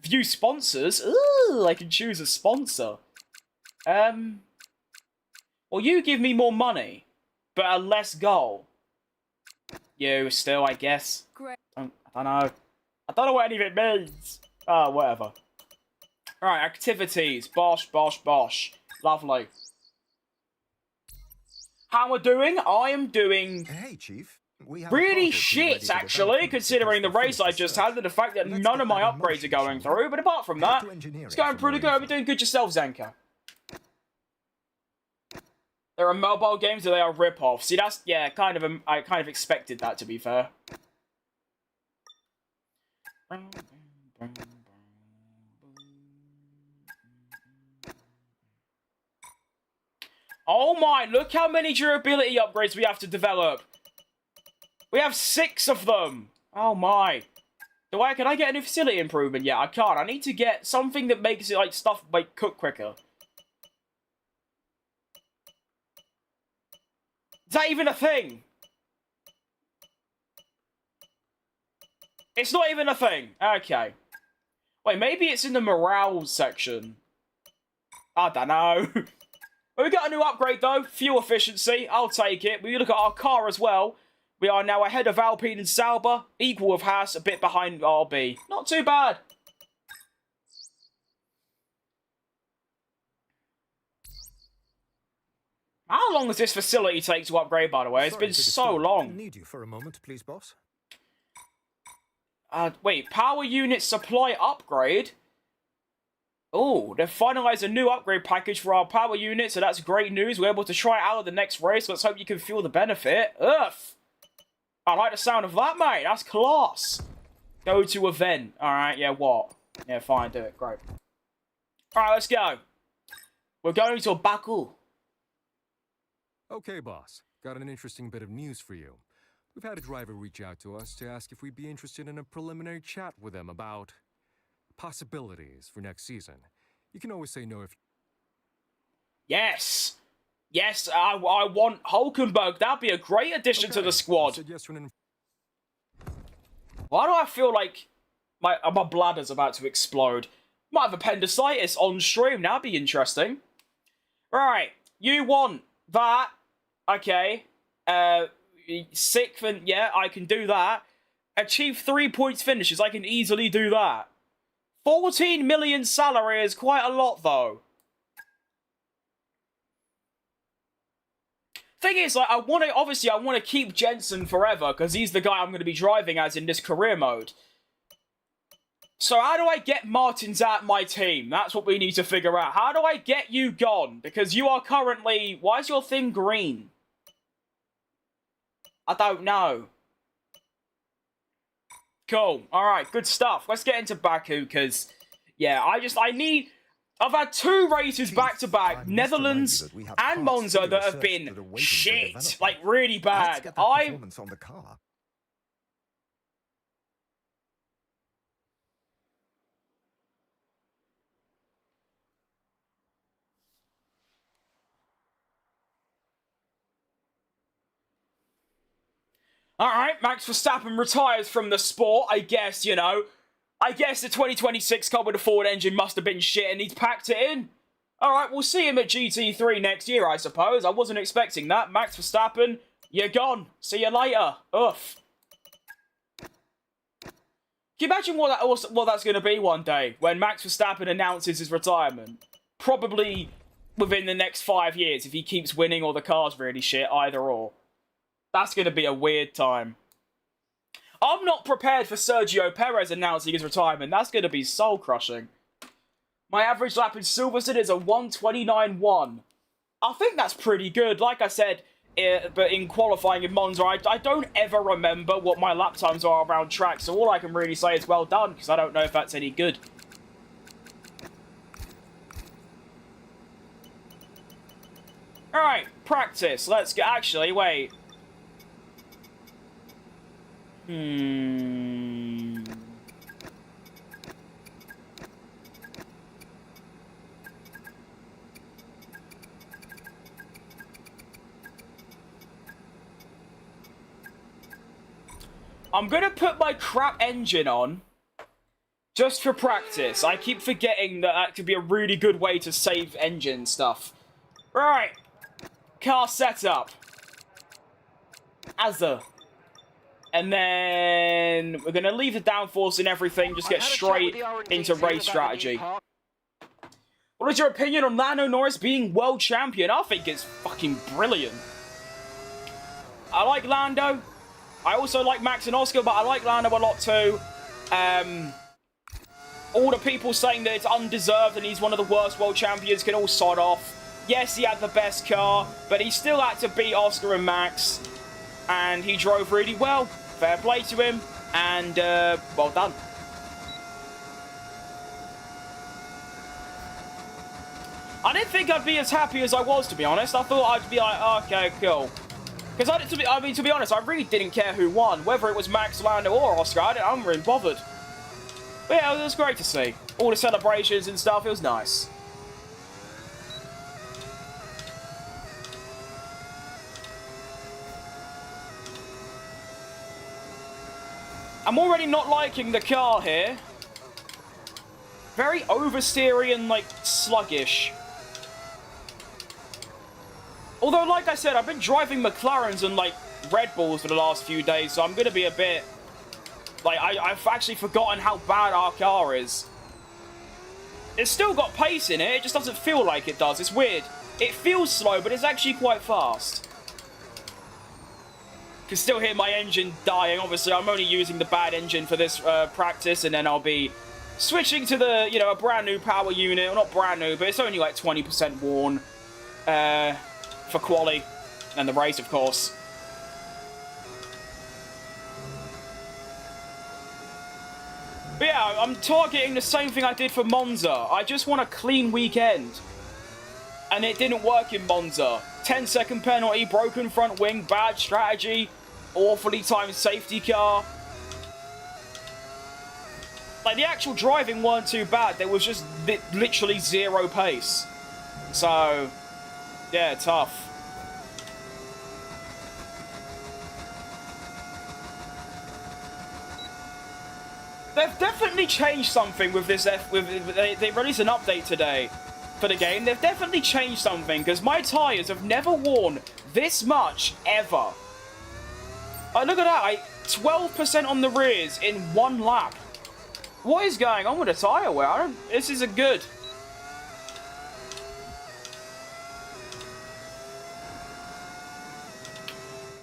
View sponsors? Ooh, I can choose a sponsor. Well, you give me more money, but a less goal. You still, I guess. Great. I don't know. I don't know what any of it means. Oh, whatever. Alright, activities. Bosh, bosh, bosh. Lovely. How am I doing? I am doing... Hey, Chief. Really shit, actually, considering the race I just had and the fact that none of my upgrades are going through. But apart from that, it's going pretty good. You're doing good yourself, Zanka. There are mobile games, or they are rip-offs. See, that's, yeah, I kind of expected that, to be fair. Oh my, look how many durability upgrades we have to develop. We have 6 of them. Oh my. Can I get a new facility improvement? Yeah, I can't. I need to get something that makes it, like, stuff, like, cook quicker. Is that even a thing? It's not even a thing. Okay. Wait, maybe it's in the morale section. I don't know. We got a new upgrade, though. Fuel efficiency. I'll take it. We look at our car as well. We are now ahead of Alpine and Sauber. Equal with Haas. A bit behind RB. Not too bad. How long does this facility take to upgrade, by the way? It's been so long. Need you for a moment, please, boss. Wait, power unit supply upgrade? Oh, they've finalized a new upgrade package for our power unit, so that's great news. We're able to try it out at the next race. Let's hope you can feel the benefit. Ugh. I like the sound of that, mate. That's class. Go to event. Alright, yeah, what? Yeah, fine, do it. Great. Alright, let's go. We're going to Baku. Okay, boss. Got an interesting bit of news for you. We've had a driver reach out to us to ask if we'd be interested in a preliminary chat with him about possibilities for next season. You can always say no if... Yes. Yes, I want Hulkenberg. That'd be a great addition to the squad. Said yes to an Why do I feel like my bladder's about to explode? Might have appendicitis on stream. That'd be interesting. Right, you want that. Okay. Sixth, and yeah, I can do that. Achieve 3 points finishes. I can easily do that. 14 million salary is quite a lot, though. Thing is, like, I want to keep Jensen forever, because he's the guy I'm going to be driving as in this career mode. So how do I get Martins out my team? That's what we need to figure out. How do I get you gone? Because you are currently... Why is your thing green? I don't know. Cool. Alright, good stuff. Let's get into Baku, because... Yeah, I've had 2 races back-to-back, Netherlands and Monza, that have been shit. Like, really bad. Alright, Max Verstappen retires from the sport, I guess, you know. I guess the 2026 car with a Ford engine must have been shit and he's packed it in. Alright, we'll see him at GT3 next year, I suppose. I wasn't expecting that. Max Verstappen, you're gone. See you later. Oof. Can you imagine what that's going to be one day when Max Verstappen announces his retirement? Probably within the next 5 years if he keeps winning or the car's really shit, either or. That's going to be a weird time. I'm not prepared for Sergio Perez announcing his retirement. That's going to be soul-crushing. My average lap in Silverstone is a 1:29.1. I think that's pretty good. Like I said, but in qualifying in Monza, I don't ever remember what my lap times are around track, so all I can really say is well done, because I don't know if that's any good. Alright, practice. Let's get... Actually, wait. I'm gonna put my crap engine on just for practice. I keep forgetting that could be a really good way to save engine stuff. Right, car setup. And then we're going to leave the downforce and everything, just get straight into race strategy. What is your opinion on Lando Norris being world champion? I think it's fucking brilliant. I like Lando. I also like Max and Oscar, but I like Lando a lot too. All the people saying that it's undeserved and he's one of the worst world champions can all sod off. Yes, he had the best car, but he still had to beat Oscar and Max. And he drove really well. Fair play to him, and well done. I didn't think I'd be as happy as I was, to be honest. I thought I'd be like, okay, cool. Because to be honest, I really didn't care who won, whether it was Max, Lando, or Oscar. I'm really bothered. But yeah, it was great to see. All the celebrations and stuff, it was nice. I'm already not liking the car here. Very oversteery and, like, sluggish. Although, like I said, I've been driving McLarens and, like, Red Bulls for the last few days, so I'm going to be a bit... Like, I've actually forgotten how bad our car is. It's still got pace in it, it just doesn't feel like it does. It's weird. It feels slow, but it's actually quite fast. Can still hear my engine dying. Obviously, I'm only using the bad engine for this practice, and then I'll be switching to the, you know, a brand new power unit. Well, not brand new, but it's only like 20% worn for quali and the race, of course. But yeah, I'm targeting the same thing I did for Monza. I just want a clean weekend. And it didn't work in Monza. 10-second penalty, broken front wing, bad strategy, awfully timed safety car. Like, the actual driving weren't too bad. There was just literally zero pace. So, yeah, tough. They've definitely changed something with this. They released an update today for the game. They've definitely changed something, because my tyres have never worn this much ever. Like, look at that, 12% on the rears in 1 lap. What is going on with the tyre wear? This isn't good.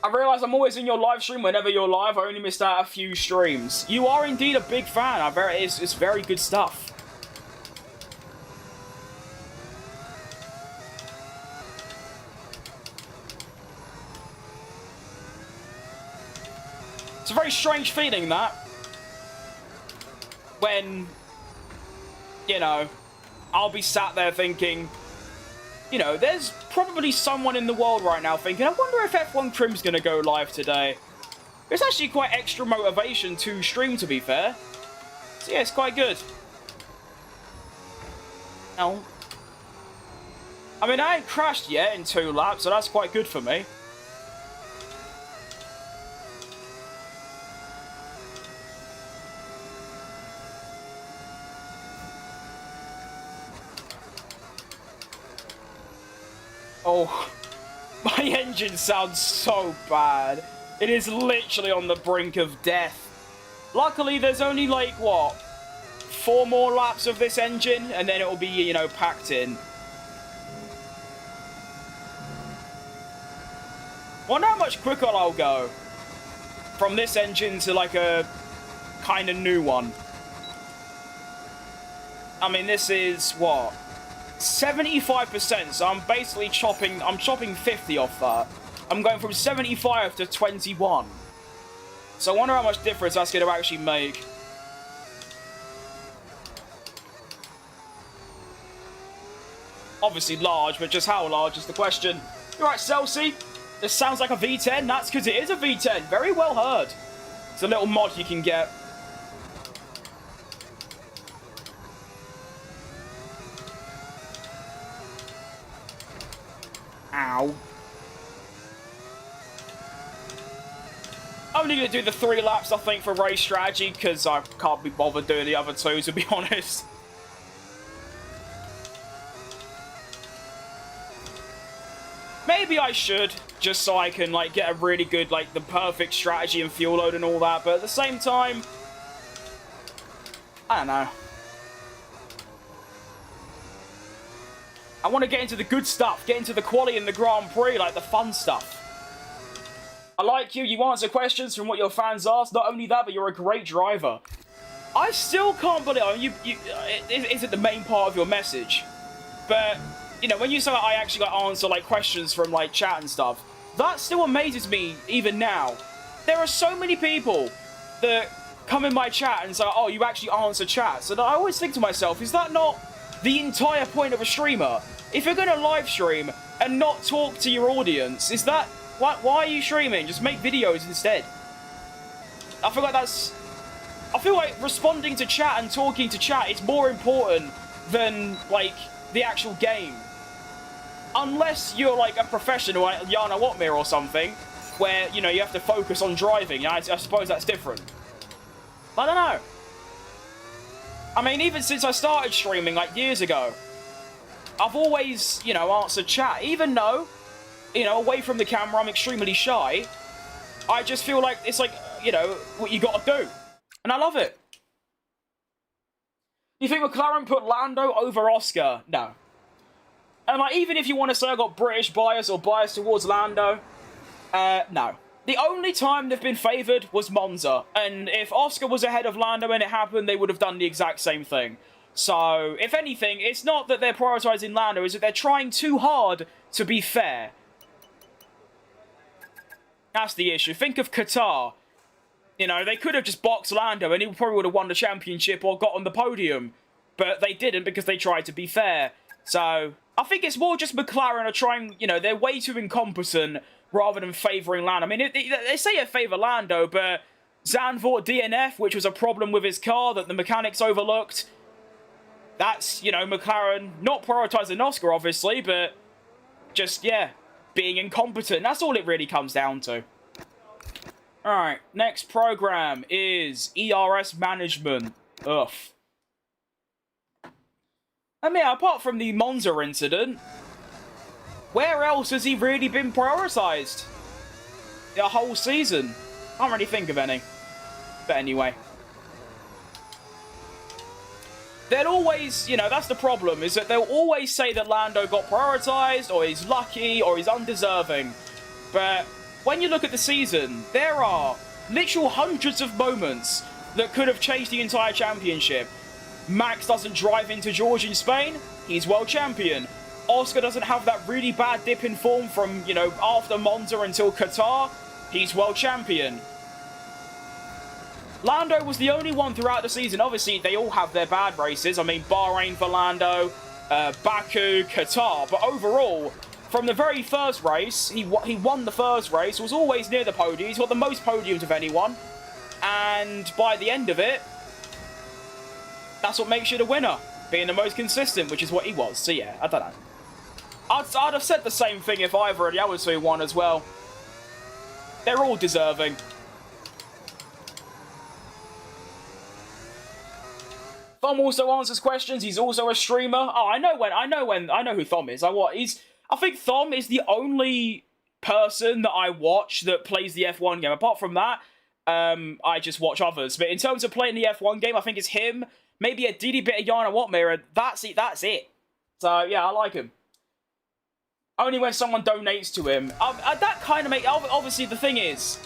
I realise I'm always in your live stream whenever you're live. I only missed out a few streams. You are indeed a big fan. It's very good stuff. It's a very strange feeling, that. When, you know, I'll be sat there thinking, you know, there's probably someone in the world right now thinking, I wonder if F1 Crim's going to go live today. It's actually quite extra motivation to stream, to be fair. So yeah, it's quite good. Now, I mean, I ain't crashed yet in 2 laps, so that's quite good for me. Oh, my engine sounds so bad. It is literally on the brink of death. Luckily, there's only, like, what, 4 more laps of this engine, and then it'll be, you know, packed in. Wonder how much quicker I'll go from this engine to, like, a kind of new one. I mean, this is, what, 75%, so I'm basically chopping 50 off that. I'm going from 75 to 21. So I wonder how much difference that's going to actually make. Obviously large, but just how large is the question. You're right, Celsi. This sounds like a V10. That's because it is a V10. Very well heard. It's a little mod you can get. Ow. Only going to do the 3 laps, I think, for race strategy, because I can't be bothered doing the other 2, to be honest. Maybe I should, just so I can, like, get a really good, like, the perfect strategy and fuel load and all that, but at the same time, I don't know. I want to get into the good stuff, get into the quality in the Grand Prix, like the fun stuff. I like you, you answer questions from what your fans ask. Not only that, but you're a great driver. I still can't believe, I mean, it isn't the main part of your message, but, you know, when you say I actually like answer like questions from like chat and stuff, that still amazes me even now. There are so many people that come in my chat and say, oh, you actually answer chat. So I always think to myself, is that not the entire point of a streamer? If you're going to live stream and not talk to your audience, is that... Why are you streaming? Just make videos instead. I feel like responding to chat and talking to chat is more important than, like, the actual game. Unless you're, like, a professional like Yana Watmir or something, where, you know, you have to focus on driving. I suppose that's different. I don't know. I mean, even since I started streaming, like, years ago, I've always, you know, answered chat. Even though, you know, away from the camera, I'm extremely shy. I just feel like it's like, you know, what you gotta do. And I love it. You think McLaren put Lando over Oscar? No. And, like, even if you want to say I got British bias or bias towards Lando, no. The only time they've been favoured was Monza. And if Oscar was ahead of Lando and it happened, they would have done the exact same thing. So, if anything, it's not that they're prioritising Lando, it's that they're trying too hard to be fair. That's the issue. Think of Qatar. You know, they could have just boxed Lando and he probably would have won the championship or got on the podium. But they didn't because they tried to be fair. So, I think it's more just McLaren are trying, you know, they're way too incompetent rather than favouring Lando. I mean, they say they favour Lando, but Zandvoort DNF, which was a problem with his car that the mechanics overlooked, that's, you know, McLaren not prioritising Oscar, obviously, but just, yeah, being incompetent. That's all it really comes down to. Alright, next program is ERS Management. Ugh. I mean, apart from the Monza incident, where else has he really been prioritised? The whole season? Can't really think of any. But anyway. They'll always, you know, that's the problem, is that they'll always say that Lando got prioritised, or he's lucky, or he's undeserving. But when you look at the season, there are literal hundreds of moments that could have changed the entire championship. Max doesn't drive into George in Spain, he's world champion. Oscar doesn't have that really bad dip in form from, you know, after Monza until Qatar, he's world champion. Lando was the only one throughout the season. Obviously, they all have their bad races. I mean, Bahrain for Lando, Baku, Qatar. But overall, from the very first race, he won the first race, was always near the podium. He's got the most podiums of anyone. And by the end of it, that's what makes you the winner. Being the most consistent, which is what he was. So yeah, I don't know. I'd have said the same thing if either of the other two won as well. They're all deserving. Thom also answers questions. He's also a streamer. Oh, I know who Thom is. I think Thom is the only person that I watch that plays the F1 game. Apart from that, I just watch others. But in terms of playing the F1 game, I think it's him, maybe a Didi bit of Yana Wattmira. That's it. So yeah, I like him. Only when someone donates to him. That kind of makes... Obviously, the thing is,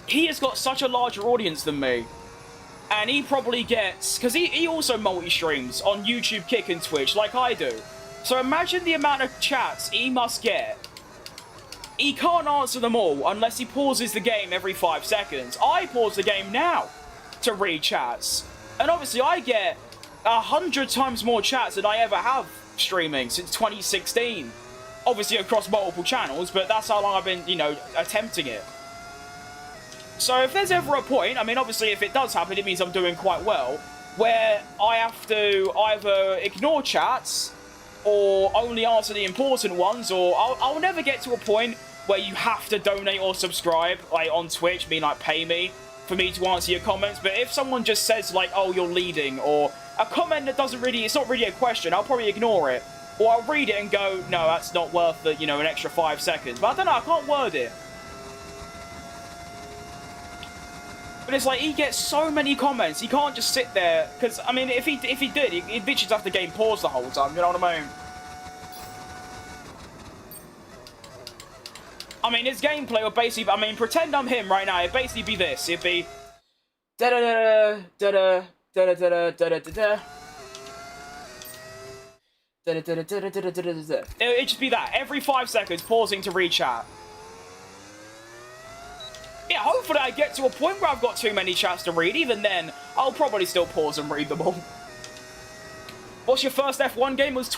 he has got such a larger audience than me. And he probably gets... Because he also multi-streams on YouTube, Kick, and Twitch, like I do. So imagine the amount of chats he must get. He can't answer them all unless he pauses the game every 5 seconds. I pause the game now to read chats. And obviously, I get 100 times more chats than I ever have streaming since 2016. Obviously, across multiple channels, but that's how long I've been, you know, attempting it. So if there's ever a point, I mean, obviously, if it does happen, it means I'm doing quite well, where I have to either ignore chats or only answer the important ones, or I'll never get to a point where you have to donate or subscribe, like on Twitch, like pay me for me to answer your comments. But if someone just says like, oh, you're leading, or a comment that doesn't really, it's not really a question, I'll probably ignore it. Or I'll read it and go, no, that's not worth the, you know, an extra 5 seconds. But I don't know, I can't word it. But it's like, he gets so many comments, he can't just sit there, because, I mean, if he did, he'd literally just have the game pause the whole time, you know what I mean? I mean, his gameplay would basically, I mean, pretend I'm him right now, it'd basically be this, it'd be... Da-da-da-da, da-da, da-da-da-da, da-da-da-da. It'd just be that, every 5 seconds, pausing to read chat. Yeah, hopefully I get to a point where I've got too many chats to read. Even then, I'll probably still pause and read them all. What's your first F1 game? It was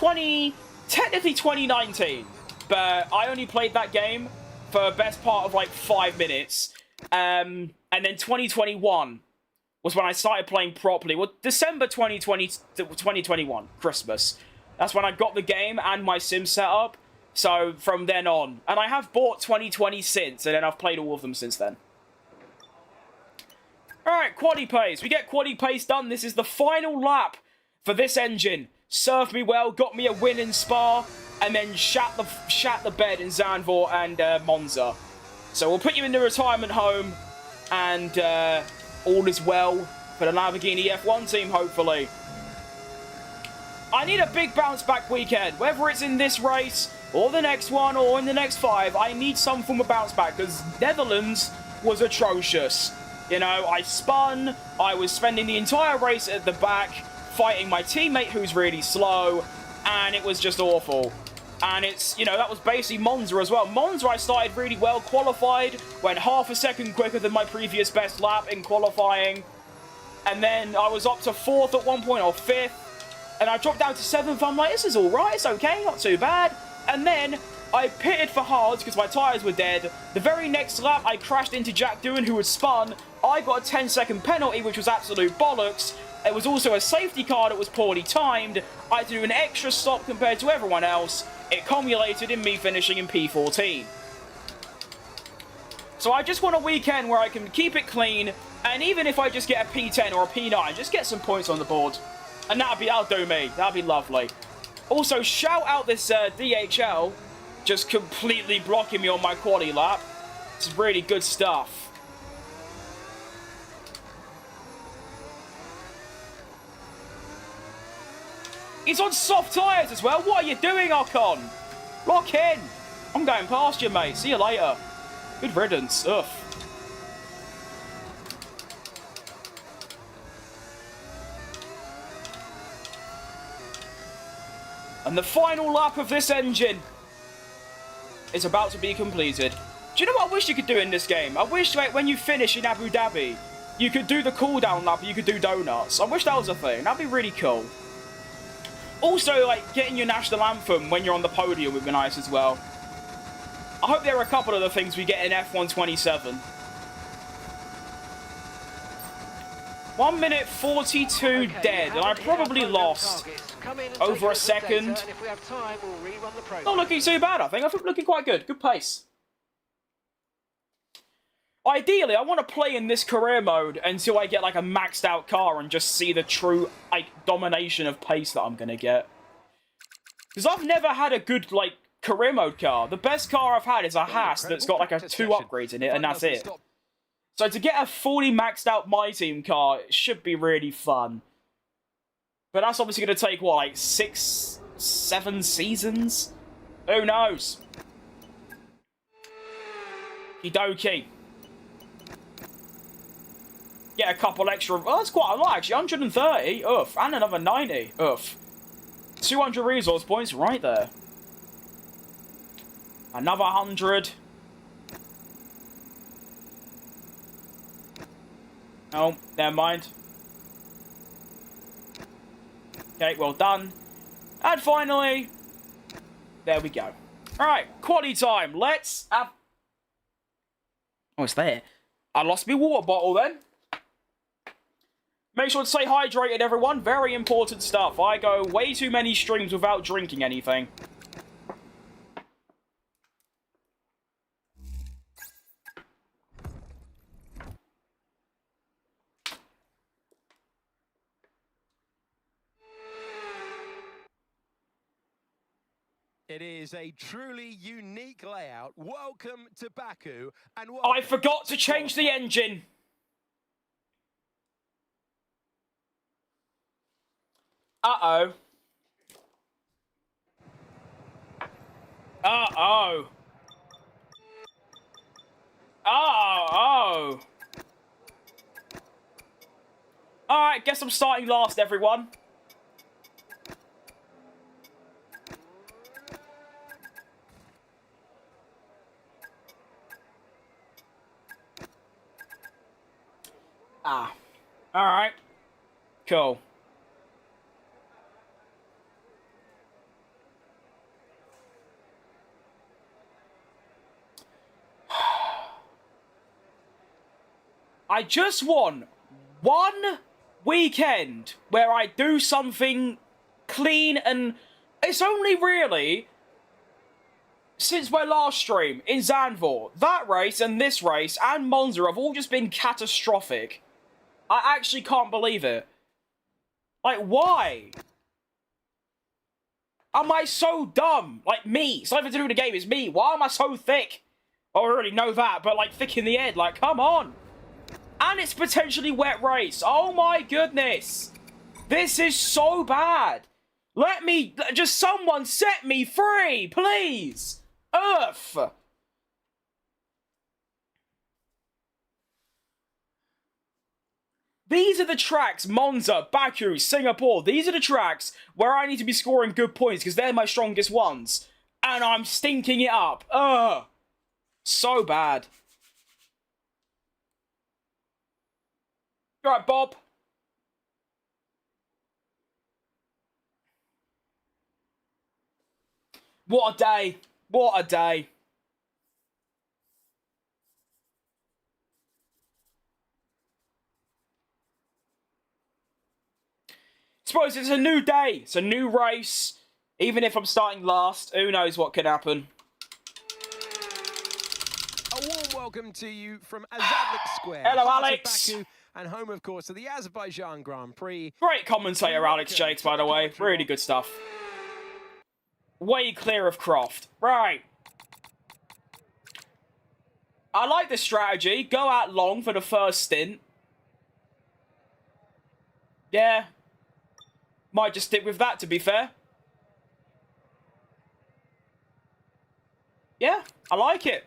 technically 2019. But I only played that game for the best part of like 5 minutes. And then 2021 was when I started playing properly. Well, December 2021, Christmas. That's when I got the game and my sim set up. So, from then on. And I have bought 2020 since, and then I've played all of them since then. Alright, quaddy pace. We get quaddy pace done. This is the final lap for this engine. Served me well, got me a win in Spa, and then shat the bed in Zandvoort and Monza. So we'll put you in the retirement home, and all is well for the Lamborghini F1 team, hopefully. I need a big bounce back weekend, whether it's in this race, or the next one, or in the next 5, I need some form of bounce back, because Netherlands was atrocious. You know, I spun, I was spending the entire race at the back, fighting my teammate who's really slow, and it was just awful. And it's, you know, that was basically Monza as well. Monza, I started really well, qualified, went half a second quicker than my previous best lap in qualifying. And then I was up to 4th at one point, or 5th. And I dropped down to 7th. I'm like, this is alright, it's okay, not too bad. And then I pitted for hards because my tyres were dead. The very next lap, I crashed into Jack Doohan, who had spun. I got a 10-second penalty, which was absolute bollocks. It was also a safety car that was poorly timed. I had to do an extra stop compared to everyone else. It culminated in me finishing in P14. So I just want a weekend where I can keep it clean, and even if I just get a P10 or a P9, just get some points on the board. And that'll do me. That'll be lovely. Also, shout out this DHL, just completely blocking me on my quali lap. It's really good stuff. He's on soft tyres as well. What are you doing, Ocon? Lock in. I'm going past you, mate. See you later. Good riddance. Ugh. And the final lap of this engine is about to be completed. Do you know what I wish you could do in this game? I wish, like, when you finish in Abu Dhabi, you could do the cooldown lap, you could do donuts. I wish that was a thing. That'd be really cool. Also, like, getting your national anthem when you're on the podium would be nice as well. I hope there are a couple of the things we get in F127. 1 minute 42 Okay, dead, and I probably lost over a second. Not looking too bad, I think. I think looking quite good. Good pace. Ideally, I want to play in this career mode until I get, like, a maxed out car and just see the true, like, domination of pace that I'm going to get. Because I've never had a good, like, career mode car. The best car I've had is a Haas that's got, like, 2 upgrades in it, and that's it. So to get a fully maxed out My Team car, it should be really fun. But that's obviously going to take, what, like 6, 7 seasons? Who knows? Okie Get a couple extra... Oh, that's quite a lot, actually. 130. Oof. And another 90. Oof. 200 resource points right there. Another 100. Oh, never mind. Okay, well done. And finally, there we go. Alright, quality time. Let's have... Oh, it's there. I lost my water bottle then. Make sure to stay hydrated, everyone. Very important stuff. I go way too many streams without drinking anything. It is a truly unique layout. Welcome to Baku. And I forgot to change the engine. Uh-oh. Uh-oh. Oh. Alright, guess I'm starting last, everyone. Ah. Alright. Cool. I just want one weekend where I do something clean, and it's only really since my last stream in Zandvoort. That race and this race and Monza have all just been catastrophic. I actually can't believe it. Like, why? Am I so dumb? Like, me. It's nothing to do with the game, it's me. Why am I so thick? I already know that, but, like, thick in the head. Like, come on. And it's potentially wet race. Oh my goodness. This is so bad. Let me, just someone set me free, please. Earth. These are the tracks, Monza, Baku, Singapore. These are the tracks where I need to be scoring good points because they're my strongest ones. and I'm stinking it up. Ugh. So bad. All right, Bob. What a day. What a day. Suppose it's a new day. It's a new race. Even if I'm starting last, who knows what could happen. A warm welcome to you from Azadlik Square. Hello, heart of Alex. Baku, and home, of course, of the Azerbaijan Grand Prix. Great commentator, Alex Jakes, by the way. Really good stuff. Way clear of Croft. Right. I like the strategy. Go out long for the first stint. Yeah. Might just stick with that, to be fair. Yeah, I like it.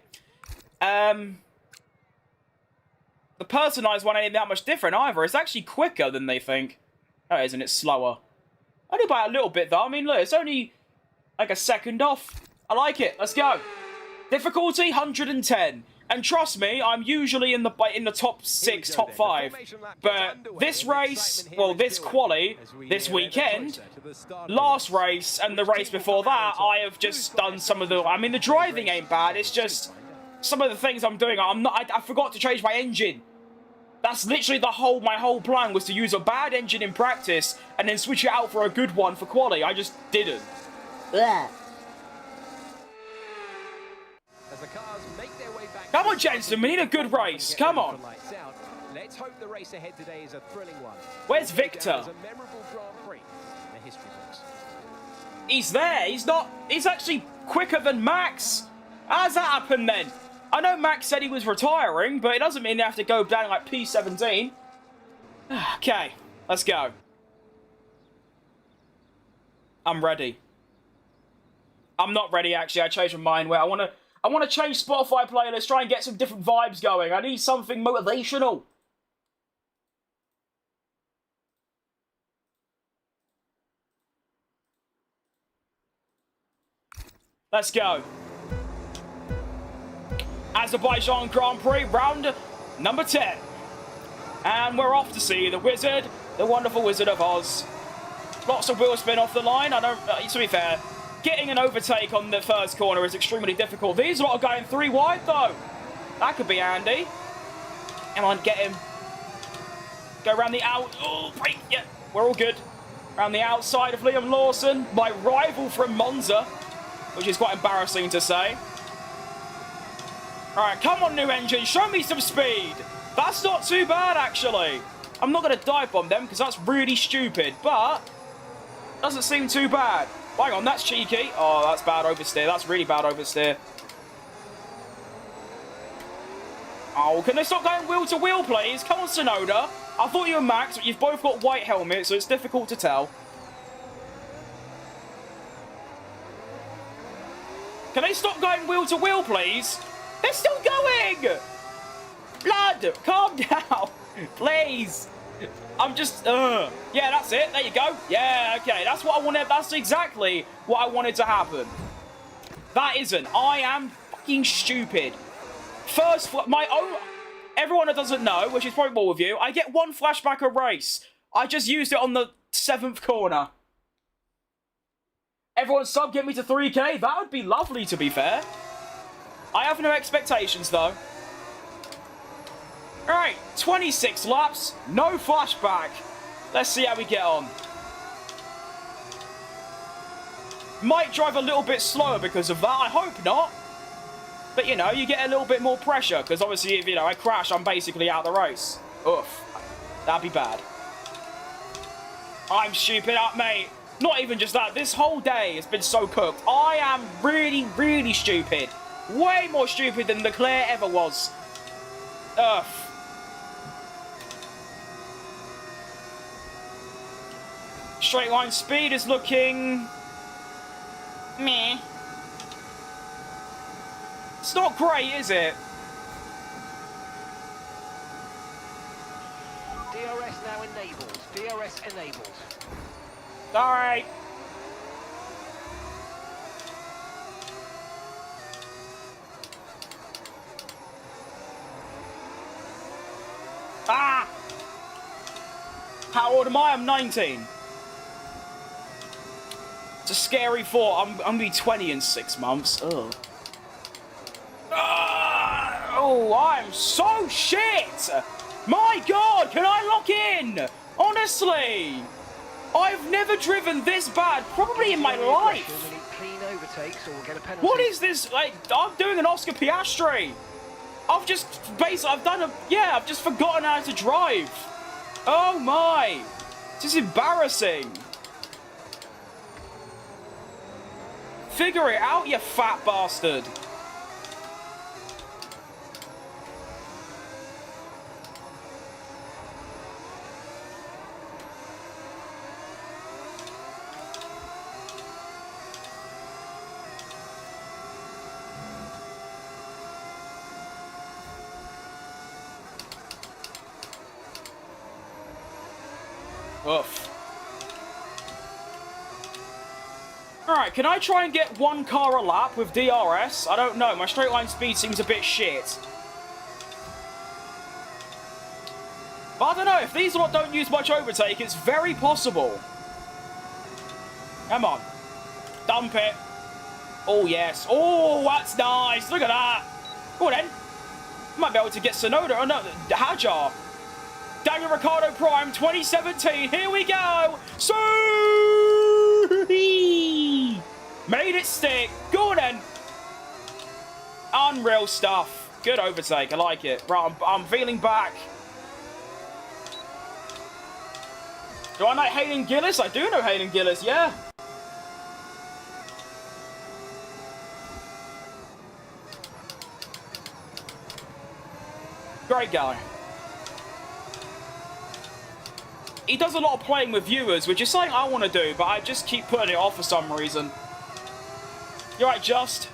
The personalised one ain't that much different either. It's actually quicker than they think. Oh, isn't it slower? Only by a little bit, though. I mean, look, it's only like a second off. I like it. Let's go. Difficulty, 110. And trust me, I'm usually in the top 6, top 5. But this race, well, this quali, this weekend, last race, and the race before that, I have just done some of the... I mean, the driving ain't bad. It's just some of the things I'm doing. I forgot to change my engine. That's literally my whole plan was to use a bad engine in practice and then switch it out for a good one for quali. I just didn't. Blech. As the cars make their way back. Come on, Jensen, we need a good race. Come on. Let's hope the race ahead today is a thrilling one. Where's Victor? A memorable Grand Prix in the history books. He's there. He's not... He's actually quicker than Max. How's that happen then? I know Max said he was retiring, but it doesn't mean they have to go down like P17. Okay, let's go. I'm ready. I'm not ready, actually. I changed my mind. Where I want to change Spotify playlist, try and get some different vibes going. I need something motivational. Let's go. Azerbaijan Grand Prix, round number 10. And we're off to see the Wizard, the wonderful Wizard of Oz. Lots of wheel spin off the line. I don't, to be fair, getting an overtake on the first corner is extremely difficult. These lot are going 3 wide, though. That could be handy. Come on, get him. Go around the out. Oh, break. Yeah, we're all good. Around the outside of Liam Lawson, my rival from Monza, which is quite embarrassing to say. All right, come on, new engine. Show me some speed. That's not too bad, actually. I'm not going to dive bomb them because that's really stupid, but doesn't seem too bad. Hang on, that's cheeky. Oh, that's bad oversteer. That's really bad oversteer. Oh, can they stop going wheel to wheel, please? Come on, Sonoda. I thought you were Max, but you've both got white helmets, so it's difficult to tell. Can they stop going wheel to wheel, please? They're still going! Blood, calm down, please. I'm just, Yeah, that's it. There you go. Yeah, okay. That's what I wanted. That's exactly what I wanted to happen. That isn't. I am fucking stupid. First, my own... Everyone that doesn't know, which is probably more with you, I get 1 flashback a race. I just used it on the 7th corner. Everyone sub get me to 3k. That would be lovely, to be fair. I have no expectations, though. Alright, 26 laps, no flashback. Let's see how we get on. Might drive a little bit slower because of that, I hope not. But, you know, you get a little bit more pressure, because obviously, if, you know, I crash, I'm basically out of the race. Oof. That'd be bad. I'm stupid, mate. Not even just that, this whole day has been so cooked. I am really, really stupid. Way more stupid than Leclerc ever was. Ugh. Straight line speed is looking... meh. It's not great, is it? DRS now enabled. DRS enabled. Alright. How old am I? I'm 19. It's a scary thought. I'm gonna be 20 in 6 months. Ugh. Oh, I'm so shit! My God, can I lock in? Honestly, I've never driven this bad, probably in my life. We need clean overtakes or we'll get a penalty. What is this? Like, I'm doing an Oscar Piastri. I've just I've just forgotten how to drive. Oh my, this is embarrassing. Figure it out, you fat bastard. Oof. Alright, can I try and get 1 car a lap with DRS? I don't know, my straight line speed seems a bit shit. But I don't know, if these lot don't use much overtake, it's very possible. Come on. Dump it. Oh, yes. Oh, that's nice. Look at that. Go on, then. Might be able to get Sonoda. Oh, no, Hajar. Daniel Ricciardo Prime 2017. Here we go. So made it stick. Go on, then. Unreal stuff. Good overtake. I like it. Right, I'm feeling back. Do I know Hayden Gillis? I do know Hayden Gillis, yeah. Great guy. He does a lot of playing with viewers, which is something I want to do, but I just keep putting it off for some reason. You alright, Just?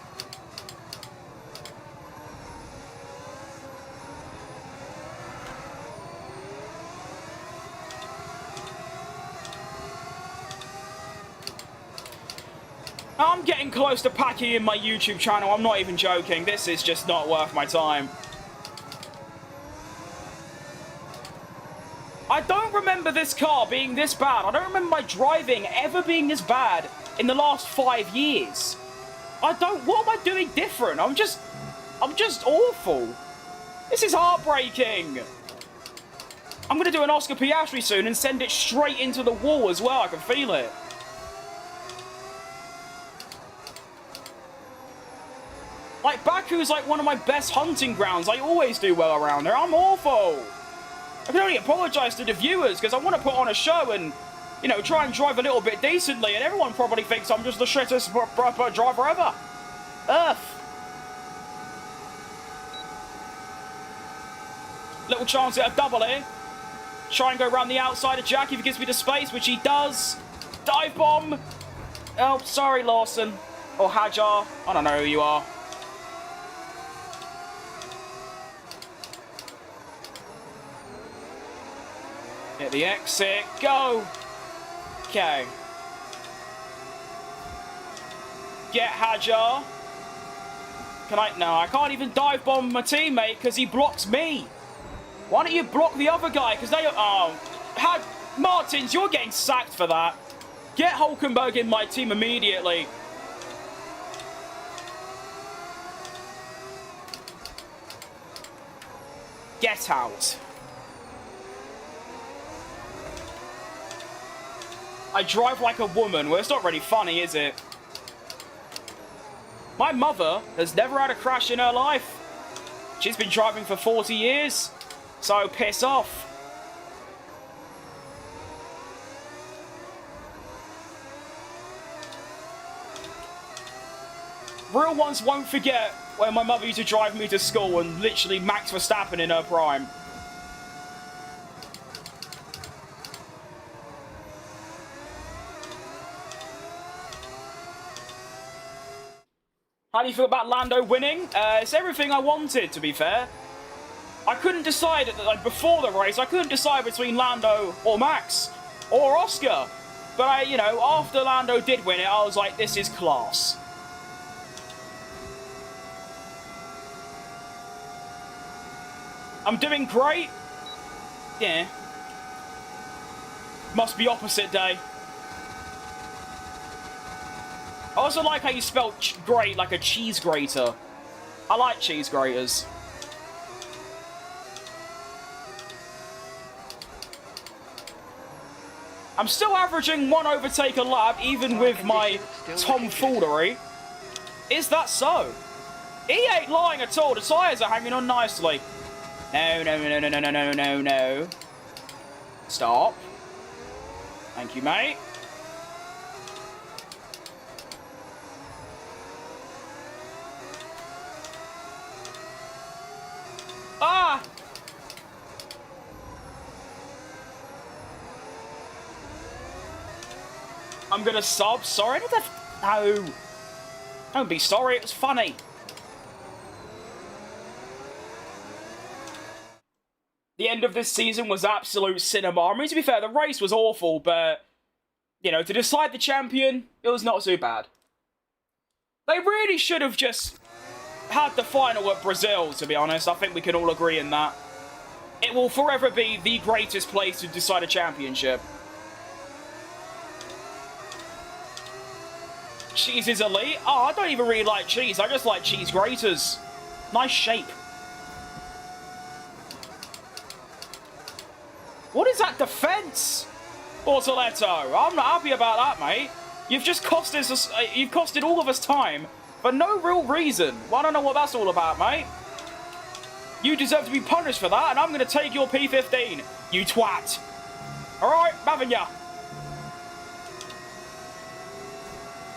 I'm getting close to packing in my YouTube channel. I'm not even joking. This is just not worth my time. I don't remember this car being this bad. I don't remember my driving ever being this bad in the last 5 years. What am I doing different? I'm just awful. This is heartbreaking. I'm going to do an Oscar Piastri soon and send it straight into the wall as well. I can feel it. Like, Baku's like one of my best hunting grounds. I always do well around there. I'm awful. I can only apologise to the viewers because I want to put on a show and, you know, try and drive a little bit decently, and everyone probably thinks I'm just the shittest driver ever. Little chance at a double here. Try and go around the outside of Jack if he gives me the space, which he does. Dive bomb. Oh, sorry, Lawson. Or Hajar. I don't know who you are. Get the exit. Go. Okay. Get Hajar. Can I? No, I can't even dive bomb my teammate because he blocks me. Why don't you block the other guy? Because they... Oh. Martins, you're getting sacked for that. Get Hulkenberg in my team immediately. Get out. I drive like a woman. Well, it's not really funny, is it? My mother has never had a crash in her life. She's been driving for 40 years. So piss off. Real ones won't forget when my mother used to drive me to school and literally Max Verstappen in her prime. How do you feel about Lando winning? It's everything I wanted, to be fair. I couldn't decide, like, before the race, I couldn't decide between Lando or Max or Oscar. But you know, after Lando did win it, I was like, this is class. I'm doing great. Yeah. Must be opposite day. I also like how you spell grate like a cheese grater. I like cheese graters. I'm still averaging 1 overtake a lap, even with my tomfoolery. Is that so? He ain't lying at all. The tyres are hanging on nicely. No, no, no, no, no, no, no, no, no. Stop. Thank you, mate. Ah! I'm gonna sob. Sorry. No. Don't be sorry. It was funny. The end of this season was absolute cinema. I mean, to be fair, the race was awful, but, you know, to decide the champion, it was not too bad. They really should have just had the final at Brazil, to be honest. I think we can all agree in that. It will forever be the greatest place to decide a championship. Cheese is elite? Oh, I don't even really like cheese. I just like cheese graters. Nice shape. What is that defense? Bortoletto, I'm not happy about that, mate. You've just costed us, you've costed all of us time for no real reason. Well, I don't know what that's all about, mate. You deserve to be punished for that, and I'm going to take your P15, you twat. All right, having ya.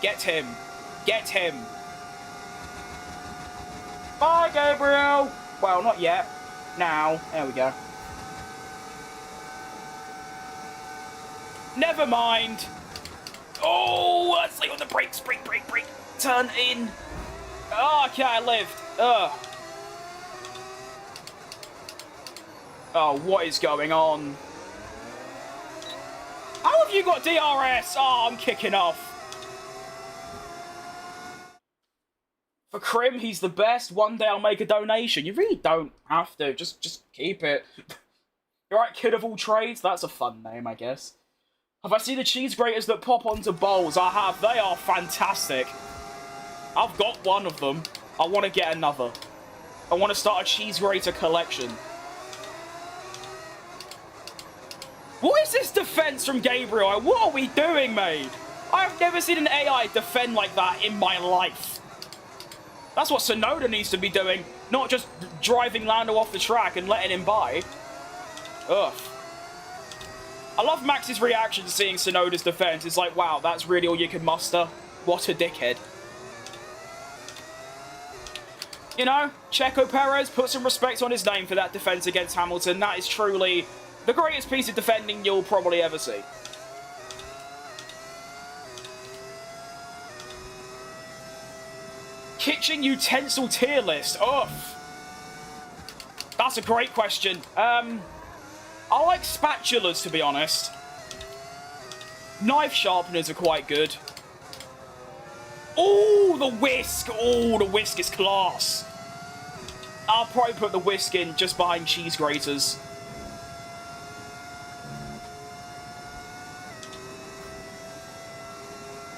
Get him. Get him. Bye, Gabriel. Well, not yet. Now. There we go. Never mind. Oh, let's lay on the brakes. Brake. Turn in. Oh, okay, I lived. Ugh. Oh, what is going on? How have you got DRS? Oh, I'm kicking off. For Krim, he's the best. One day I'll make a donation. You really don't have to. Just keep it. You're right, Kid of all trades. That's a fun name, I guess. Have I seen the cheese graters that pop onto bowls? I have. They are fantastic. I've got one of them. I want to get another. I want to start a cheese grater collection. What is this defense from Gabriel? What are we doing, mate? I've never seen an AI defend like that in my life. That's what Tsunoda needs to be doing, not just driving Lando off the track and letting him by. Ugh. I love Max's reaction to seeing Tsunoda's defense. It's like, wow, that's really all you can muster? What a dickhead. You know, Checo Perez put some respect on his name for that defense against Hamilton. That is truly the greatest piece of defending you'll probably ever see. Kitchen utensil tier list. Ugh. That's a great question. I like spatulas, to be honest. Knife sharpeners are quite good. Oh, the whisk. Oh, the whisk is class. I'll probably put the whisk in just behind cheese graters.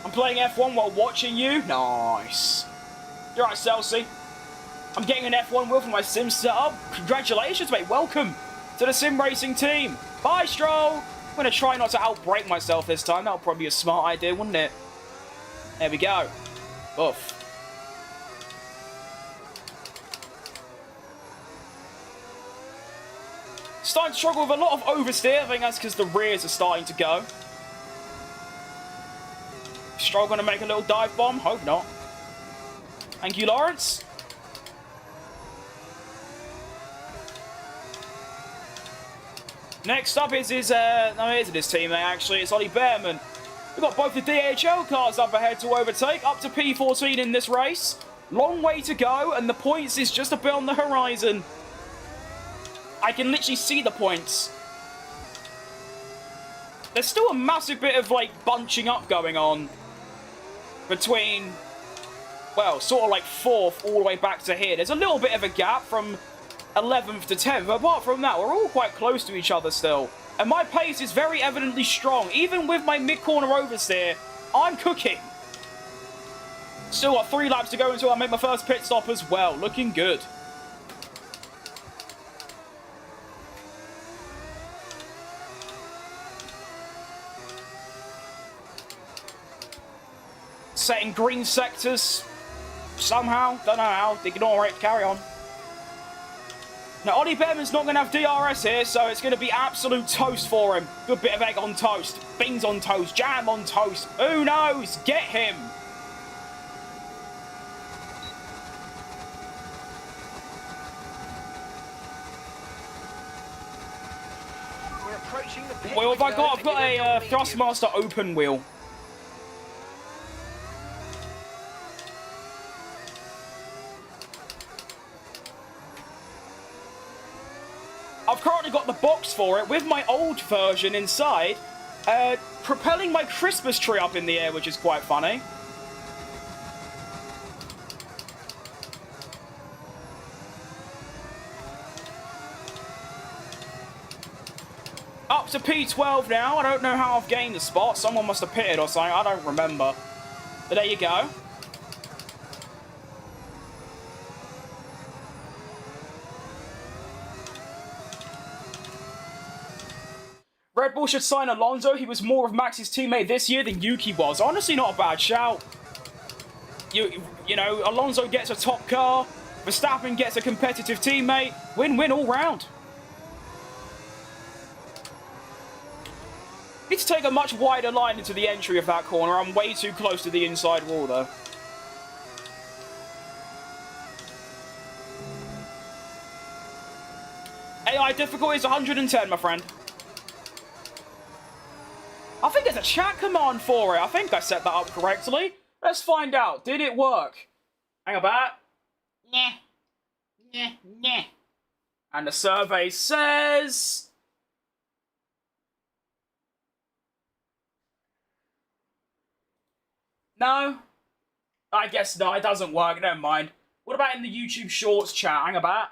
I'm playing F1 while watching you. Nice. You're right, Celsi. I'm getting an F1 wheel for my sim setup. Congratulations, mate. Welcome to the sim racing team. Bye, Stroll. I'm going to try not to outbrake myself this time. That'll probably be a smart idea, wouldn't it? There we go. Oof. Starting to struggle with a lot of oversteer. I think that's because the rears are starting to go. Stroll going to make a little dive bomb? Hope not. Thank you, Lawrence. Next up is his, no, it isn't his teammate, actually. It's Ollie Behrman. We've got both the DHL cars up ahead to overtake, up to P14 in this race. Long way to go, and the points is just a bit on the horizon. I can literally see the points. There's still a massive bit of, like, bunching up going on between, well, sort of like 4th all the way back to here. There's a little bit of a gap from 11th to 10th. But apart from that, we're all quite close to each other still. And my pace is very evidently strong. Even with my mid-corner oversteer, I'm cooking. Still got 3 laps to go until I make my first pit stop as well. Looking good. Setting green sectors. Somehow. Don't know how. Ignore it. Carry on. Now, Ollie Behrman's not going to have DRS here, so it's going to be absolute toast for him. Good bit of egg on toast. Beans on toast. Jam on toast. Who knows? Get him. We're approaching the pit. What have I got? I've got a Thrustmaster open wheel. I've currently got the box for it with my old version inside, propelling my Christmas tree up in the air, which is quite funny. Up to P12 now. I don't know how I've gained a spot. Someone must have pitted or something. I don't remember. But there you go. Red Bull should sign Alonso. He was more of Max's teammate this year than Yuki was. Honestly, not a bad shout. You know, Alonso gets a top car. Verstappen gets a competitive teammate. Win-win all round. Need to take a much wider line into the entry of that corner. I'm way too close to the inside wall, though. AI difficulty is 110, my friend. I think there's a chat command for it. I think I set that up correctly. Let's find out. Did it work? Hang about. Nah. Nah. Nah. And the survey says... No. I guess no, it doesn't work. Never mind. What about in the YouTube Shorts chat? Hang about.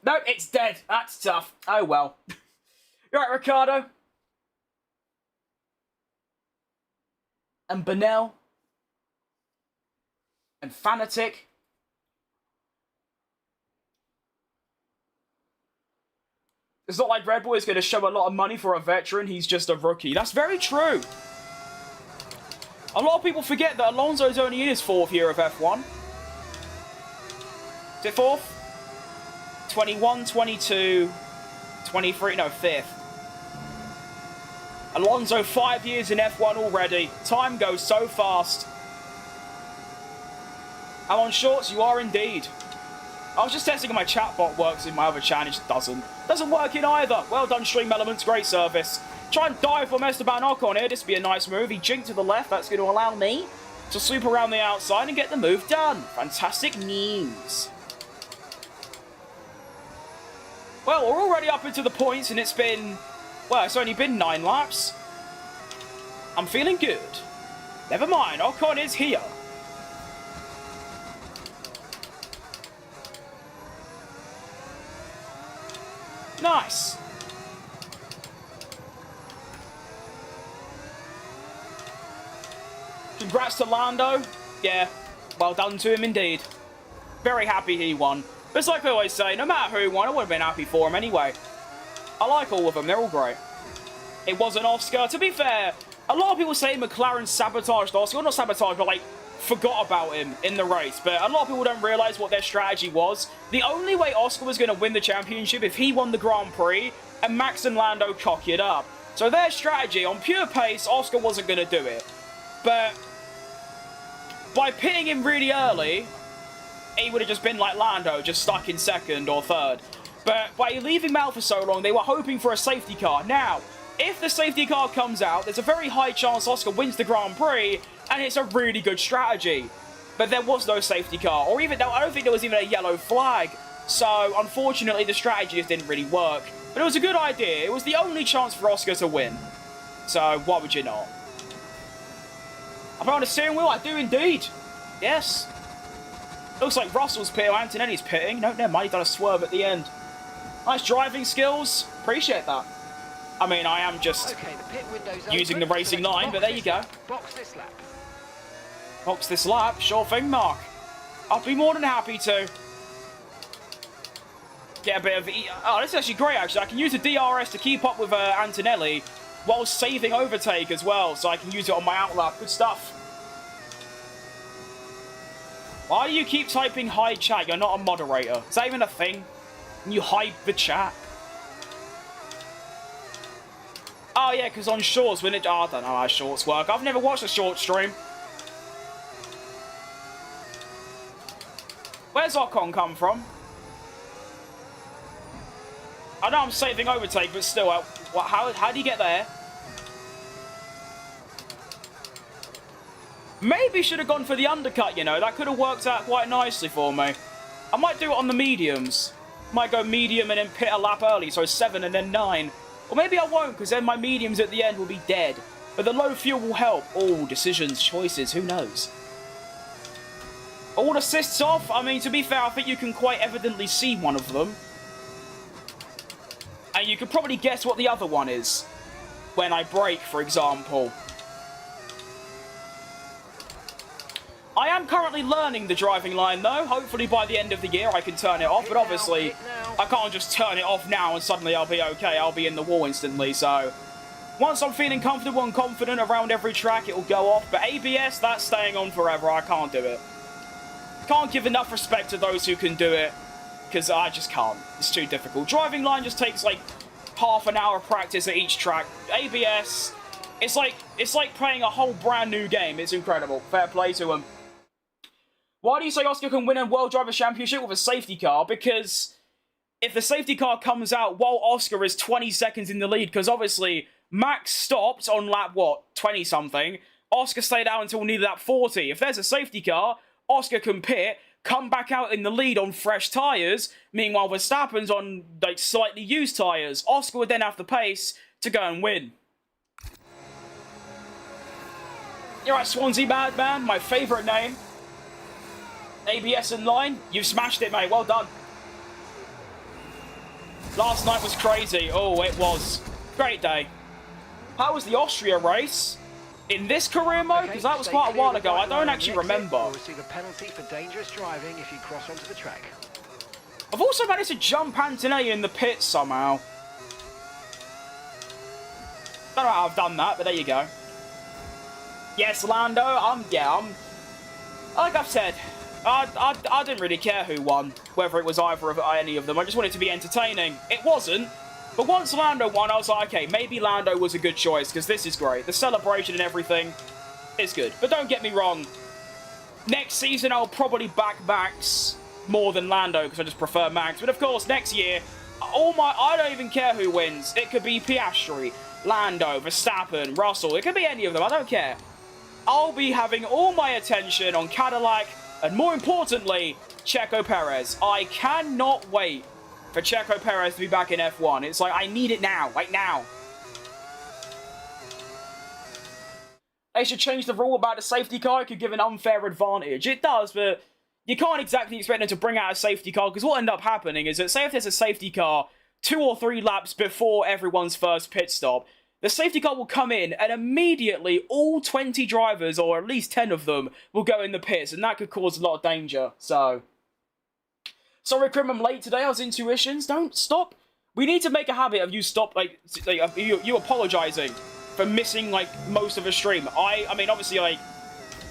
Nope, it's dead. That's tough. Oh well. You right, Ricardo? And Benel? And Fanatic? It's not like Red Bull is going to show a lot of money for a veteran. He's just a rookie. That's very true. A lot of people forget that Alonso's only in his 4th year of F1. Is it 4th? 21, 22, 23, no, 5th. Alonso, 5 years in F1 already. Time goes so fast. I'm on shorts, you are indeed. I was just testing if my chatbot works in my other channel, it just doesn't. Doesn't work in either. Well done, Stream Elements, great service. Try and dive from Esteban Ocon here, this would be a nice move. He jinked to the left, that's going to allow me to swoop around the outside and get the move done. Fantastic news. Well, we're already up into the points and it's been... Well, it's only been 9 laps. I'm feeling good. Never mind, Ocon is here. Nice. Congrats to Lando. Yeah, well done to him indeed. Very happy he won. But it's like I always say, no matter who won, I would have been happy for him anyway. I like all of them, they're all great. It wasn't Oscar. To be fair, a lot of people say McLaren sabotaged Oscar. Well, not sabotaged, but like, forgot about him in the race. But a lot of people don't realise what their strategy was. The only way Oscar was going to win the championship if he won the Grand Prix and Max and Lando cock it up. So their strategy, on pure pace, Oscar wasn't going to do it. But by pitting him really early, he would have just been like Lando, just stuck in 2nd or 3rd. But by leaving him out for so long, they were hoping for a safety car. Now, if the safety car comes out, there's a very high chance Oscar wins the Grand Prix, and it's a really good strategy. But there was no safety car, or even, I don't think there was even a yellow flag. So, unfortunately, the strategy just didn't really work. But it was a good idea. It was the only chance for Oscar to win. So, why would you not? Am I on the steering wheel? I do indeed. Yes. Looks like Russell's pitting or Antonelli's pitting. No, never mind. He done a swerve at the end. Nice driving skills. Appreciate that. I mean, I am just using the racing line, but there you go. Box this lap. Box this lap. Sure thing, Mark. I'll be more than happy to. Get a bit of... Oh, this is actually great, actually. I can use the DRS to keep up with Antonelli while saving overtake as well, so I can use it on my outlap. Good stuff. Why do you keep typing hide chat? You're not a moderator. Is that even a thing? Can you hide the chat? Oh, yeah, because on shorts, when it... Oh, I don't know how shorts work. I've never watched a short stream. Where's Ocon come from? I know I'm saving overtake, but still, how do you get there? Maybe should have gone for the undercut, you know. That could have worked out quite nicely for me. I might do it on the mediums. Might go medium and then pit a lap early, so 7 and then 9. Or maybe I won't, because then my mediums at the end will be dead. But the low fuel will help. Oh, decisions, choices, who knows? All assists off. I mean, to be fair, I think you can quite evidently see one of them. And you could probably guess what the other one is. When I brake, for example. I am currently learning the driving line, though. Hopefully by the end of the year I can turn it off. But obviously, I can't just turn it off now and suddenly I'll be okay. I'll be in the wall instantly, so... Once I'm feeling comfortable and confident around every track, it'll go off. But ABS, that's staying on forever. I can't do it. Can't give enough respect to those who can do it. Because I just can't. It's too difficult. Driving line just takes, like, half an hour of practice at each track. ABS, it's like playing a whole brand new game. It's incredible. Fair play to them. Why do you say Oscar can win a World Driver Championship with a safety car? Because if the safety car comes out while Oscar is 20 seconds in the lead, because obviously Max stopped on lap, what, 20-something, Oscar stayed out until nearly lap 40. If there's a safety car, Oscar can pit, come back out in the lead on fresh tyres, meanwhile Verstappen's on, like, slightly used tyres. Oscar would then have the pace to go and win. You're right, Swansea Madman, my favourite name. ABS in line. You've smashed it, mate. Well done. Last night was crazy. Oh, it was. Great day. How was the Austria race? In this career mode? Because that was quite a while ago. I don't actually remember. You'll receive a penalty for dangerous driving if you cross onto the track. I've also managed to jump Antonelli in the pits somehow. Don't know how I've done that, but there you go. Yes, Lando. Like I've said, I didn't really care who won, whether it was either of any of them. I just wanted it to be entertaining. It wasn't, but once Lando won, I was like, okay, maybe Lando was a good choice, because this is great. The celebration and everything is good. But don't get me wrong, next season I'll probably back Max more than Lando, because I just prefer Max. But of course, next year, I don't even care who wins. It could be Piastri, Lando, Verstappen, Russell. It could be any of them. I don't care. I'll be having all my attention on Cadillac, and more importantly, Checo Perez. I cannot wait for Checo Perez to be back in F1. It's like, I need it now, right now. They should change the rule about the safety car. It could give an unfair advantage. It does, but you can't exactly expect them to bring out a safety car, because what will end up happening is that, say if there's a safety car 2 or 3 laps before everyone's first pit stop, the safety car will come in, and immediately all 20 drivers, or at least 10 of them, will go in the pits, and that could cause a lot of danger, so... Sorry, Crim, I'm late today. I was intuitions. Don't stop. We need to make a habit of you you apologising for missing, like, most of a stream. I mean, obviously, like,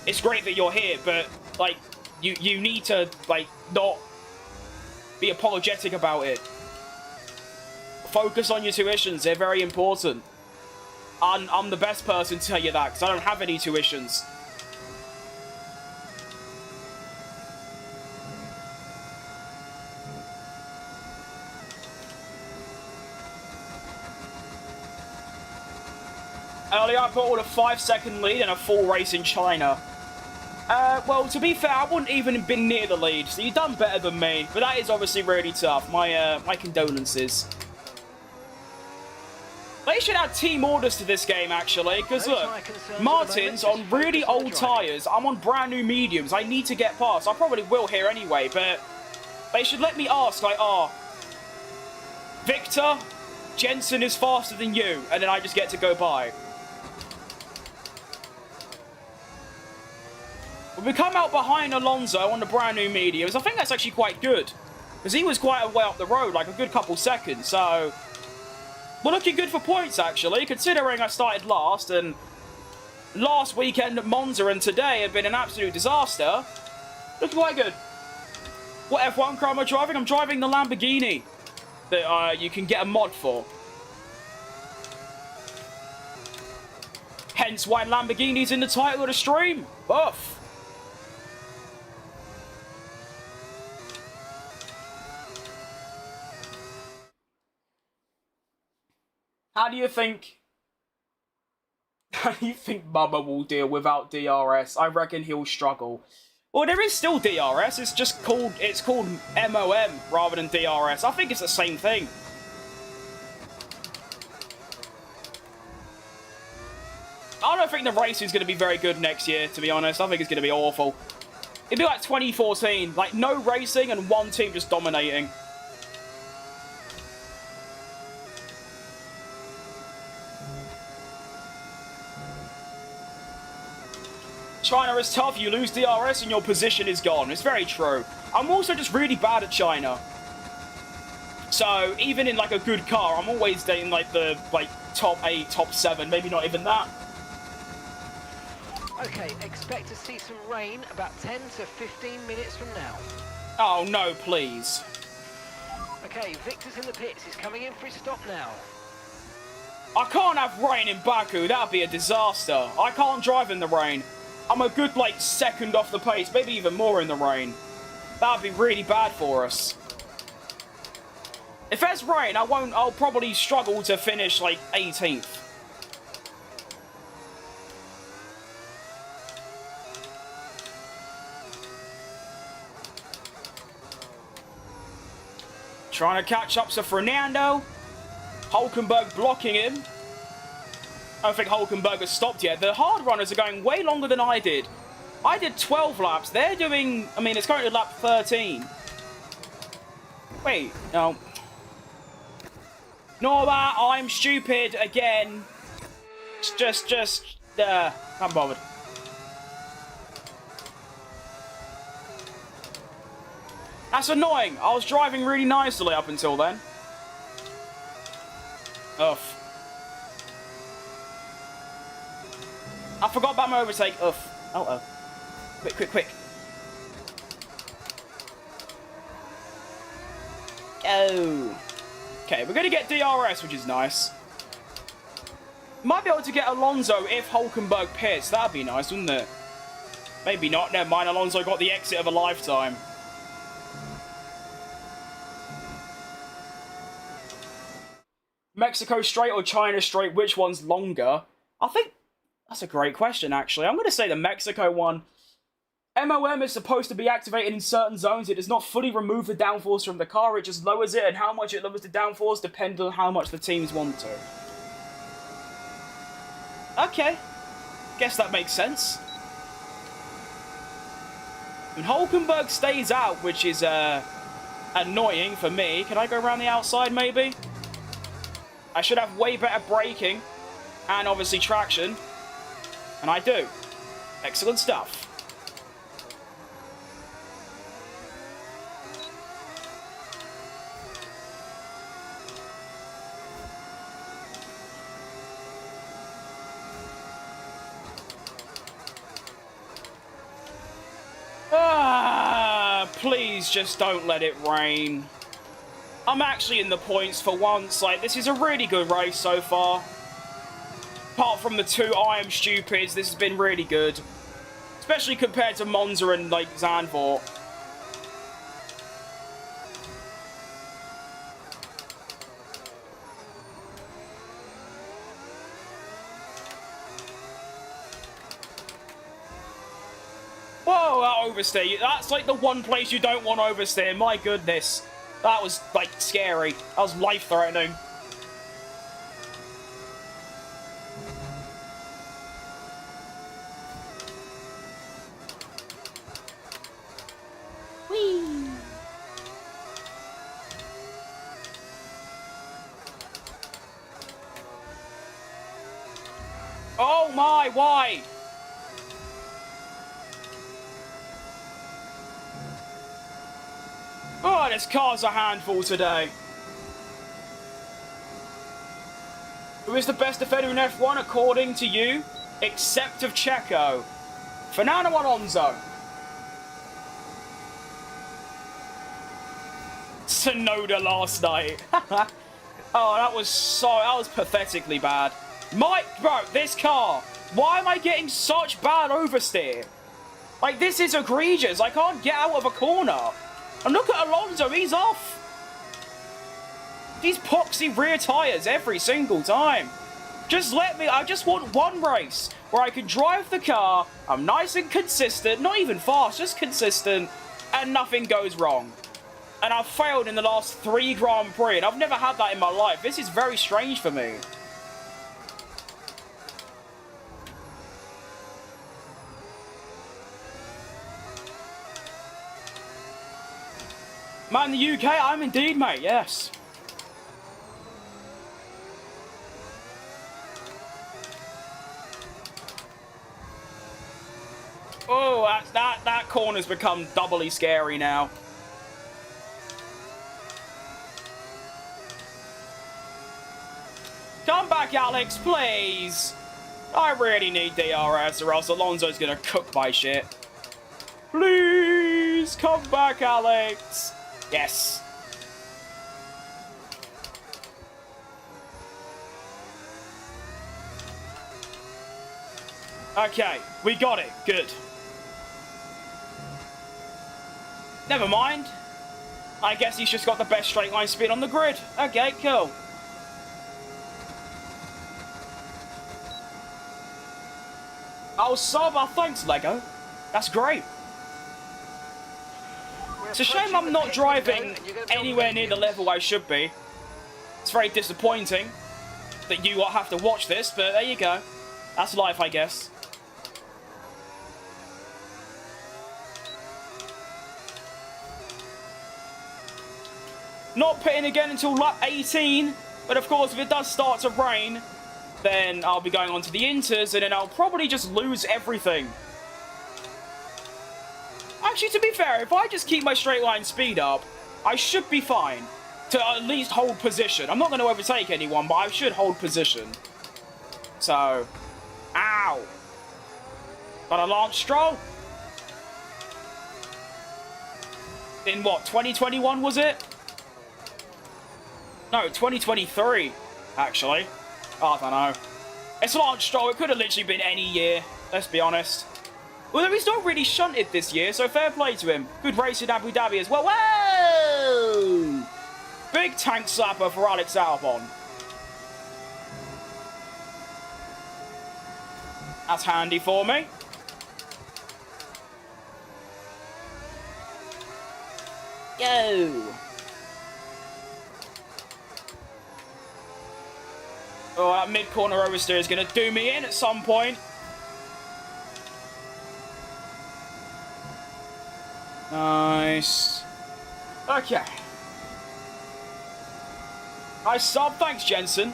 it's great that you're here, but, like, you need to, like, not be apologetic about it. Focus on your tuitions. They're very important. I'm the best person to tell you that, because I don't have any tuitions. Earlier I put all a 5-second lead and a full race in China. Well, to be fair, I wouldn't even have been near the lead, so you've done better than me, but that is obviously really tough. My condolences. They should add team orders to this game, actually, because look, Martin's on really old tyres, I'm on brand new mediums, I need to get past. I probably will here anyway, but they should let me ask, like, oh, Victor, Jensen is faster than you, and then I just get to go by. We come out behind Alonso on the brand new mediums. I think that's actually quite good, because he was quite a way up the road, like a good couple seconds, so we're looking good for points, actually, considering I started last, and last weekend at Monza and today have been an absolute disaster. Looking quite good. What F1 car am I driving? I'm driving the Lamborghini that you can get a mod for. Hence why Lamborghini's in the title of the stream. Buff. How do you think Bubba will deal without DRS? I reckon he'll struggle. Well, there is still DRS. It's called MOM rather than DRS. I think it's the same thing. I don't think the race is going to be very good next year, to be honest. I think it's going to be awful. It'd be like 2014, like no racing and one team just dominating. China is tough, you lose DRS and your position is gone. It's very true. I'm also just really bad at China. So, even in like a good car, I'm always dating like the top 8, top 7, maybe not even that. Okay, expect to see some rain about 10 to 15 minutes from now. Oh no, please. Okay, Victor's in the pits, he's coming in for his stop now. I can't have rain in Baku, that'd be a disaster. I can't drive in the rain. I'm a good, like, second off the pace, maybe even more in the rain. That'd be really bad for us. If there's rain, I'll probably struggle to finish, like, 18th. Trying to catch up to Fernando. Hulkenberg blocking him. I don't think Hulkenberg has stopped yet. The hard runners are going way longer than I did. I did 12 laps. They're doing... I mean, it's currently lap 13. Wait, no. Norma, I'm stupid again. Just, can't bothered. That's annoying. I was driving really nicely up until then. Ugh. I forgot about my overtake. Ugh. Oh. Quick. Oh. Okay, we're going to get DRS, which is nice. Might be able to get Alonso if Hulkenberg pits. That'd be nice, wouldn't it? Maybe not. Never mind. Alonso got the exit of a lifetime. Mexico straight or China straight? Which one's longer? I think that's a great question, actually. I'm going to say the Mexico one. MOM is supposed to be activated in certain zones. It does not fully remove the downforce from the car. It just lowers it, and how much it lowers the downforce depends on how much the teams want to. Okay. Guess that makes sense. And Hulkenberg stays out, which is annoying for me. Can I go around the outside, maybe? I should have way better braking and obviously traction. And I do. Excellent stuff. Please just don't let it rain. I'm actually in the points for once. Like, this is a really good race so far. Apart from the two I am stupids, this has been really good. Especially compared to Monza and, like, Zandvoort. Whoa, that oversteer. That's, like, the one place you don't want to oversteer. My goodness. That was, like, scary. That was life-threatening. Oh my, why? Oh, this car's a handful today. Who is the best defender in F1 according to you? Except of Checo. Fernando Alonso. Tsunoda last night. Oh, that was pathetically bad. Bro, this car. Why am I getting such bad oversteer? Like, this is egregious. I can't get out of a corner. And look at Alonso, he's off. These poxy rear tyres every single time. Just let me, I just want one race where I can drive the car, I'm nice and consistent, not even fast, just consistent, and nothing goes wrong. And I've failed in the last 3 Grand Prix, and I've never had that in my life. This is very strange for me. Man, in the UK, I'm indeed, mate, yes. Oh, that corner's become doubly scary now. Come back, Alex, please. I really need DRS or else Alonso's gonna cook my shit. Please, come back, Alex. Yes. Okay, we got it. Good. Never mind. I guess he's just got the best straight line speed on the grid. Okay, cool. Oh, sub, thanks, Lego. That's great. It's a shame I'm not driving anywhere near the level I should be. It's very disappointing that you have to watch this, but there you go. That's life, I guess. Not pitting again until lap 18, but of course if it does start to rain, then I'll be going on to the inters, and then I'll probably just lose everything. Actually, to be fair, if I just keep my straight line speed up, I should be fine to at least hold position. I'm not going to overtake anyone, but I should hold position. So, ow. Got a Lance Stroll. In what, 2021 was it? No, 2023, actually. I don't know. It's Lance Stroll. It could have literally been any year, let's be honest. Although he's not really shunted this year, so fair play to him. Good race in Abu Dhabi as well. Whoa! Big tank slapper for Alex Albon. That's handy for me. Yo! Oh, that mid-corner oversteer is going to do me in at some point. Nice. Okay. Nice sub. Thanks, Jensen.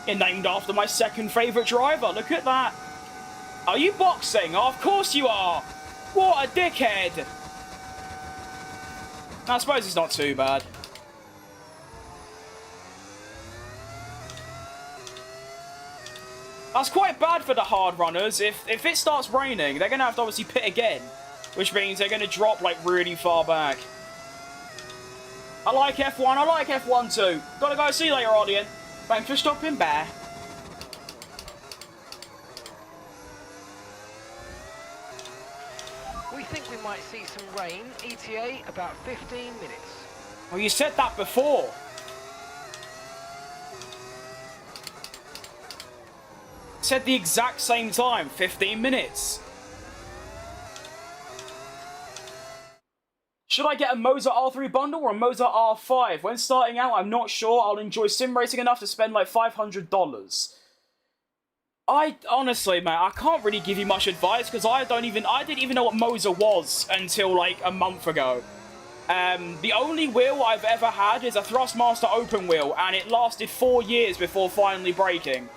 You're named after my second favourite driver. Look at that. Are you boxing? Oh, of course you are. What a dickhead. I suppose it's not too bad. That's quite bad for the hard runners. If it starts raining, they're going to have to obviously pit again. Which means they're going to drop, like, really far back. I like F1. I like F1 too. Gotta go. See you later, audience. Thanks for stopping by. We think we might see some rain. ETA about 15 minutes. Well, you said that before. Said the exact same time. 15 minutes. Should I get a Mozart R3 bundle or a Mozart R5? When starting out, I'm not sure I'll enjoy sim racing enough to spend like $500. Honestly, man, I can't really give you much advice because I didn't even know what Mozart was until like a month ago. The only wheel I've ever had is a Thrustmaster open wheel, and it lasted 4 years before finally breaking.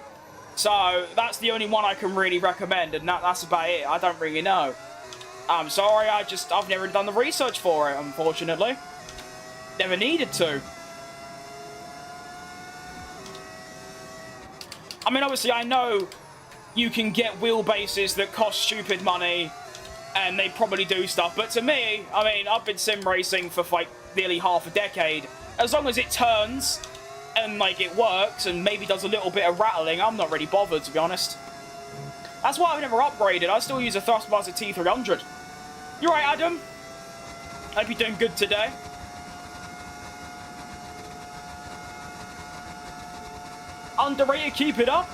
So that's the only one I can really recommend, and that's about it. I don't really know. I'm sorry, I've never done the research for it, unfortunately. Never needed to. I mean, obviously, I know you can get wheelbases that cost stupid money, and they probably do stuff, but to me, I mean, I've been sim racing for, like, nearly half a decade. As long as it turns, and, like, it works, and maybe does a little bit of rattling, I'm not really bothered, to be honest. That's why I've never upgraded. I still use a Thrustmaster T300. You alright, Adam? Hope you're doing good today. Underrated, keep it up.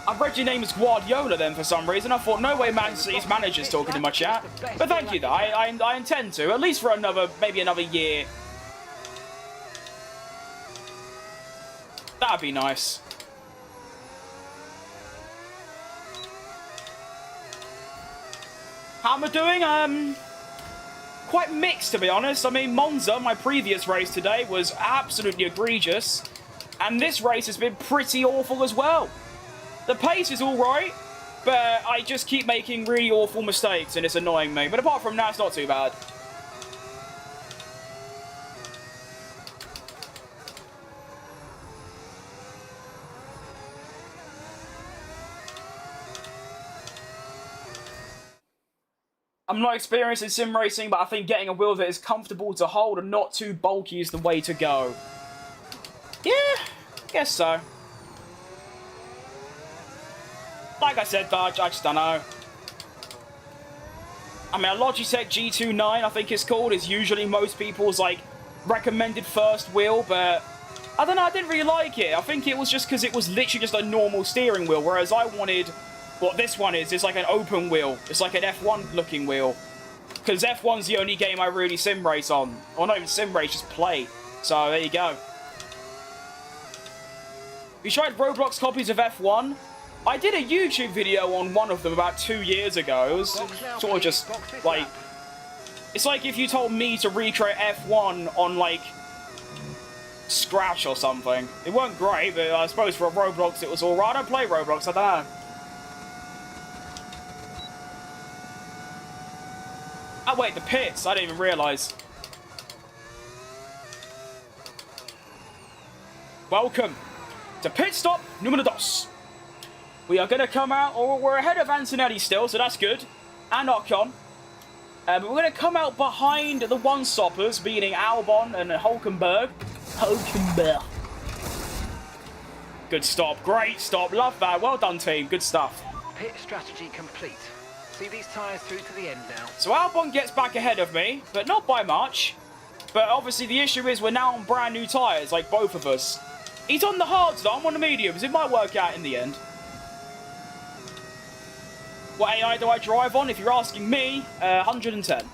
I've read your name as Guardiola then for some reason. I thought, no way Man City's manager's talking in my chat. But thank you, though. I intend to, at least for maybe another year. That'd be nice. How am I doing? Quite mixed, to be honest. I mean, Monza, my previous race today, was absolutely egregious. And this race has been pretty awful as well. The pace is alright, but I just keep making really awful mistakes, and it's annoying me. But apart from that, it's not too bad. I'm not experienced in sim racing, but I think getting a wheel that is comfortable to hold and not too bulky is the way to go. Yeah, guess so. Like I said, Dodge, I just don't know. I mean, a Logitech G29, I think it's called, is usually most people's, like, recommended first wheel, but I don't know, I didn't really like it. I think it was just because it was literally just a normal steering wheel, whereas I wanted what this one is. It's like an open wheel. It's like an F1 looking wheel. Because F1's the only game I really sim race on. Or not even sim race, just play. So, there you go. You tried Roblox copies of F1? I did a YouTube video on one of them about 2 years ago. It was sort of just, like... It's like if you told me to recreate F1 on, like, Scratch or something. It weren't great, but I suppose for a Roblox it was alright. I don't play Roblox, I don't know. Oh wait, the pits. I didn't even realise. Welcome to pit stop numero dos. We are going to come out, or we're ahead of Antonelli still, so that's good. And Ocon. But we're going to come out behind the one-stoppers, meaning Albon and Hulkenberg. Hulkenberg. Good stop. Great stop. Love that. Well done, team. Good stuff. Pit strategy complete. See these tyres through to the end now. So Albon gets back ahead of me, but not by much. But obviously the issue is we're now on brand new tyres, like both of us. He's on the hards though, I'm on the mediums. It might work out in the end. What AI do I drive on? If you're asking me, 110.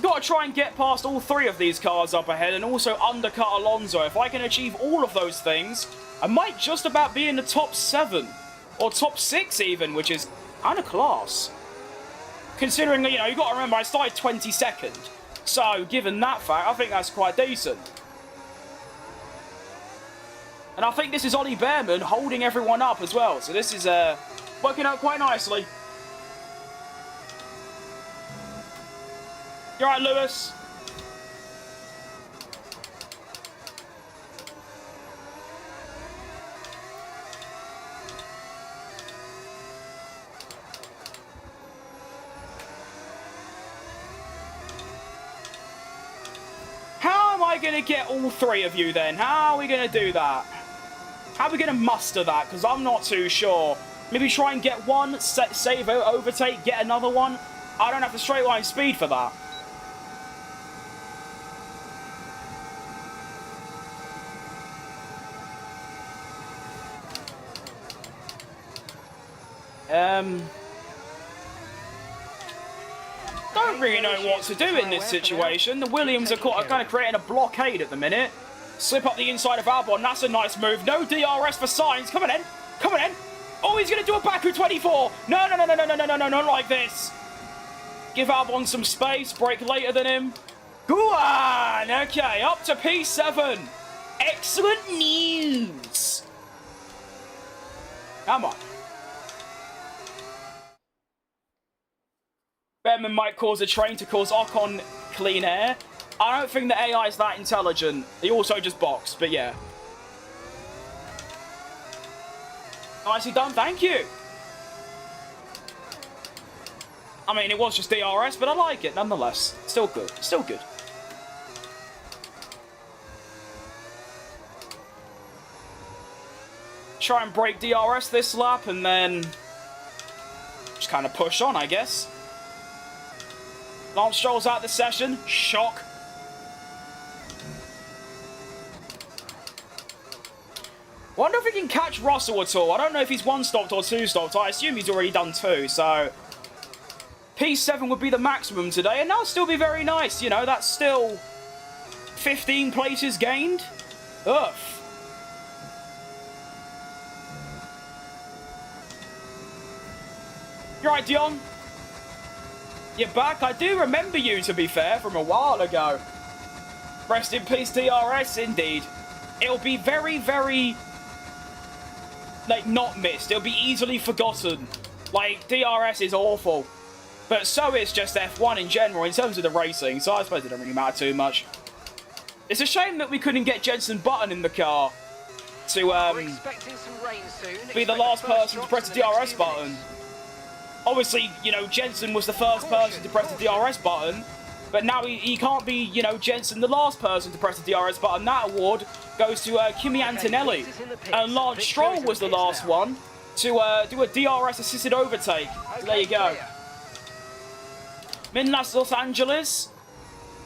Got to try and get past all three of these cars up ahead and also undercut Alonso. If I can achieve all of those things, I might just about be in the top 7. Or top 6 even, which is kind of class. Considering, you know, you've got to remember I started 22nd. So, given that fact, I think that's quite decent. And I think this is Ollie Behrman holding everyone up as well. So this is working out quite nicely. You alright, Lewis? How am I going to get all three of you then? How are we going to do that? How are we going to muster that? Because I'm not too sure. Maybe try and get one, save, overtake, get another one. I don't have the straight line speed for that. Don't really know what to do in this situation. The Williams are kind of creating a blockade at the minute. Slip up the inside of Albon. That's a nice move. No DRS for Sainz. Coming in. Coming in. Oh, he's going to do a Baku 24. No, no, no, no, no, no, no, no, no, not like this. Give Albon some space. Brake later than him. Go on. Okay, up to P7. Excellent news. Come on. Behrman might cause a train to cause Ocon clean air. I don't think the AI is that intelligent. He also just boxed, but yeah. Nicely done, thank you. I mean, it was just DRS, but I like it nonetheless. Still good, still good. Try and break DRS this lap, and then just kind of push on, I guess. Lance Stroll's out the session. Shock. Wonder if we can catch Russell at all. I don't know if he's one stopped or two stopped. I assume he's already done two, so P7 would be the maximum today, and that'll still be very nice. You know, that's still 15 places gained. Ugh. You're right, Dion. You're back. I do remember you, to be fair, from a while ago. Rest in peace, DRS, indeed. It'll be very, very, like, not missed. It'll be easily forgotten. Like, DRS is awful. But so is just F1 in general, in terms of the racing, so I suppose it doesn't really matter too much. It's a shame that we couldn't get Jensen Button in the car to, We're expecting some rain soon. be the last person to press the DRS button. Obviously, you know, Jensen was the first person to press the DRS button, but now he can't be, you know, Jensen the last person to press the DRS button. That award goes to Kimi Antonelli. And Lance Stroll was the last one to do a DRS-assisted overtake. So there you go. I'm in Los Angeles.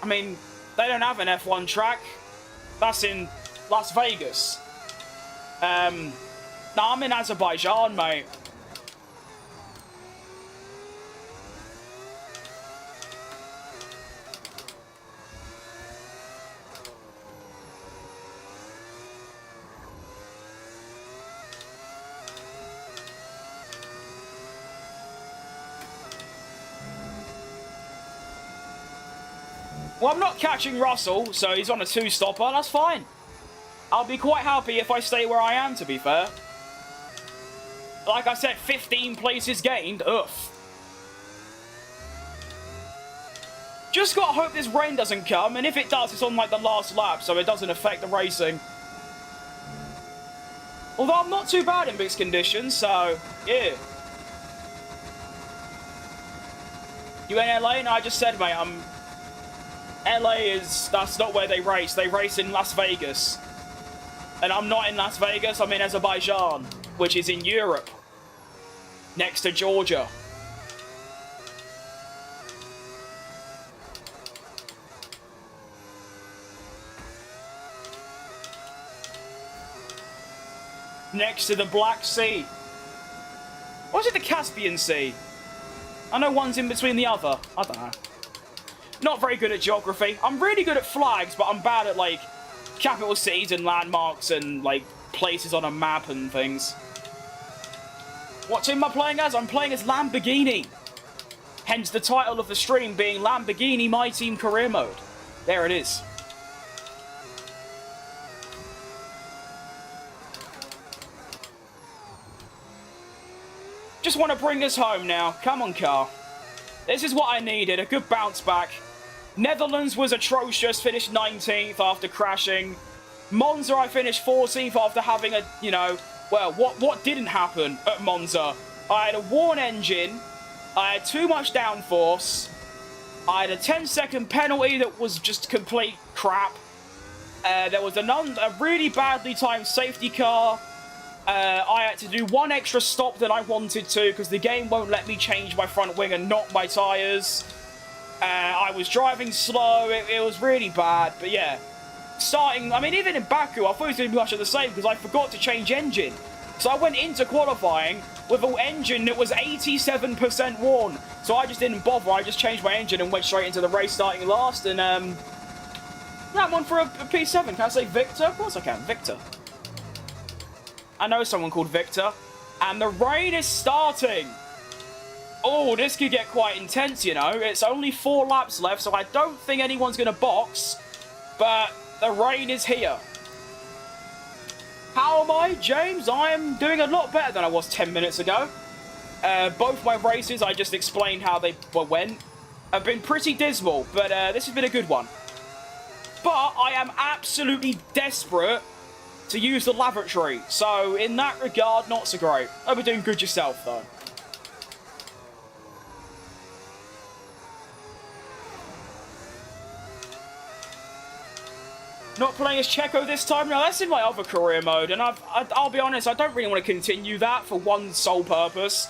I mean, they don't have an F1 track. That's in Las Vegas. No, I'm in Azerbaijan, mate. Well, I'm not catching Russell, so he's on a two-stopper. That's fine. I'll be quite happy if I stay where I am, to be fair. Like I said, 15 places gained. Ugh. Just gotta hope this rain doesn't come, and if it does, it's on, like, the last lap, so it doesn't affect the racing. Although I'm not too bad in mixed conditions, so, yeah. You in LA? No, I just said, mate, LA that's not where they race. They race in Las Vegas. And I'm not in Las Vegas, I'm in Azerbaijan, which is in Europe. Next to Georgia. Next to the Black Sea. Or is it the Caspian Sea? I know one's in between the other. I don't know. Not very good at geography. I'm really good at flags, but I'm bad at, like, capital cities and landmarks and, like, places on a map and things. What team am I playing as? I'm playing as Lamborghini. Hence the title of the stream being Lamborghini My Team Career Mode. There it is. Just want to bring us home now. Come on, car. This is what I needed. A good bounce back. Netherlands was atrocious. Finished 19th after crashing. Monza, I finished 14th after having a, you know, well, what didn't happen at Monza? I had a worn engine. I had too much downforce. I had a 10-second penalty that was just complete crap. There was a really badly timed safety car. I had to do one extra stop than I wanted to because the game won't let me change my front wing and not my tyres. I was driving slow. It was really bad, but yeah. I mean, even in Baku, I thought it was going to be much of the same because I forgot to change engine. So I went into qualifying with an engine that was 87% worn. So I just didn't bother. I just changed my engine and went straight into the race starting last. And, that one for a P7. Can I say Victor? Of course I can. Victor. I know someone called Victor. And the rain is starting. Oh, this could get quite intense, you know. It's only 4 laps left, so I don't think anyone's going to box. But the rain is here. How am I, James? I am doing a lot better than I was 10 minutes ago. Both my races, I just explained how they went, have been pretty dismal, but this has been a good one. But I am absolutely desperate to use the lavatory, so in that regard, not so great. Hope you're doing good yourself, though. Not playing as Checo this time? No, that's in my other career mode, and I'll be honest, I don't really want to continue that for one sole purpose.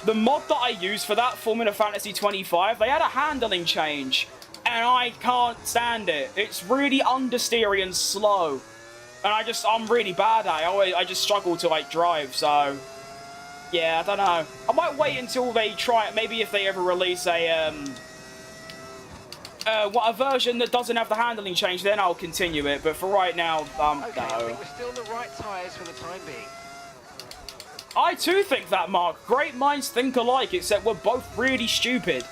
The mod that I used for that, Formula Fantasy 25, they had a handling change, and I can't stand it. It's really understeery and slow, and I'm really bad at it. I just struggle to, like, drive, so... yeah, I don't know. I might wait until they try it, maybe if they ever release a version that doesn't have the handling change, then I'll continue it. But for right now, Okay, no. I think we're still in the right tyres for the time being. I too think that, Mark. Great minds think alike, except we're both really stupid.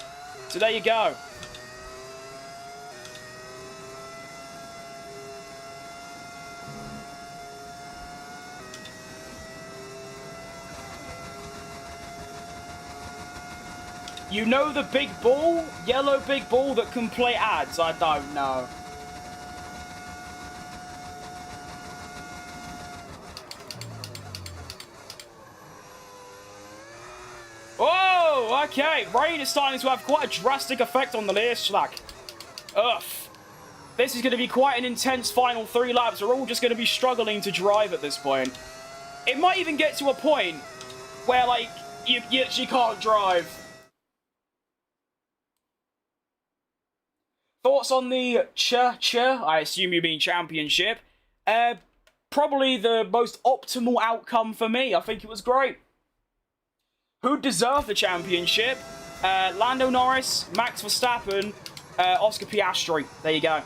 So there you go. You know the big ball? Yellow big ball that can play ads? I don't know. Oh, okay. Rain is starting to have quite a drastic effect on the Leerslag. Ugh. This is going to be quite an intense final 3 laps. We're all just going to be struggling to drive at this point. It might even get to a point where, like, you actually can't drive. Thoughts on the I assume you mean championship. Probably the most optimal outcome for me. I think it was great. Who deserved the championship? Lando Norris, Max Verstappen, Oscar Piastri. There you go.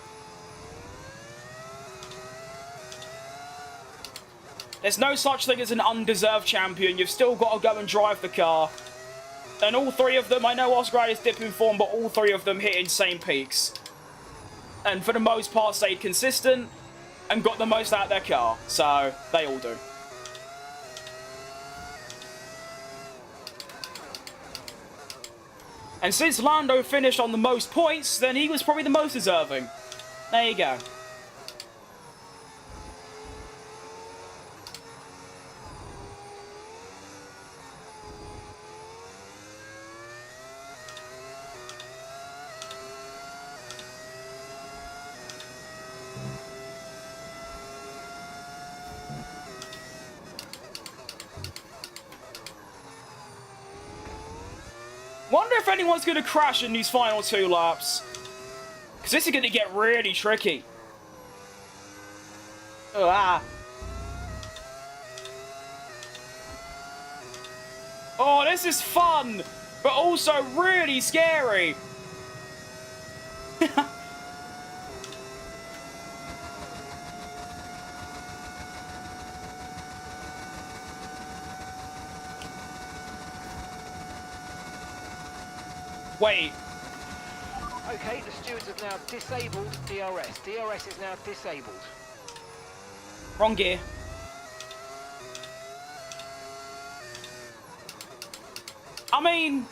There's no such thing as an undeserved champion. You've still got to go and drive the car. And all 3 of them, I know Oscar is dipping form, but all 3 of them hit insane peaks. And for the most part stayed consistent and got the most out of their car. So, they all do. And since Lando finished on the most points, then he was probably the most deserving. There you go. Wonder if anyone's going to crash in these final 2 laps. Because this is going to get really tricky. Ah. Oh, this is fun, but also really scary. Wait. Okay, the stewards have now disabled DRS. DRS is now disabled. Wrong gear. I mean...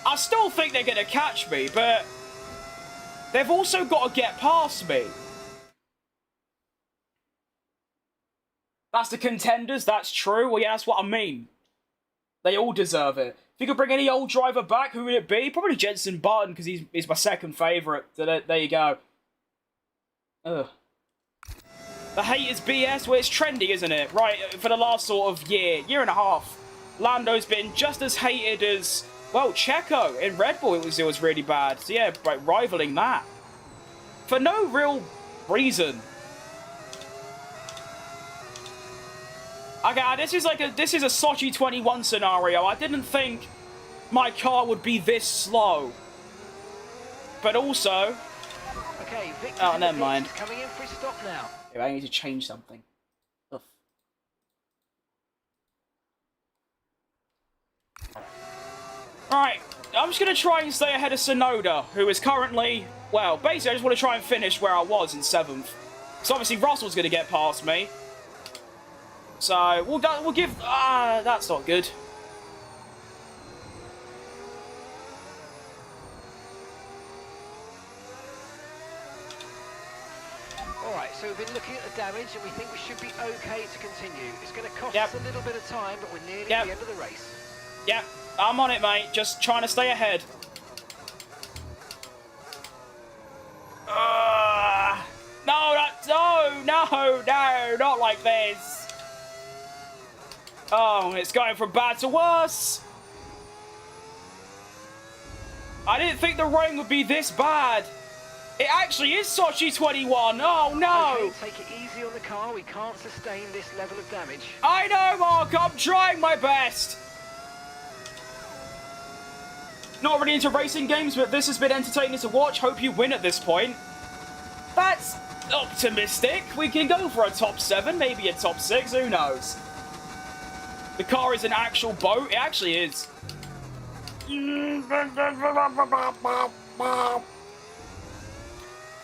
I still think they're going to catch me, but... they've also got to get past me. That's the contenders, that's true. Well, yeah, that's what I mean. They all deserve it. If you could bring any old driver back, who would it be? Probably Jenson Button, because he's my second favourite. So there you go. Ugh. The hate is BS. Well, it's trendy, isn't it? Right, for the last sort of year and a half, Lando's been just as hated as, well, Checo. In Red Bull, it was really bad. So yeah, rivaling that. For no real reason. Okay, this is a Sochi 21 scenario. I didn't think my car would be this slow. But also... Okay, Okay, Victor's Oh, in the never mind. pits. He's coming in for his stop now. I need to change something. Ugh. Alright, I'm just going to try and stay ahead of Sonoda, who is currently... Well, basically, I just want to try and finish where I was in 7th. So obviously, Russell's going to get past me. So, we'll give... that's not good. Alright, so we've been looking at the damage and we think we should be okay to continue. It's going to cost us a little bit of time, but we're nearly at the end of the race. Yep, I'm on it, mate. Just trying to stay ahead. No, not like this. Oh, it's going from bad to worse. I didn't think the rain would be this bad. It actually is Sochi 21. Oh, no. Okay, take it easy on the car. We can't sustain this level of damage. I know, Mark. I'm trying my best. Not really into racing games, but this has been entertaining to watch. Hope you win at this point. That's optimistic. We can go for a top 7, maybe a top 6. Who knows? The car is an actual boat. It actually is.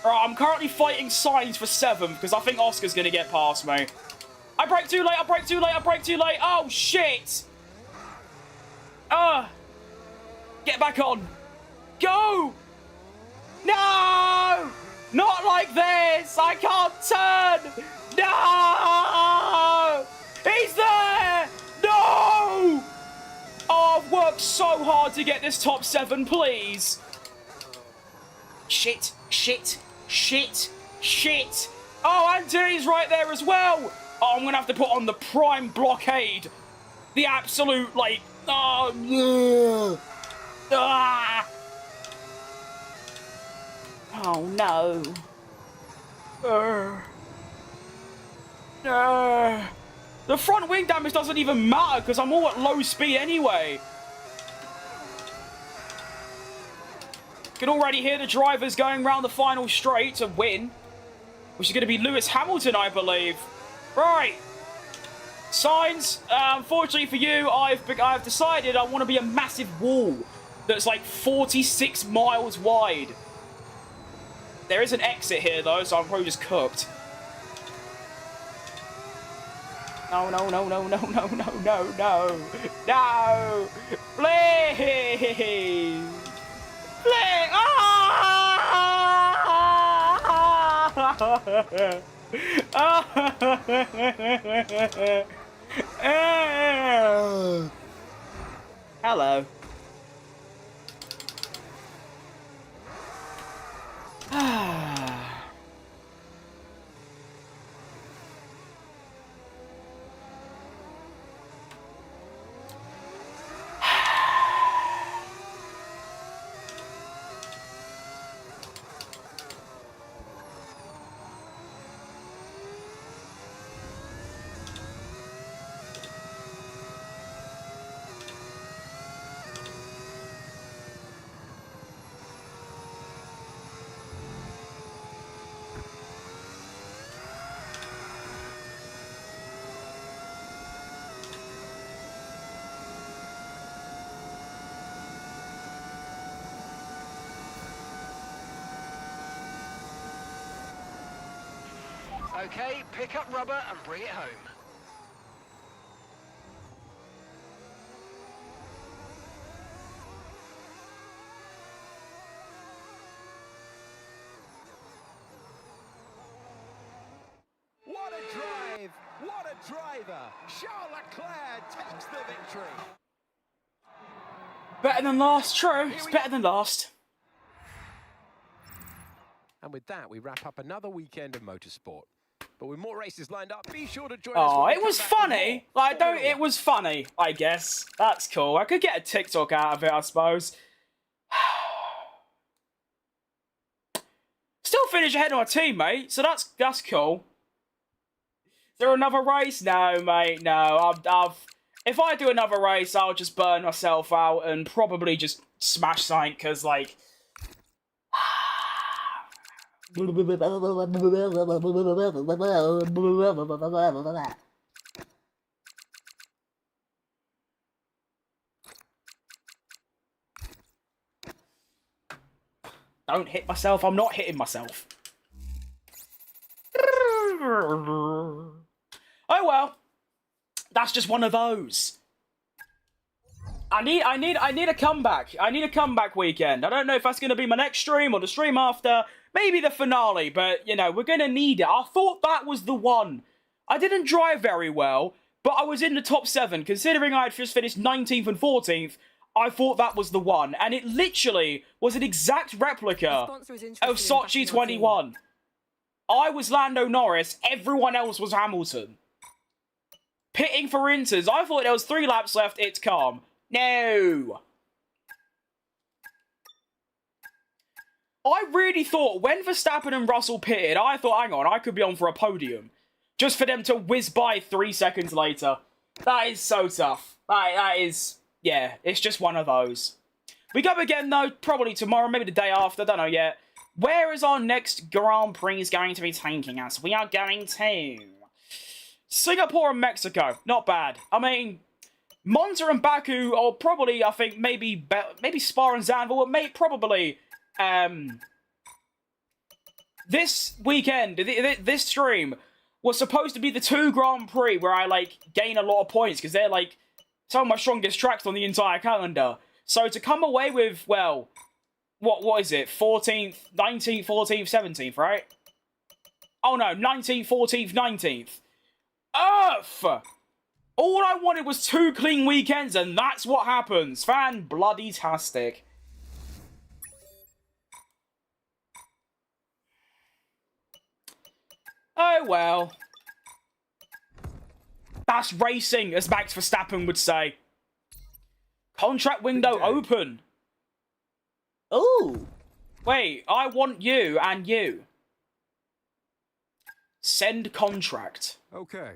Alright, I'm currently fighting signs for 7th because I think Oscar's going to get past me. I brake too late, I brake too late, I brake too late. Oh, shit. Get back on. Go. No. Not like this. I can't turn. No. He's there. No. Oh, I've worked so hard to get this top 7, please. Shit. Oh, and D's right there as well. Oh, I'm going to have to put on the prime blockade. The absolute, like, oh, oh no. The front wing damage doesn't even matter because I'm all at low speed anyway. Can already hear the drivers going round the final straight to win, which is going to be Lewis Hamilton, I believe. Right. Signs, unfortunately for you, I've decided I want to be a massive wall that's like 46 miles wide. There is an exit here though, so I'm probably just cooked. No. Please. Hello. Okay, pick up rubber and bring it home. What a drive! What a driver! Charles Leclerc takes the victory. Better than last, true. It's better than last. And with that, we wrap up another weekend of motorsport. But with more races lined up, be sure to join us. Oh, when we it was come back with funny. more Like, it was funny, I guess. That's cool. I could get a TikTok out of it, I suppose. Still finish ahead of my team, mate. So that's cool. Is there another race? No, mate. No, if I do another race, I'll just burn myself out and probably just smash something because, like, Don't hit myself. I'm not hitting myself. Oh well. That's just one of those. I need a comeback. I need a comeback weekend. I don't know if that's going to be my next stream or the stream after. Maybe the finale, but, you know, we're going to need it. I thought that was the one. I didn't drive very well, but I was in the top 7. Considering I had just finished 19th and 14th, I thought that was the one. And it literally was an exact replica of Sochi 21. I was Lando Norris. Everyone else was Hamilton. Pitting for Inters. I thought there was 3 laps left. It's calm. No. I really thought when Verstappen and Russell pitted, I thought, hang on, I could be on for a podium. Just for them to whiz by 3 seconds later. That is so tough. That is, yeah, it's just one of those. We go again, though, probably tomorrow, maybe the day after, don't know yet. Where is our next Grand Prix going to be taking us? We are going to Singapore and Mexico. Not bad. I mean, Monza and Baku, or probably, I think, maybe Spa and Zandvoort, probably, this weekend, this stream, was supposed to be the 2 Grand Prix where I, like, gain a lot of points, because they're, like, some of my strongest tracks on the entire calendar. So to come away with, well, what is it? 14th, 19th, 14th, 17th, right? Oh no, 19th, 14th, 19th. Earth! All I wanted was 2 clean weekends, and that's what happens. Fan-bloody-tastic. Oh well. That's racing, as Max Verstappen would say. Contract window open. Ooh. Wait, I want you and you. Send contract. Okay.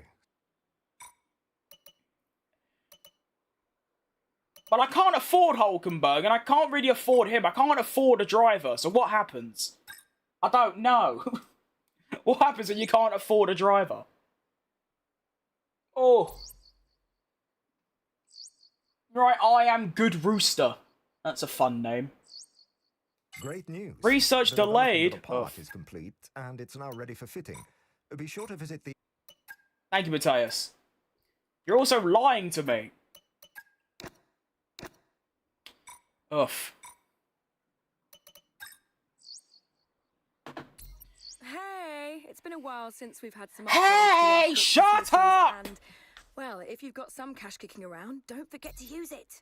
But I can't afford Hulkenberg, and I can't really afford him. I can't afford a driver, so what happens? I don't know. What happens when you can't afford a driver? Oh. Right, I am Good Rooster. That's a fun name. Great news. Research The delayed. development of the part is complete, and it's now ready for fitting. Be sure to visit the... Thank you, Matthias. You're also lying to me. Ugh. Hey, it's been a while since we've had some... Hey, shut up! And, well, if you've got some cash kicking around, don't forget to use it.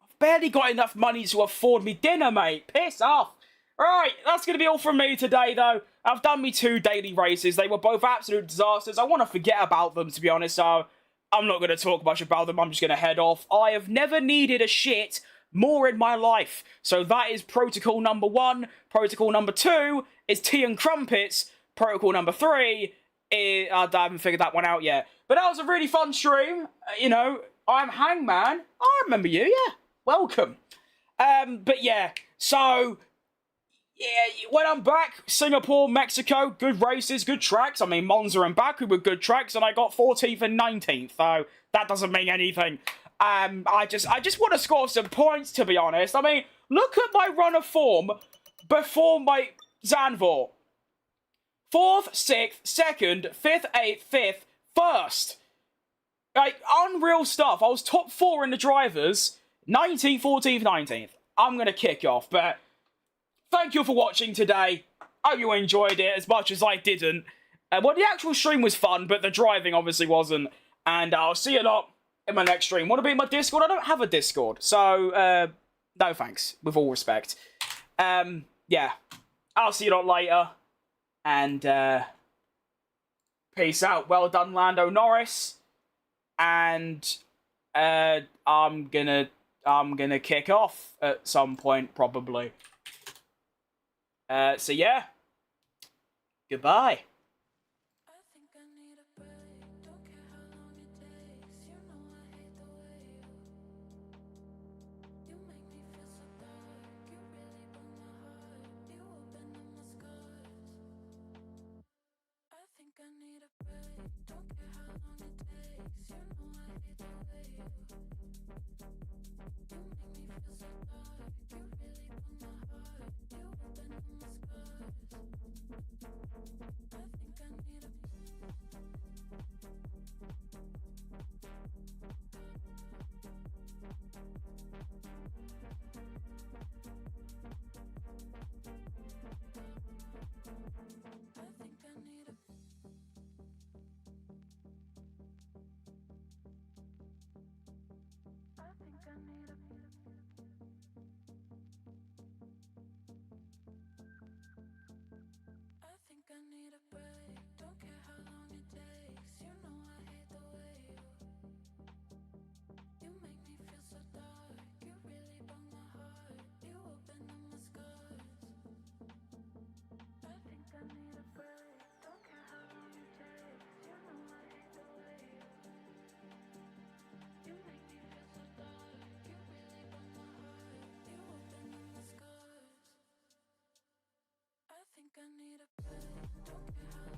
I've barely got enough money to afford me dinner, mate. Piss off. Right, that's going to be all from me today, though. I've done me 2 daily races. They were both absolute disasters. I want to forget about them, to be honest, so I'm not going to talk much about them. I'm just going to head off. I have never needed a shit more in my life. So that is protocol number 1. Protocol number 2 is tea and crumpets. Protocol number 3 is... I haven't figured that one out yet. But that was a really fun stream. You know, I'm Hangman. I remember you, yeah. Welcome. But yeah, so... yeah, when I'm back, Singapore, Mexico, good races, good tracks. I mean, Monza and Baku were good tracks, and I got 14th and 19th, so that doesn't mean anything. I just want to score some points, to be honest. I mean, look at my run of form before my Zandvoort. 4th, 6th, 2nd, 5th, 8th, 5th, 1st. Like, unreal stuff. I was top 4 in the drivers, 19th, 14th, 19th. I'm going to kick off, but... thank you for watching today. Hope you enjoyed it as much as I didn't. Well, the actual stream was fun, but the driving obviously wasn't. And I'll see you lot in my next stream. Want to be in my Discord? I don't have a Discord. So, no thanks, with all respect. Yeah. I'll see you lot later. And, peace out. Well done, Lando Norris. And, I'm gonna kick off at some point, probably. So yeah, goodbye. I need a break, don't care how